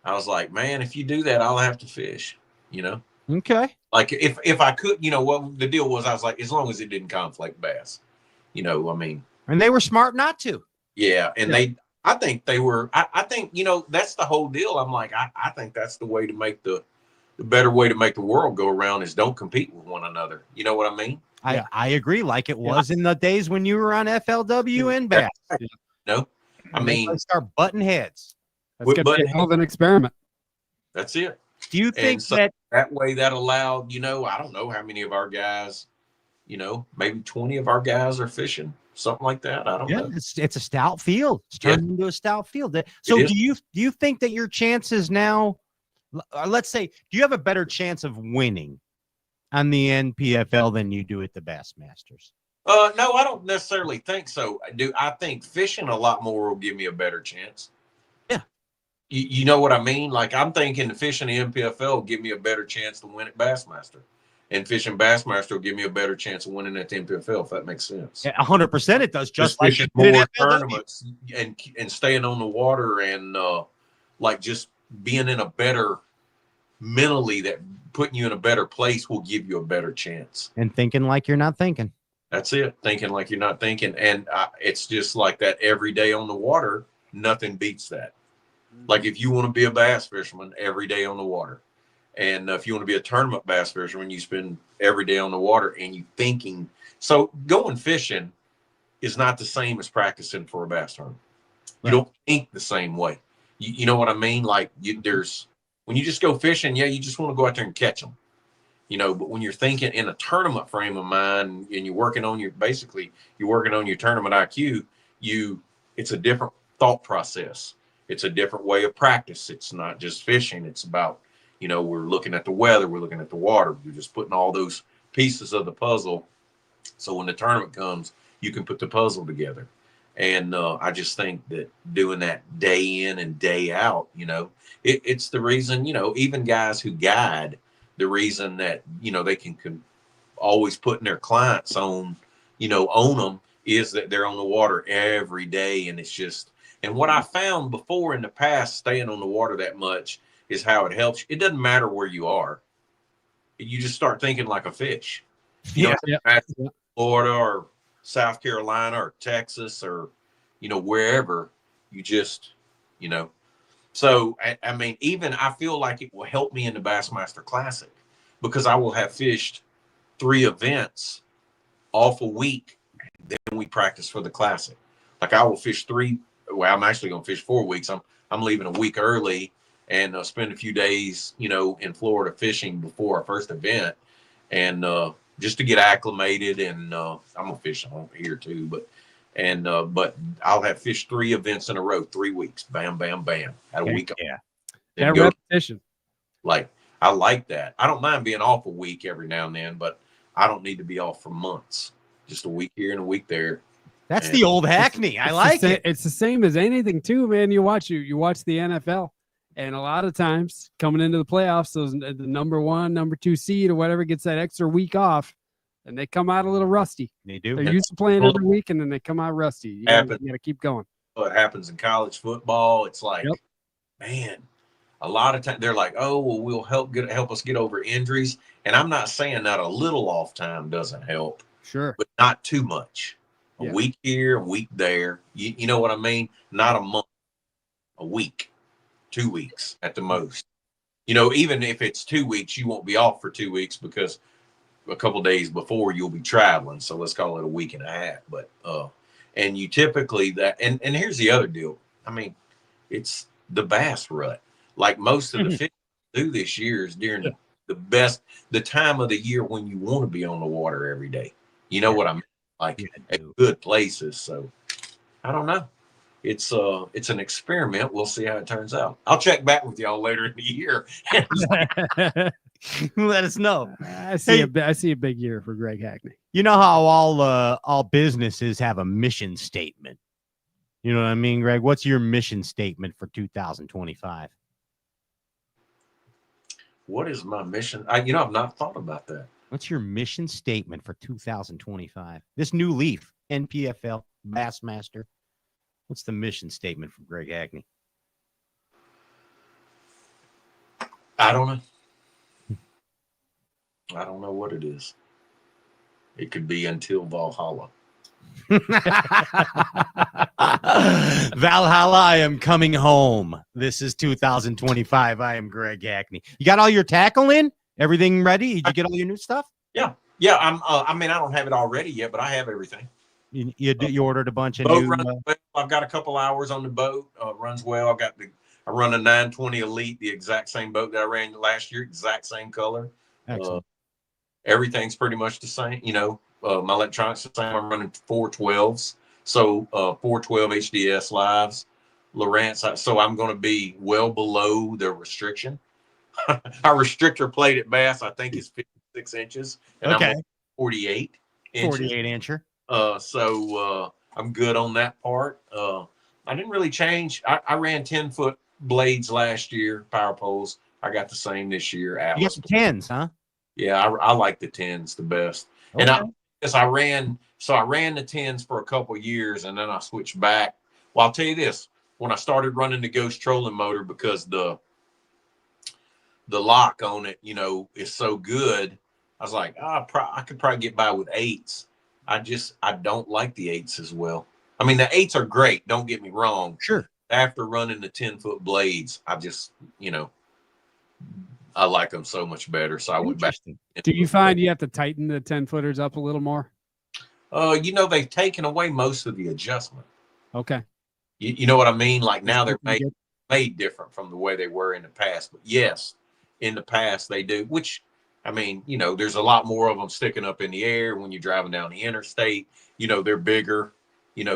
was like, man, if you do that, I'll have to fish, Okay. Like if I could, what the deal was, I was like, as long as it didn't conflict bass, I mean. And they were smart not to. Yeah. And I think they were. I think that's the whole deal. I'm like, I think that's the way to make the better way to make the world go around is don't compete with one another. You know what I mean? I agree. Like it was in the days when you were on FLW and Bass. No, I mean, start butting heads. That's going to be a hell of an experiment. That's it. Do you think that way that allowed, I don't know how many of our guys, maybe 20 of our guys are fishing, something like that. I don't know. It's a stout field. It's turned into a stout field. So do you think that your chances now, let's say, do you have a better chance of winning on the NPFL than you do at the Bassmasters? No, I don't necessarily think so. I think fishing a lot more will give me a better chance. Yeah. You know what I mean? Like I'm thinking fishing the NPFL will give me a better chance to win at Bassmaster. And fishing Bassmaster will give me a better chance of winning at the NPFL, if that makes sense. 100% it does. Just like fishing more tournaments and staying on the water and like just being in a better mentally, that putting you in a better place will give you a better chance. And thinking like you're not thinking. That's it. Thinking like you're not thinking. And it's just like that every day on the water. Nothing beats that. Like if you want to be a bass fisherman, every day on the water. And if you want to be a tournament bass fisherman, you spend every day on the water and you thinking. So going fishing is not the same as practicing for a bass tournament. You don't think the same way. You know what I mean? Like when you just go fishing, you just want to go out there and catch them. But when you're thinking in a tournament frame of mind and you're working on your tournament IQ, it's a different thought process. It's a different way of practice. It's not just fishing. It's about, we're looking at the weather, we're looking at the water. You're just putting all those pieces of the puzzle. So when the tournament comes, you can put the puzzle together. And I just think that doing that day in and day out, it's the reason, even guys who guide, the reason that, they can always putting their clients on them is that they're on the water every day. And it's just, and what I found before in the past, staying on the water that much is how it helps. It doesn't matter where you are. You just start thinking like a fish. Florida or South Carolina or Texas or, wherever you just, So, I mean, even I feel like it will help me in the Bassmaster Classic because I will have fished 3 events off a week. Then we practice for the Classic. Like I will fish 3. Well, I'm actually going to fish 4 weeks. I'm leaving a week early and spend a few days, in Florida fishing before our first event, and just to get acclimated. And I'm gonna fish here too, but I'll have fished 3 events in a row, 3 weeks. Bam, bam, bam. Had a week. Yeah, repetition. Like I like that. I don't mind being off a week every now and then, but I don't need to be off for months. Just a week here and a week there. That's the old Hackney. I like it. It's the same as anything too, man. You watch the NFL, and a lot of times coming into the playoffs, the number 1, number 2 seed or whatever gets that extra week off, and they come out a little rusty. They do. They're used to playing every week, and then they come out rusty. You got to keep going. It happens in college football. It's like, man, a lot of times they're like, oh, well, we'll help us get over injuries. And I'm not saying that a little off time doesn't help. Sure. But not too much. A week here, a week there. You know what I mean? Not a month, a week, 2 weeks at the most. Even if it's 2 weeks, you won't be off for 2 weeks because a couple days before you'll be traveling. So let's call it a week and a half. But and you typically and here's the other deal. I mean, it's the bass rut. Like most of the fish do this year is during the time of the year when you want to be on the water every day. You know what I mean? Like at good places. So I don't know. It's an experiment. We'll see how it turns out. I'll check back with y'all later in the year. Let us know. I see a big year for Greg Hackney. You know how all businesses have a mission statement. You know what I mean, Greg? What's your mission statement for 2025? What is my mission? I've not thought about that. What's your mission statement for 2025? This new leaf, NPFL, Bassmaster. What's the mission statement for Greg Hackney? I don't know. I don't know what it is. It could be until Valhalla. Valhalla, I am coming home. This is 2025. I am Greg Hackney. You got all your tackle in? Everything ready? Did you get all your new stuff? Yeah. I'm. I mean, I don't have it all ready yet, but I have everything. You ordered a bunch of Boat new. runs well. I've got a couple hours on the boat. Runs well. I run a 920 Elite, the exact same boat that I ran last year, exact same color. Excellent. Everything's pretty much the same. My electronics the same. I'm running 412s, so 412 HDS lives, Lowrance. So I'm going to be well below the restriction. Our restrictor plate at Bass, I think, is 56 inches, and I'm on 48 inches. 48 incher. So I'm good on that part. I didn't really change. I ran 10-foot blades last year, power poles. I got the same this year. You got some 10s, huh? Yeah, I like the 10s the best. Okay. And I ran the 10s for a couple years, and then I switched back. Well, I'll tell you this: when I started running the Ghost trolling motor, because the lock on it, is so good, I was like, I could probably get by with 8s. I don't like the 8s as well. I mean, the 8s are great. Don't get me wrong. Sure. After running the 10-foot blades, I just, I like them so much better. So I went back. Do you find you have to tighten the 10-footers up a little more? They've taken away most of the adjustment. Okay. You know what I mean? Like now they're made different from the way they were in the past. But yes, in the past they do, which, I mean, there's a lot more of them sticking up in the air when you're driving down the interstate. They're bigger,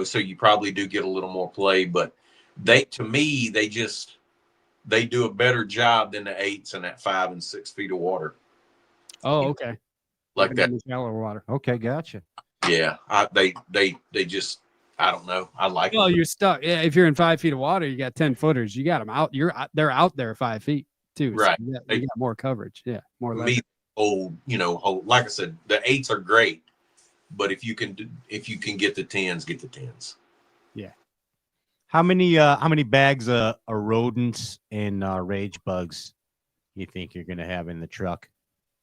so you probably do get a little more play. But they do a better job than the 8s in that 5 and 6 feet of water. Oh, okay. Like that. Shallow water. Okay, gotcha. Yeah, they just, I don't know. I like. Well, you're stuck. Yeah, if you're in 5 feet of water, you got 10-footers. You got them out. They're out there 5 feet too. Right. So you got more coverage. Yeah, more. Me, like I said, the 8s are great, but if you can get the 10s, get the 10s. Yeah. How many bags of rodents and rage bugs you think you're gonna have in the truck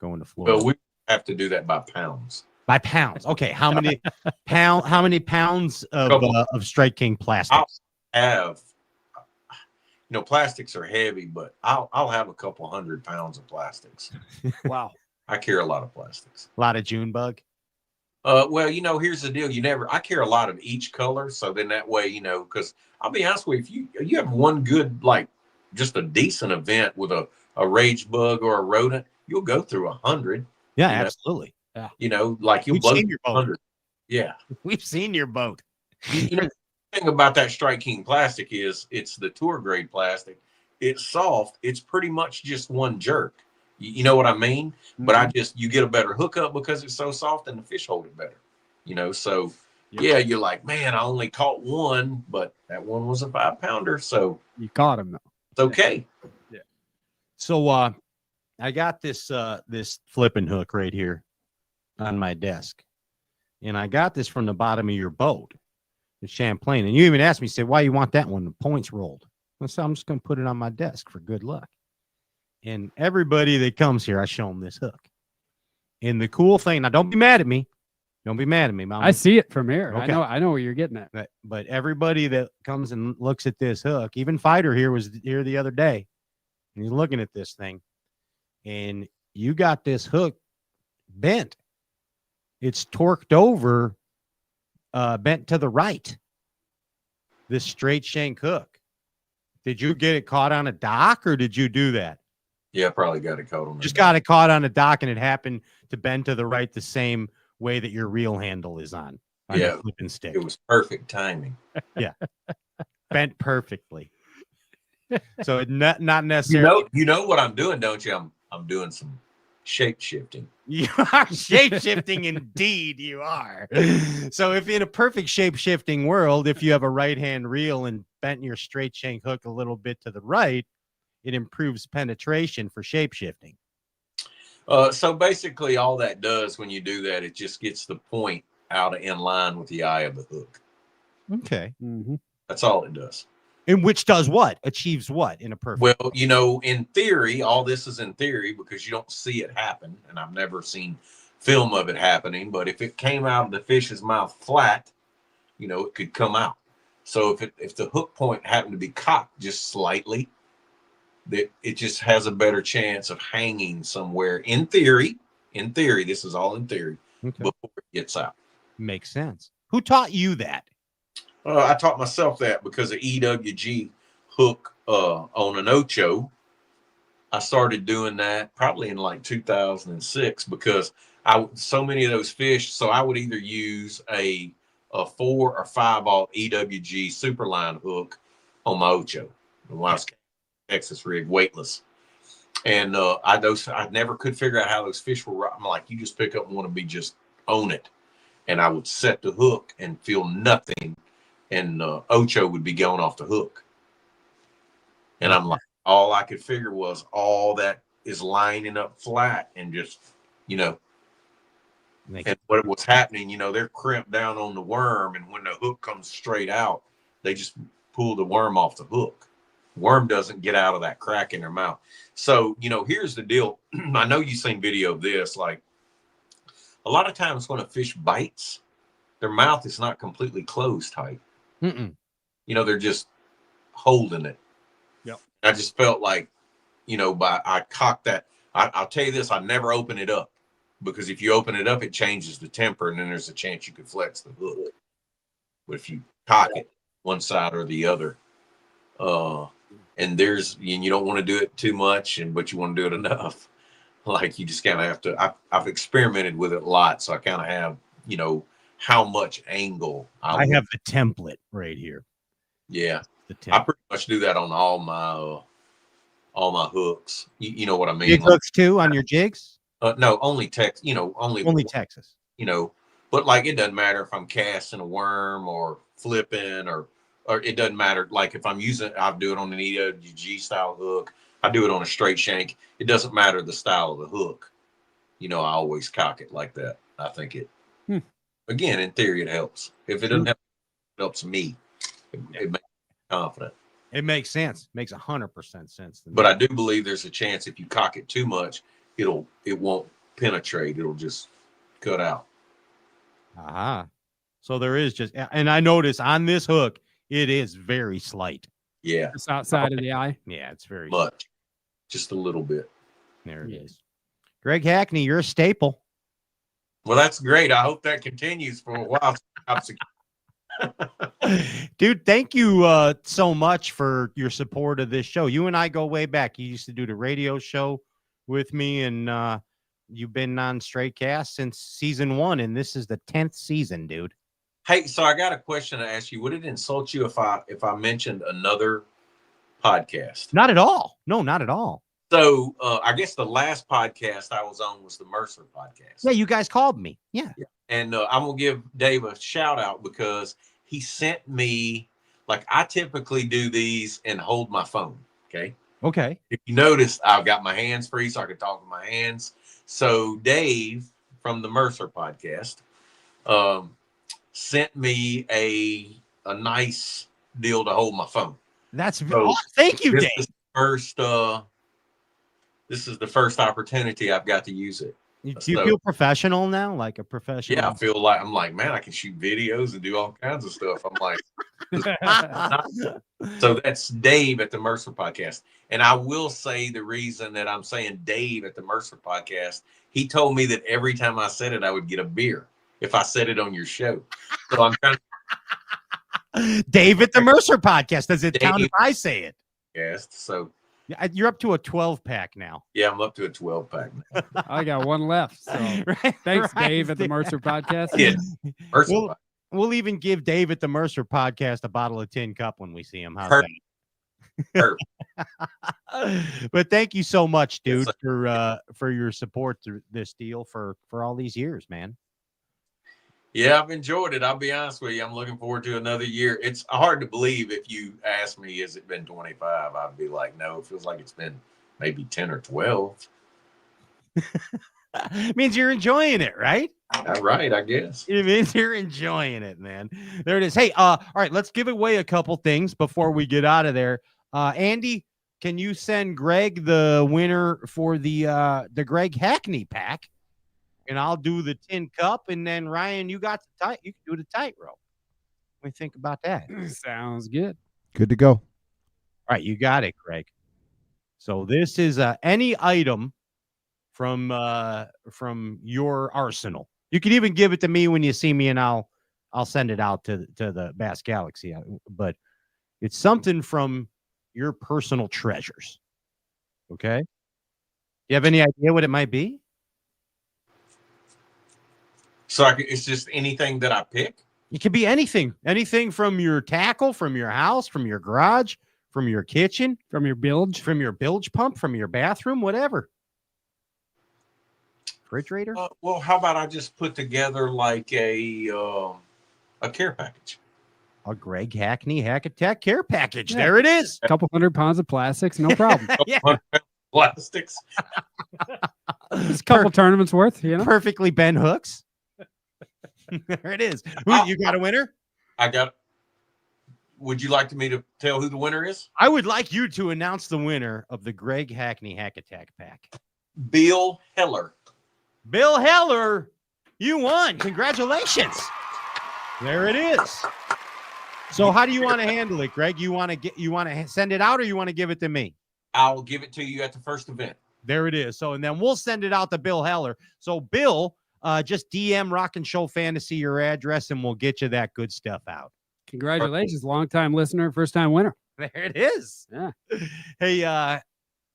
going to Florida? Well, we have to do that by pounds. By pounds. Okay. How many pounds of Strike King plastics? I'll have, plastics are heavy, but I'll have a couple 100 pounds of plastics. Wow. I carry a lot of plastics. A lot of June bug. Well, here's the deal. I carry a lot of each color. So then that way, because I'll be honest with you, if you have one good, like just a decent event with a rage bug or a rodent, you'll go through 100. Yeah, absolutely. Yeah. Like you'll blow 100. Yeah. We've seen your boat. The thing about that Strike King plastic is it's the tour grade plastic. It's soft. It's pretty much just one jerk. You know what I mean? Mm-hmm. But you get a better hookup because it's so soft and the fish hold it better. So yeah, you're like, man, I only caught one, but that one was a 5-pounder. So you caught him though. It's okay. Yeah. So I got this flipping hook right here on my desk. And I got this from the bottom of your boat, the Champlain. And you even asked me, said, why you want that one? The points rolled. So I'm just going to put it on my desk for good luck. And everybody that comes here, I show them this hook. And the cool thing, now don't be mad at me. Don't be mad at me, Mom. I see it from here. Okay. I know where you're getting at. But everybody that comes and looks at this hook, even Fighter here was here the other day. And he's looking at this thing. And you got this hook bent. It's torqued over, bent to the right. This straight shank hook. Did you get it caught on a dock or did you do that? Yeah, I probably got it caught on. Just got it caught on a dock and it happened to bend to the right the same way that your reel handle is on yeah, flipping stick. It was perfect timing. Yeah, bent perfectly. So it not necessarily. You know what I'm doing, don't you? I'm doing some shape shifting. You are shape shifting, indeed. You are. So if in a perfect shape shifting world, if you have a right hand reel and bent your straight shank hook a little bit to the right, it improves penetration for shape shifting. So basically, all that does when you do that, it just gets the point out in line with the eye of the hook. Okay. Mm-hmm. That's all it does. And which does what? Achieves what in a perfect? Well, in theory, all this is in theory because you don't see it happen. And I've never seen film of it happening. But if it came out of the fish's mouth flat, it could come out. So if the hook point happened to be cocked just slightly, that it just has a better chance of hanging somewhere. In theory, this is all in theory, before it gets out. Makes sense. Who taught you that? I taught myself that because of EWG hook on an Ocho. I started doing that probably in like 2006 because so many of those fish. So I would either use a 4 or 5/0 EWG Superline hook on my Ocho. When I was Texas rig, weightless. And I never could figure out how those fish were. I'm like, you just pick up one and just own it. And I would set the hook and feel nothing, and Ocho would be going off the hook. And I'm like, all I could figure was all that is lining up flat and just, and what was happening, they're crimped down on the worm, and when the hook comes straight out, they just pull the worm off the hook. Worm doesn't get out of that crack in their mouth. So, here's the deal. I know you've seen video of this. Like, a lot of times when a fish bites, their mouth is not completely closed tight. They're just holding it. Yep. I just felt like, I cocked that. I'll tell you this, I never open it up, because if you open it up, it changes the temper, and then there's a chance you could flex the hook. But if you cock it one side or the other, and you don't want to do it too much, but you want to do it enough. Like, you just kind of have to. I've experimented with it a lot, so I kind of have, how much angle I have the template right here. Yeah, I pretty much do that on all my hooks. You know what I mean? Jig hooks too on your jigs? No, only Texas. Only Texas. But like, it doesn't matter if I'm casting a worm or flipping or it doesn't matter. Like, if I'm using, I do it on an EWG style hook. I do it on a straight shank. It doesn't matter the style of the hook. I always cock it like that. I think it, again, in theory, it helps. If it doesn't help, it helps me. It makes me confident. It makes sense. Makes 100% sense. But I do believe there's a chance if you cock it too much, it won't penetrate. It'll just cut out. So there is and I notice on this hook, it is very slight. Yeah. It's outside of the eye. Yeah, it's very much. Just a little bit. There it is. Greg Hackney, you're a staple. Well, that's great. I hope that continues for a while. Dude, thank you so much for your support of this show. You and I go way back. You used to do the radio show with me, and you've been on Straight Cast since season 1, and this is the 10th season, dude. Hey, so I got a question to ask you. Would it insult you if I mentioned another podcast? Not at all. No, not at all. So I guess the last podcast I was on was the Mercer podcast. Yeah, you guys called me. Yeah. And I'm going to give Dave a shout out because he sent me, like, I typically do these and hold my phone. Okay. If you notice, I've got my hands free so I can talk with my hands. So Dave from the Mercer podcast sent me a nice deal to hold my phone. That's thank you, Dave. This is the first opportunity I've got to use it. Do you feel professional now? Like a professional? Yeah, I'm like, man, I can shoot videos and do all kinds of stuff. I'm like, so that's Dave at the Mercer podcast. And I will say the reason that I'm saying Dave at the Mercer podcast, he told me that every time I said it, I would get a beer if I said it on your show. So I'm trying to Dave at the Mercer podcast. Does it count if I say it? Yes. So you're up to a 12-pack now. Yeah, I'm up to a 12-pack now. I got one left. So thanks, Dave at the Mercer podcast. Yeah. We'll even give Dave at the Mercer podcast a bottle of Tin Cup when we see him. How's Perfect. But thank you so much, dude, for your support through this deal for all these years, man. Yeah, I've enjoyed it. I'll be honest with you. I'm looking forward to another year. It's hard to believe if you ask me, has it been 25? I'd be like, no, it feels like it's been maybe 10 or 12. Means you're enjoying it, right? Right, I guess. It means you're enjoying it, man. There it is. Hey, all right, let's give away a couple things before we get out of there. Andy, can you send Greg the winner for the Greg Hackney pack? And I'll do the Tin Cup, and then Ryan, you got the tight. You can do the tightrope. What do you think about that? Sounds good. Good to go. All right, you got it, Craig. So this is any item from your arsenal. You can even give it to me when you see me, and I'll send it out to the Bass Galaxy. But it's something from your personal treasures. Okay. You have any idea what it might be? So it's just anything that I pick. It could be anything. Anything from your tackle, from your house, from your garage, from your kitchen, From your bilge. from your bilge pump, from your bathroom, whatever. Refrigerator? Well, how about I just put together like a care package? A Greg Hackney Hack Attack care package. Yeah. There it is. A couple 100 pounds of plastics, no problem. Yeah. Plastics. It's a couple tournaments worth, you know. Perfectly bent hooks. There it is. You got a winner? I got. Would you like me to tell who the winner is? I would like you to announce the winner of the Greg Hackney Hack Attack pack. Bill Heller. Bill Heller, you won. Congratulations. There it is. So how do you want to handle it, Greg? You want to send it out, or you want to give it to me? I'll give it to you at the first event. There it is. So, and then we'll send it out to Bill Heller. So, Bill, just DM Rock and Show Fantasy your address, and we'll get you that good stuff out. Congratulations, long-time listener, first-time winner. There it is. Yeah. Hey,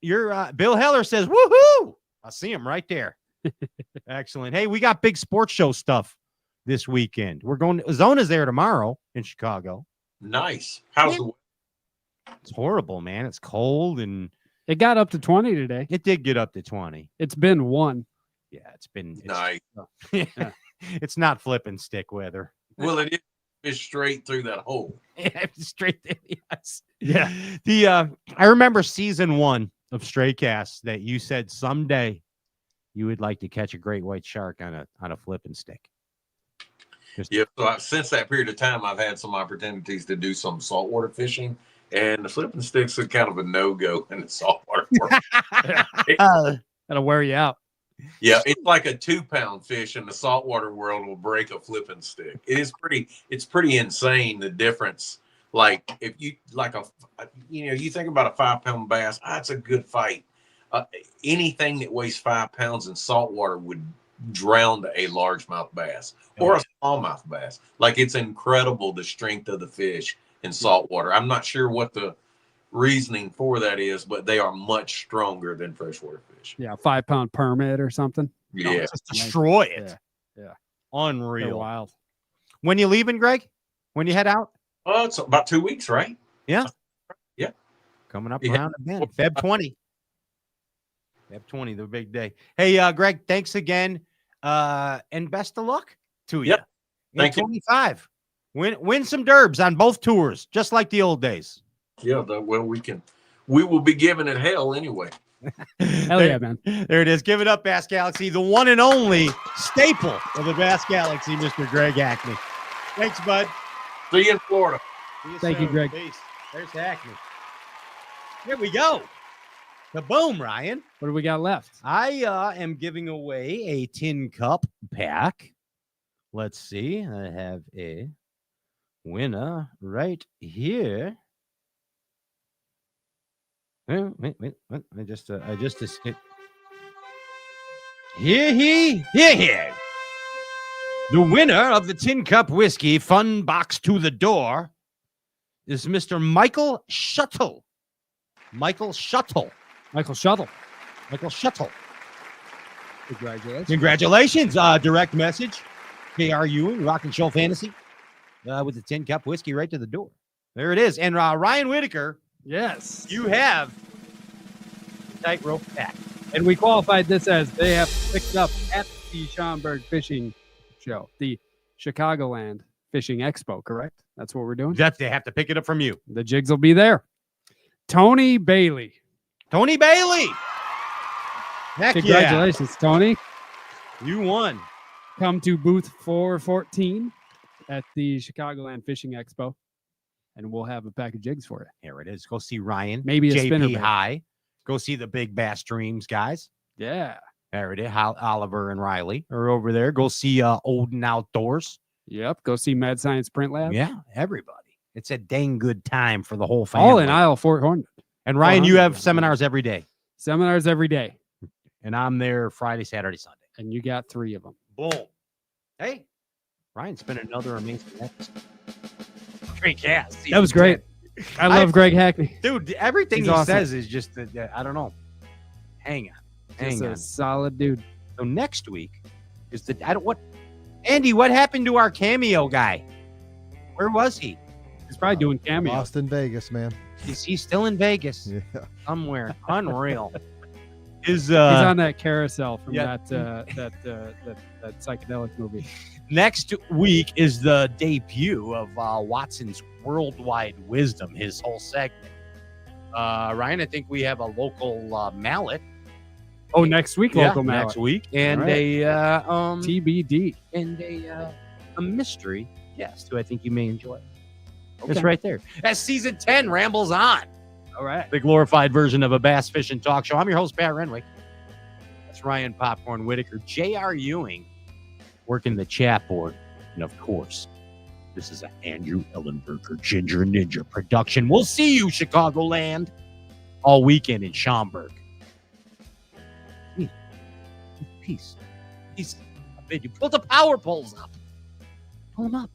your Bill Heller says, woohoo! I see him right there. Excellent. Hey, we got big sports show stuff this weekend. We're going to Zona's there tomorrow in Chicago. Nice. How's the? It's horrible, man. It's cold, and It got up to 20 today. it did get up to 20. It's been 1. Yeah, it's Nice. It's not flipping stick weather. Well, it is. It's straight through that hole. Yeah, straight there. Yes. Yeah. I remember season 1 of Straycast that you said someday you would like to catch a great white shark on a flipping stick. Yeah. So since that period of time, I've had some opportunities to do some saltwater fishing, and the flipping sticks are kind of a no-go in the saltwater world. That'll wear you out. Yeah, it's like a 2-pound fish in the saltwater world will break a flipping stick. It's pretty insane, the difference. Like if you you think about a 5-pound bass, that's a good fight. Anything that weighs 5 pounds in saltwater would drown a largemouth bass or a smallmouth bass. Like, it's incredible the strength of the fish in saltwater. I'm not sure what the reasoning for that is, but they are much stronger than freshwater fish. Yeah, 5-pound permit or something. Yeah. Just destroy it. Yeah. Unreal. They're wild. When you leaving, Greg? When you head out? Oh, it's about 2 weeks, right? Yeah. Yeah. Coming up Yeah. around again. Feb 20. Feb 20, the big day. Hey, Greg, thanks again. And best of luck to you. Yep. Thank you. 25. Win some derbs on both tours, just like the old days. Yeah, we will be giving it hell anyway. Hell yeah, man. There it is. Give it up, Bass Galaxy. The one and only staple of the Bass Galaxy, Mr. Greg Hackney. Thanks, bud. See you in Florida. Thank you, Greg. Peace. There's Hackney. Here we go. The boom, Ryan. What do we got left? I am giving away a tin cup pack. Let's see. I have a winner right here. Wait. I just escaped. Here. The winner of the Tin Cup Whiskey Fun Box to the Door is Mr. Michael Shuttle. Michael Shuttle. Congratulations. Direct message. KR Ewing, Rock and Show Fantasy, with the Tin Cup Whiskey right to the door. There it is. And Ryan Whitaker, Yes. you have the tightrope pack. And we qualified this as they have picked up at the Schaumburg Fishing Show, the Chicagoland Fishing Expo, correct? That's what we're doing? They have to pick it up from you. The jigs will be there. Tony Bailey. Tony Bailey. Heck Congratulations, Tony. yeah. You won. Come to booth 414 at the Chicagoland Fishing Expo, and we'll have a pack of jigs for you. Here it is. Go see Ryan. Maybe a spinner JP bait. High. Go see the Big Bass Dreams guys. Yeah. There it is. Oliver and Riley are over there. Go see Olden Outdoors. Yep. Go see Mad Science Print Lab. Yeah, everybody. It's a dang good time for the whole family. All in aisle Fort Hornet. And Ryan, you 400. have seminars every day. Seminars every day. And I'm there Friday, Saturday, Sunday. And you got 3 of them. Boom. Hey, Ryan's been another amazing episode. Great cast. That was great. I love Greg Hackney. Dude, everything He's he awesome. says is just, I don't know. Hang on. Just Hang a on. solid dude. So next week is Andy, what happened to our cameo guy? Where was he? He's probably doing cameos. Lost in Vegas, man. Is he still in Vegas? Yeah. Somewhere. Unreal. He's on that carousel from yeah. that psychedelic movie. Next week is the debut of Watson's Worldwide Wisdom, his whole segment. Ryan, I think we have a local mallet. Oh, next week, local mallet. Next week. And All right. a TBD. and a mystery guest who I think you may enjoy. It's right there. As season 10 rambles on. All right. The glorified version of a bass fishing talk show. I'm your host, Pat Renwick. That's Ryan Popcorn Whitaker, J.R. Ewing, working the chat board. And of course, this is an Andrew Ellenberger Ginger Ninja production. We'll see you, Chicagoland, all weekend in Schaumburg. Peace. Peace. I bid you. Pull the power poles up. Pull them up.